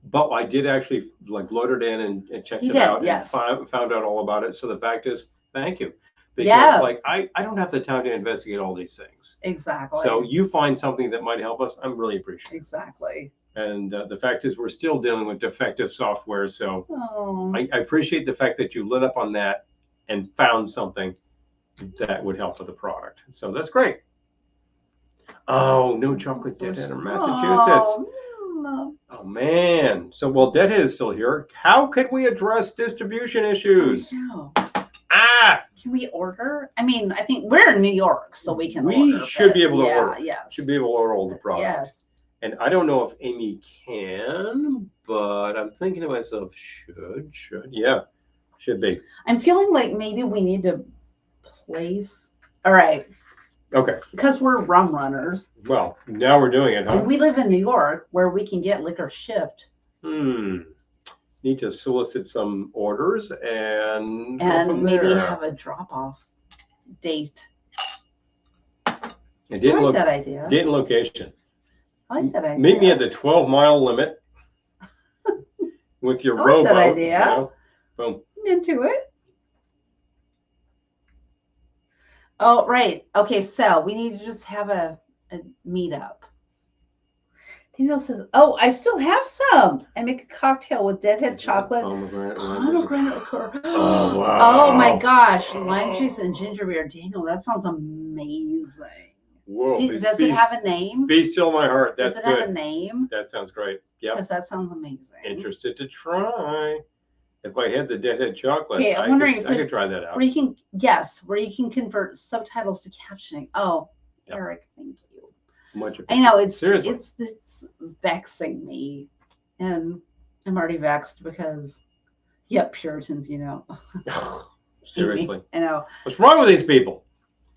B: but I did actually load it in and checked it out and found out all about it. So the fact is, thank you. Because I don't have the time to investigate all these things.
A: Exactly.
B: So you find something that might help us, I'm really appreciative.
A: Exactly.
B: And the fact is, we're still dealing with defective software. So I appreciate the fact that you lit up on that and found something that would help with the product. So that's great. Oh, no chocolate Deadhead in Massachusetts. Oh man. So well, Deadhead is still here. How can we address distribution issues?
A: Can we order? I mean, I think we're in New York, so we can order.
B: We should be able to order.
A: Yes.
B: Should be able to order all the products.
A: Yes.
B: And I don't know if Amy can, but I'm thinking to myself, yeah, should be.
A: I'm feeling like maybe we need to place. All right.
B: Okay.
A: Because we're rum runners.
B: Well, now we're doing it, huh?
A: And we live in New York, where we can get liquor shipped.
B: Need to solicit some orders and
A: maybe have a drop-off date.
B: I like
A: that idea.
B: Date and location.
A: I like that idea.
B: Meet me at the 12-mile limit with your rowboat.
A: I like that idea.
B: You know? Boom.
A: I'm into it. Oh, right. Okay, so we need to just have a meetup. Daniel says, "Oh, I still have some. I make a cocktail with Deadhead chocolate, pomegranate liqueur.
B: Oh, wow.
A: Oh my gosh, lime juice and ginger beer. Daniel, that sounds amazing.
B: Whoa!
A: Does it have a name?
B: Be still my heart. That's good.
A: Does it have a name?
B: That sounds great. Yeah.
A: Because that sounds amazing.
B: Interested to try. If I had the Deadhead chocolate,
A: okay, I'm wondering if
B: I could try that out.
A: Where you can convert subtitles to captioning. Oh, yep. Eric, thank you.
B: Much
A: I know it's vexing me, and I'm already vexed because, Puritans, you know.
B: Seriously,
A: I know.
B: What's wrong with these people?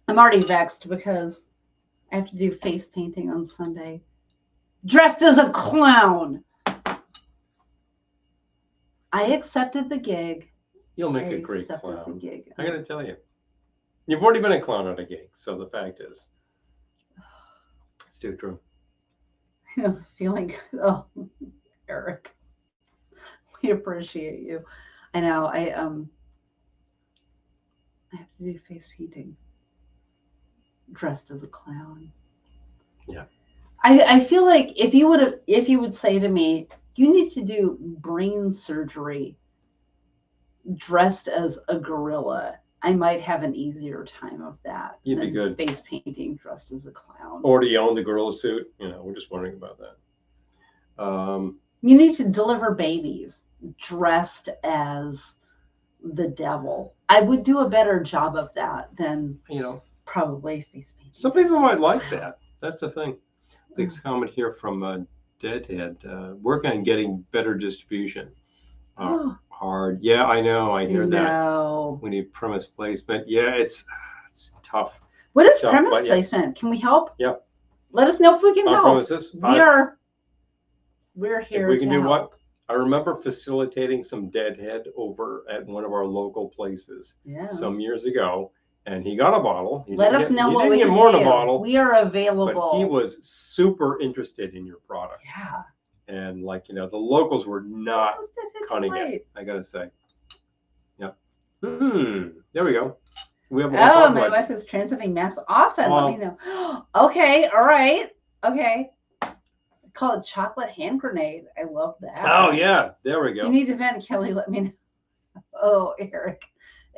A: I'm already vexed because I have to do face painting on Sunday, dressed as a clown. I accepted the gig.
B: You'll make a great clown. I gotta tell you, you've already been a clown at a gig, so the fact is. It's too true.
A: You know, the feeling, oh, Eric, we appreciate you. I know. I have to do face painting, dressed as a clown.
B: Yeah.
A: I feel like if you would say to me, you need to do brain surgery dressed as a gorilla, I might have an easier time of that.
B: You'd be good.
A: Face painting dressed as a clown.
B: Or do you own the gorilla suit? You know, we're just wondering about that.
A: You need to deliver babies dressed as the devil. I would do a better job of that than, probably face painting.
B: Some people might like that. That's the thing. Next comment here from Deadhead. Working on getting better distribution. Hard. Yeah, I know. I hear that. We need premise placement. Yeah, it's tough.
A: What is premise placement? Can we help?
B: Yep.
A: Let us know if we can help.
B: Premises.
A: We're here.
B: If we can do what? I remember facilitating some Deadhead over at one of our local places some years ago, and he got a bottle.
A: Let us know what we can do. We are available.
B: But he was super interested in your product.
A: Yeah.
B: And the locals were not cutting it, I gotta say. Yep. There we go. We have
A: my wife is transiting Mass often. Let me know. Okay, all right. Okay. Call it chocolate hand grenade. I love that.
B: Oh yeah, there we go.
A: You need to vent, Kelly. Let me know. Oh, Eric,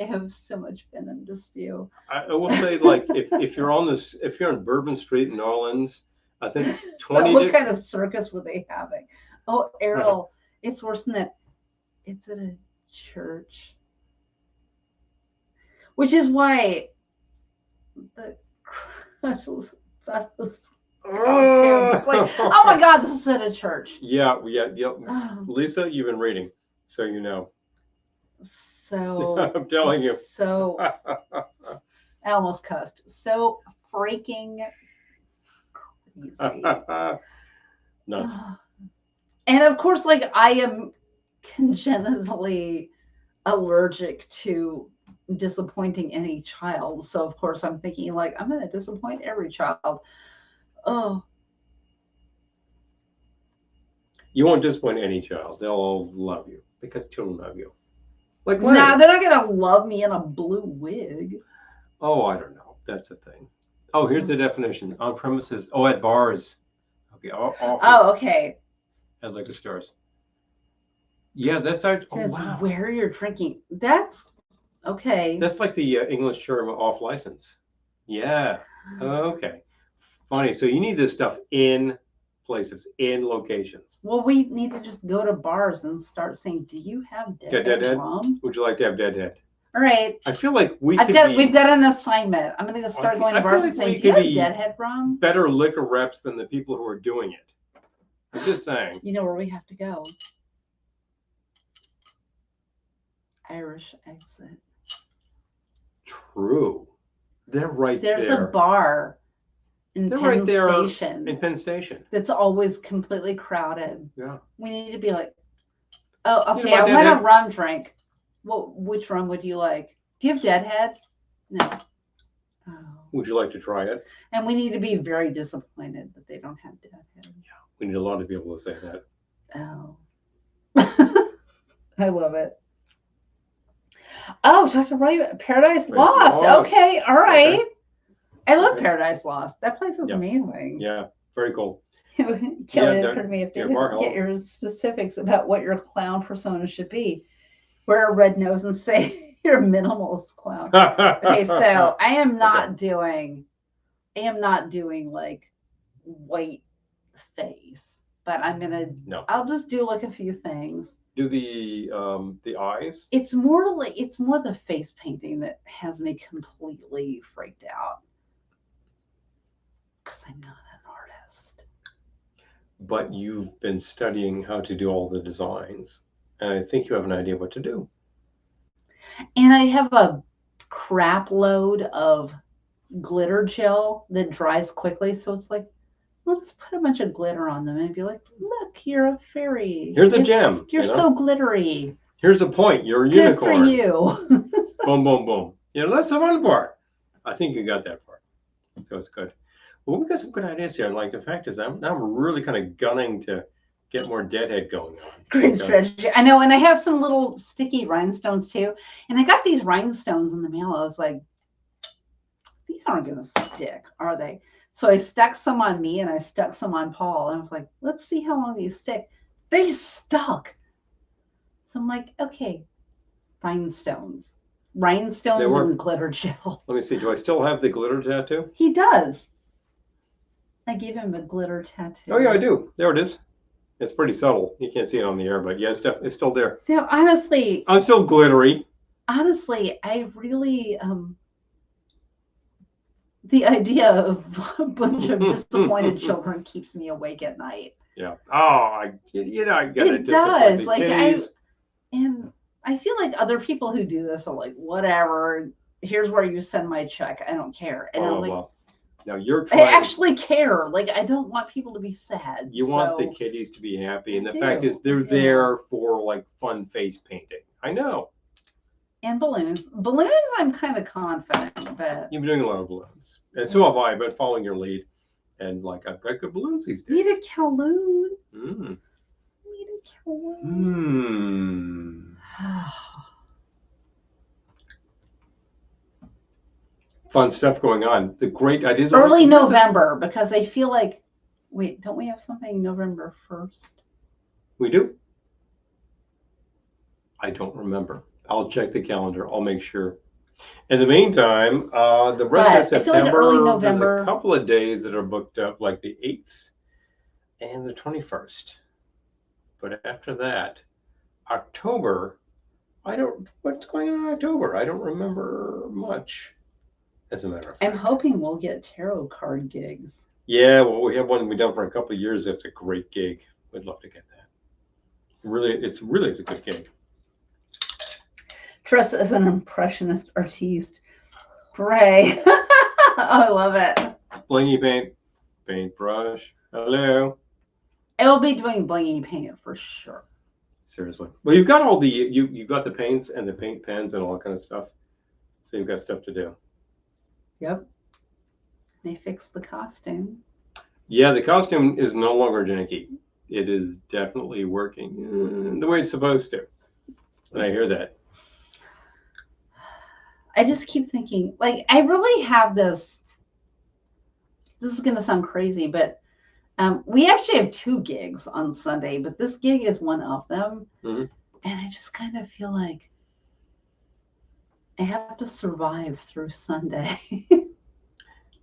A: I have so much venom to spew.
B: I will say, if you're on Bourbon Street in New Orleans, I think 20.
A: What kind of circus were they having? Oh, Errol, it's worse than that. It's at a church, which is why the costumes. It's like, oh my God, this is at a church.
B: Yeah. Lisa, you've been reading, so you know.
A: So
B: I'm telling you.
A: So I almost cussed. So freaking crazy.
B: Nuts.
A: And of course, I am congenitally allergic to disappointing any child. So of course I'm thinking I'm going to disappoint every child. Oh.
B: You won't disappoint any child. They'll all love you because children love you.
A: They're not going to love me in a blue wig.
B: Oh, I don't know. That's the thing. Oh, here's the definition. On premises. Oh, at bars. Okay.
A: Okay.
B: At liquor stores. Yeah, that's our.
A: Wow. Where you're drinking. That's okay.
B: That's like the English term off license. Yeah. Okay. Funny. So you need this stuff in places, in locations.
A: Well, we need to just go to bars and start saying, "Do you have Deadhead rum?
B: Would you like to have Deadhead?"
A: All right.
B: I feel like we've got
A: an assignment. I'm going to start going to bars and saying, "Do you have Deadhead rum?"
B: Better liquor reps than the people who are doing it. I'm just saying.
A: You know where we have to go? Irish Exit.
B: True. They're right there.
A: There's a bar in Penn Station.
B: In Penn Station.
A: That's always completely crowded.
B: Yeah.
A: We need to be like, oh, okay, I want a rum drink. Well, which rum would you like? Do you have Deadhead? No. Oh.
B: Would you like to try it?
A: And we need to be very disappointed that they don't have Deadhead.
B: Yeah. We need a lot of people to say that.
A: Oh. I love it. Oh, Dr. Roy, Paradise Lost. Okay, all right. Okay. I love Paradise Lost. That place is amazing.
B: Yeah, very cool.
A: Kelly occurred to me if they didn't get your specifics about what your clown persona should be. Wear a red nose and say you're a minimalist clown. Okay, so I am not doing like white face, but I'm gonna. No. I'll just do like a few things.
B: Do the eyes?
A: It's more the face painting that has me completely freaked out. Because I'm not an artist.
B: But you've been studying how to do all the designs, and I think you have an idea what to do.
A: And I have a crap load of glitter gel that dries quickly, so it's like, we'll just put a bunch of glitter on them and be like, look, you're a fairy.
B: Here's a gem.
A: You're so glittery.
B: Here's a point. You're a unicorn.
A: Good for you.
B: Boom, boom, boom. That's the fun part. I think you got that part. So it's good. Well, we got some good ideas here. And like the fact is, I'm really kind of gunning to get more Deadhead going on.
A: Great strategy. I know. And I have some little sticky rhinestones too. And I got these rhinestones in the mail. I was like, these aren't going to stick, are they? So I stuck some on me and I stuck some on Paul. And I was like, let's see how long these stick. They stuck. So I'm like, okay, rhinestones and glitter gel.
B: Let me see. Do I still have the glitter tattoo?
A: He does. I gave him a glitter tattoo.
B: Oh, yeah, I do. There it is. It's pretty subtle. You can't see it on the air, but yeah, it's still there.
A: Now, honestly.
B: I'm still glittery.
A: Honestly, I really... the idea of a bunch of disappointed children keeps me awake at night.
B: Yeah. Oh, I get it.
A: It does. Like I feel like other people who do this are like, whatever. Here's where you send my check. I don't care. And I'm like,
B: well. Now you're trying.
A: I actually care. Like I don't want people to be sad.
B: You want the kiddies to be happy, and the fact is, they're there for like fun face painting. I know.
A: And balloons. Balloons, I'm kind of confident, but...
B: You've been doing a lot of balloons. And so have I, but following your lead. And, like, I've got good balloons these days.
A: Need a Kowloon.
B: Need
A: a Kowloon.
B: Fun stuff going on. The great ideas.
A: Early November, because I feel like... Wait, don't we have something November 1st?
B: We do? I don't remember. I'll check the calendar. I'll make sure. In the meantime, the rest of September, like early November, there's a couple of days that are booked up, like the 8th and the 21st. But after that, October, what's going on in October? I don't remember much, as a matter of fact.
A: I'm hoping we'll get tarot card gigs.
B: Yeah, well, we have one we've done for a couple of years. That's a great gig. We'd love to get that. It's a good gig.
A: Trust as an impressionist artiste. Hooray. Oh, I love it.
B: Blingy paint. Paintbrush. Hello.
A: I will be doing blingy paint for sure.
B: Seriously. Well, you've got all the, you've got the paints and the paint pens and all that kind of stuff. So you've got stuff to do.
A: Yep. They fixed the costume.
B: Yeah, the costume is no longer janky. It is definitely working the way it's supposed to. And I hear that.
A: I just keep thinking, like, I really have this is going to sound crazy, but we actually have 2 gigs on Sunday, but this gig is one of them. Mm-hmm. And I just kind of feel like I have to survive through Sunday.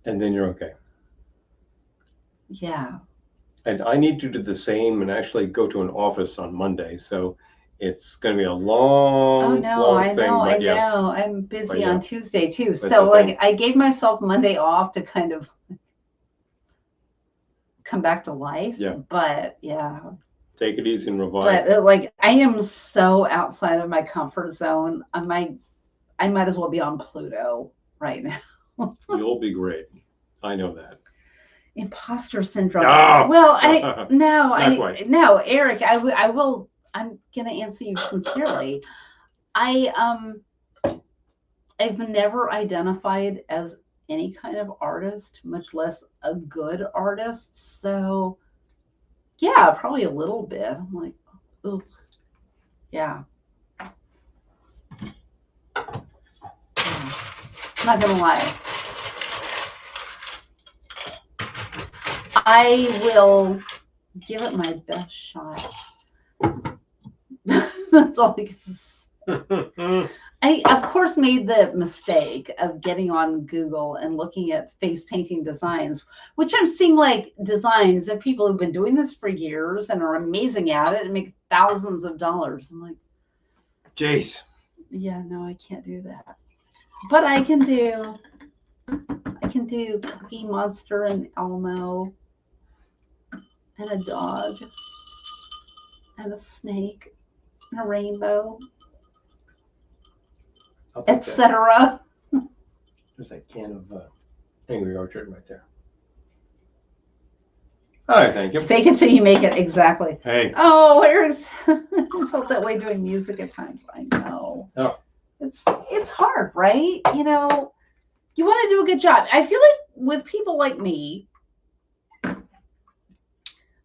B: And then you're okay.
A: Yeah.
B: And I need to do the same and actually go to an office on Monday. So it's going to be a long, long thing.
A: I know. I'm busy on Tuesday too. So like I gave myself Monday off to kind of come back to life.
B: Yeah.
A: But yeah.
B: Take it easy and revive.
A: But like I am so outside of my comfort zone. I might as well be on Pluto right now.
B: You'll be great. I know that.
A: Imposter syndrome.
B: Oh!
A: Well, no, Eric, I will. I'm gonna answer you sincerely. I've never identified as any kind of artist, much less a good artist. So, yeah, probably a little bit. I'm like, oh, yeah. Not gonna lie. I will give it my best shot. That's all I can say. I, of course, made the mistake of getting on Google and looking at face painting designs, which I'm seeing like designs of people who've been doing this for years and are amazing at it and make thousands of dollars. I'm like,
B: Jace.
A: Yeah, no, I can't do that. But I can do Cookie Monster and Elmo and a dog and a snake and a rainbow, etc.
B: There's that can of Angry Orchard right there. All right, thank you.
A: Fake it till you make it, exactly.
B: Hey.
A: Oh, Eric's I felt that way doing music at times. I know.
B: Oh.
A: It's hard, right? You know, you want to do a good job. I feel like with people like me, I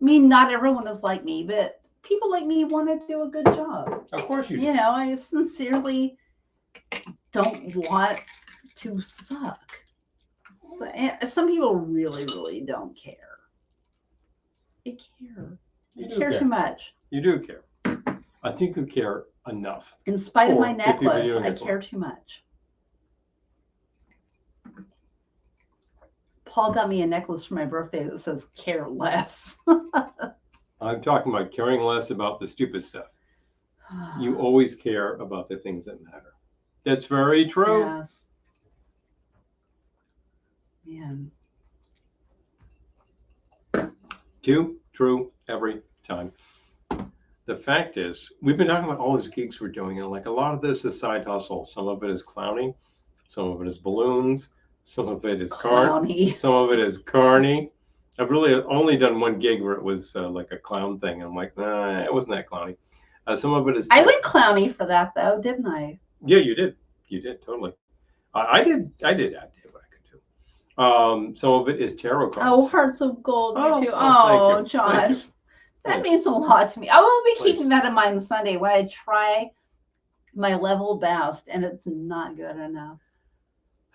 A: mean, not everyone is like me, but people like me want to do a good job.
B: Of course you do.
A: You know, I sincerely don't want to suck. Some people really, really don't care. They care. They care too much.
B: You do care. I think you care enough.
A: In spite of my necklace, I care too much. Paul got me a necklace for my birthday that says care less.
B: I'm talking about caring less about the stupid stuff. You always care about the things that matter. That's very true.
A: Yes. Man.
B: Too true every time. The fact is, we've been talking about all these gigs we're doing, and like a lot of this is side hustle. Some of it is clowning, some of it is balloons, some of it is carny, some of it is carny. I've really only done one gig where it was like a clown thing. I'm like, nah, it wasn't that clowny. Some of it is.
A: I went clowny for that though, didn't I?
B: Yeah, you did. You did totally. I did what I could do. Some of it is tarot cards.
A: Oh, Hearts of Gold, you too. Oh, John. That means a lot to me. I will be keeping that in mind Sunday when I try my level best and it's not good enough.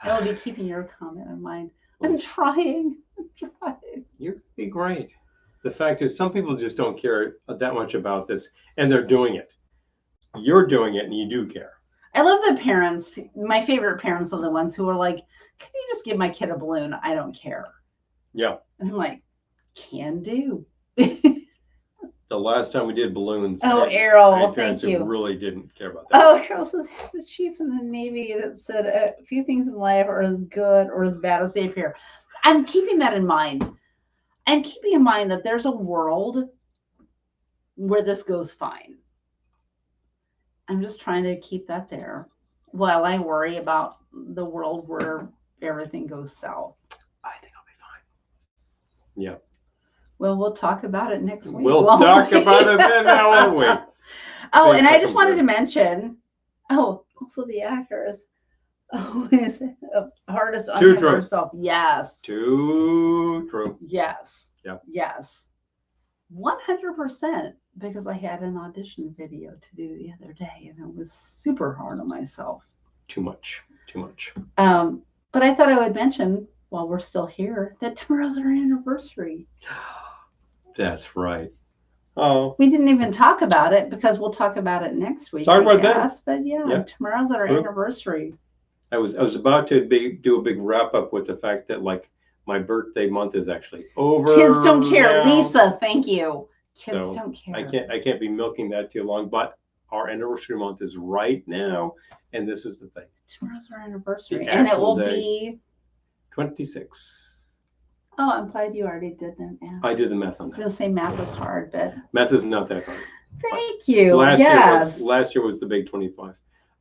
A: I will be keeping your comment in mind. I'm trying.
B: You'd be great. The fact is, some people just don't care that much about this, and they're doing it. You're doing it, and you do care.
A: I love the parents. My favorite parents are the ones who are like, "Can you just give my kid a balloon? I don't care."
B: Yeah.
A: And I'm like, "Can do."
B: The last time we did balloons.
A: Oh, Errol, thank you.
B: Really didn't care about that.
A: Oh, Errol says the chief in the Navy that said a few things in life are as good or as bad as they appear. I'm keeping that in mind. I'm keeping in mind that there's a world where this goes fine. I'm just trying to keep that there while I worry about the world where everything goes south.
B: I think I'll be fine. Yeah.
A: Well, we'll talk about it next week.
B: We'll talk about it then, won't we?
A: Oh, and I just wanted to mention, also the actor is hardest on himself. Yes.
B: Too true.
A: Yes.
B: Yeah.
A: Yes. 100%, because I had an audition video to do the other day and it was super hard on myself.
B: Too much.
A: But I thought I would mention, while we're still here, that tomorrow's our anniversary.
B: That's right. Oh.
A: We didn't even talk about it because we'll talk about it next week.
B: Talk about that.
A: But yeah, tomorrow's our anniversary.
B: I was about to do a big wrap up with the fact that like My birthday month is actually over.
A: Kids don't care.
B: now.
A: Lisa, thank you. Kids
B: So
A: don't care.
B: I can't be milking that too long, but our anniversary month is right now, and this is the thing.
A: Tomorrow's our anniversary, and it will be
B: 26.
A: Oh, I'm glad you already did the math.
B: I did the math on
A: I was
B: that.
A: gonna say math was hard, but
B: Math is not that hard.
A: thank you.
B: Last year was the big 25,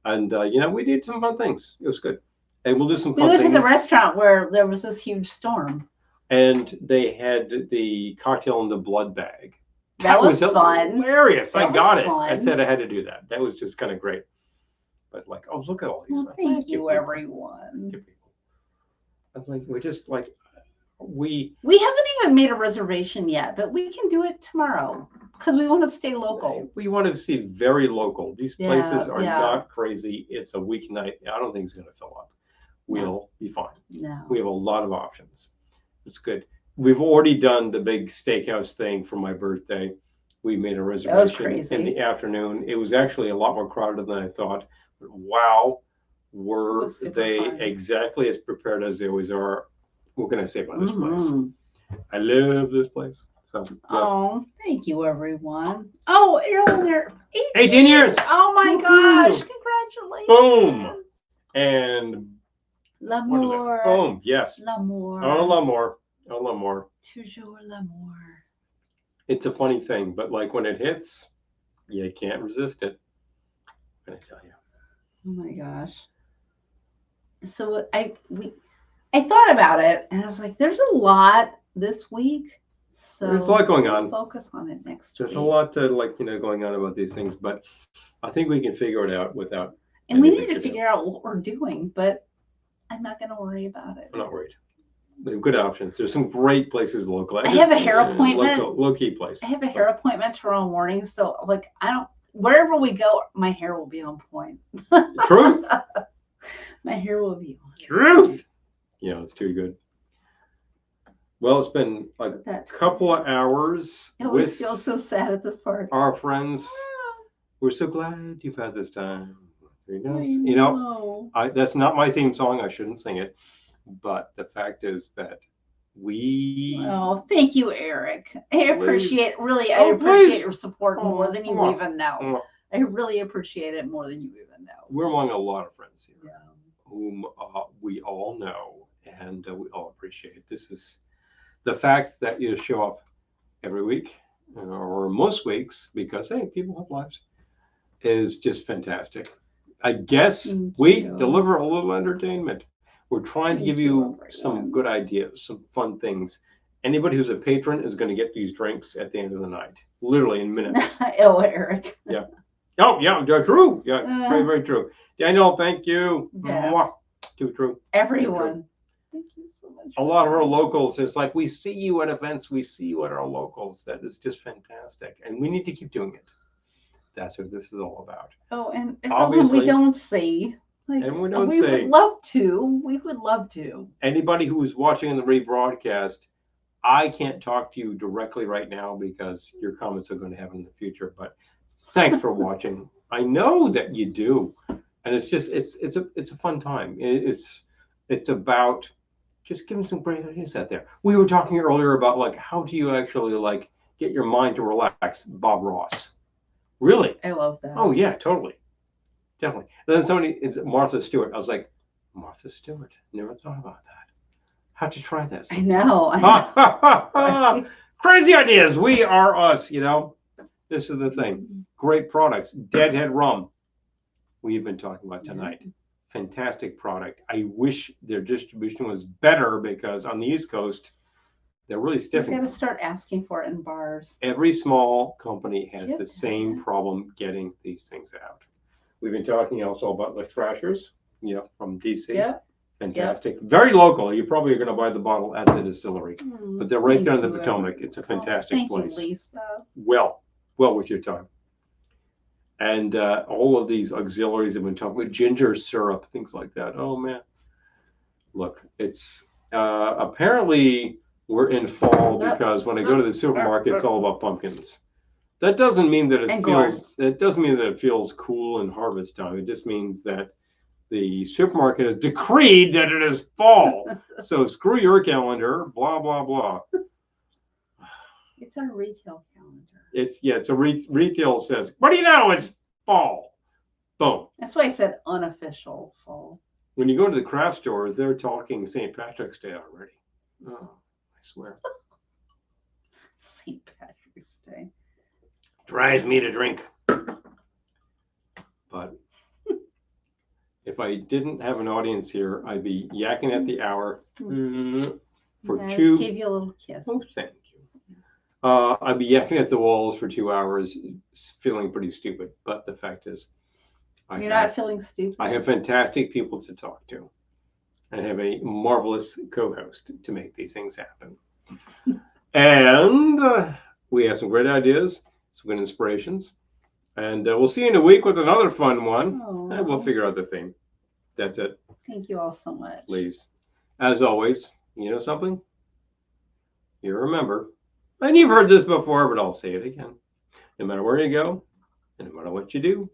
B: and we did some fun things. It was good, and we'll do some fun
A: things. We
B: things.
A: went to the restaurant where there was this huge storm,
B: and they had the cocktail in the blood bag.
A: That was fun.
B: Hilarious. I got it.
A: Fun.
B: I said I had to do that. That was just kind of great. But like, oh, look at all these.
A: Well, thank you, everyone.
B: I'm like, we're just like, we
A: haven't even made a reservation yet, but we can do it tomorrow because we want to stay local.
B: We want to see very local. These places are not crazy. It's a weeknight. I don't think it's going to fill up. We'll be fine.
A: No.
B: We have a lot of options. It's good. We've already done the big steakhouse thing for my birthday. We made a reservation in the afternoon. It was actually a lot more crowded than I thought. But wow, were they exactly as prepared as they always are? What can I say about this place? I love this place. So,
A: Oh, thank you, everyone. Oh, you're on there.
B: 18 years.
A: Oh my gosh! Congratulations.
B: Boom. And
A: l'amour.
B: Boom. Yes.
A: L'amour.
B: Oh, l'amour. Oh, l'amour.
A: Toujours l'amour.
B: It's a funny thing, but like when it hits, you can't resist it. I'm gonna tell you.
A: Oh my gosh. So I thought about it and I was like, there's a lot this week. So
B: there's a lot going on.
A: Focus on it next
B: week. There's a lot to going on about these things, but I think we can figure it out without.
A: And we need to figure out what we're doing, but I'm not going to worry about it.
B: I'm not worried. We have good options. There's some great places locally.
A: I have a hair appointment.
B: Low key place.
A: I have a hair appointment tomorrow morning, so like wherever we go, my hair will be on point.
B: Truth.
A: My hair will be on.
B: Truth. It's too good. Well, it's been a couple of hours.
A: I always feel so sad at this part.
B: Our friends, we're so glad you've had this time. Very nice. That's not my theme song. I shouldn't sing it. But the fact is that we.
A: Oh, thank you, Eric. I appreciate your support more than you even know. I really appreciate it more than you even know.
B: We're among a lot of friends here, whom we all know and we all appreciate. This is the fact that you show up every week or most weeks because hey, people have lives is just fantastic. I guess we deliver a little entertainment. We're trying to give you some good ideas, some fun things. Anybody who's a patron is going to get these drinks at the end of the night, literally in minutes.
A: Oh, Eric.
B: Yeah. Oh, yeah, true. Yeah, very, very true. Daniel, thank you.
A: Yes.
B: Too true.
A: Everyone. Thank you so much.
B: A lot of our locals, it's like we see you at events, we see you at our locals. That is just fantastic. And we need to keep doing it. That's what this is all about.
A: Oh, and everyone we don't see.
B: And we don't
A: would love to. We would love to.
B: Anybody who is watching the rebroadcast, I can't talk to you directly right now because your comments are going to happen in the future. But thanks for watching. I know that you do, and it's just it's a fun time. It's about just giving some great ideas out there. We were talking earlier about like how do you actually get your mind to relax. Bob Ross, really?
A: I love that.
B: Oh yeah, totally. Definitely. And then it's Martha Stewart. I was like, Martha Stewart. Never thought about that. How'd you try that?
A: I know.
B: Crazy ideas. We are us, This is the thing. Great products. Deadhead Rum. We've been talking about tonight. Fantastic product. I wish their distribution was better because on the East Coast, they're really stiff.
A: You've got to start asking for it in bars.
B: Every small company has the same problem getting these things out. We've been talking also about the Thrashers, from DC.
A: Yep.
B: Fantastic. Yep. Very local. You probably are going to buy the bottle at the distillery. But they're right there in the Potomac. It's a fantastic place.
A: Thank you, Lisa.
B: Well with your time. And all of these auxiliaries have been talking about ginger syrup, things like that. Oh, man. Look, it's apparently we're in fall because when I go to the supermarket, it's all about pumpkins. That doesn't mean that it feels cool in harvest time. It just means that the supermarket has decreed that it is fall. So screw your calendar, blah, blah, blah.
A: It's our retail calendar.
B: It's a retail says, what do you know? It's fall. Boom.
A: That's why I said unofficial fall.
B: When you go to the craft stores, they're talking St. Patrick's Day already. Oh, I swear.
A: St. Patrick's Day.
B: Drives me to drink. But if I didn't have an audience here, I'd be yakking at the hour for two.
A: Give you a little kiss.
B: Oh, thank you. I'd be yakking at the walls for 2 hours, feeling pretty stupid. But the fact is,
A: You're not feeling stupid.
B: I have fantastic people to talk to. I have a marvelous co-host to make these things happen. And we have some great ideas, some good inspirations. And we'll see you in a week with another fun one.
A: Aww.
B: And we'll figure out the theme. That's it.
A: Thank you all so much.
B: Please. As always, you know something? You remember. And you've heard this before, but I'll say it again. No matter where you go, and no matter what you do,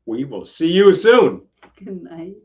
B: we will see you soon.
A: Good night.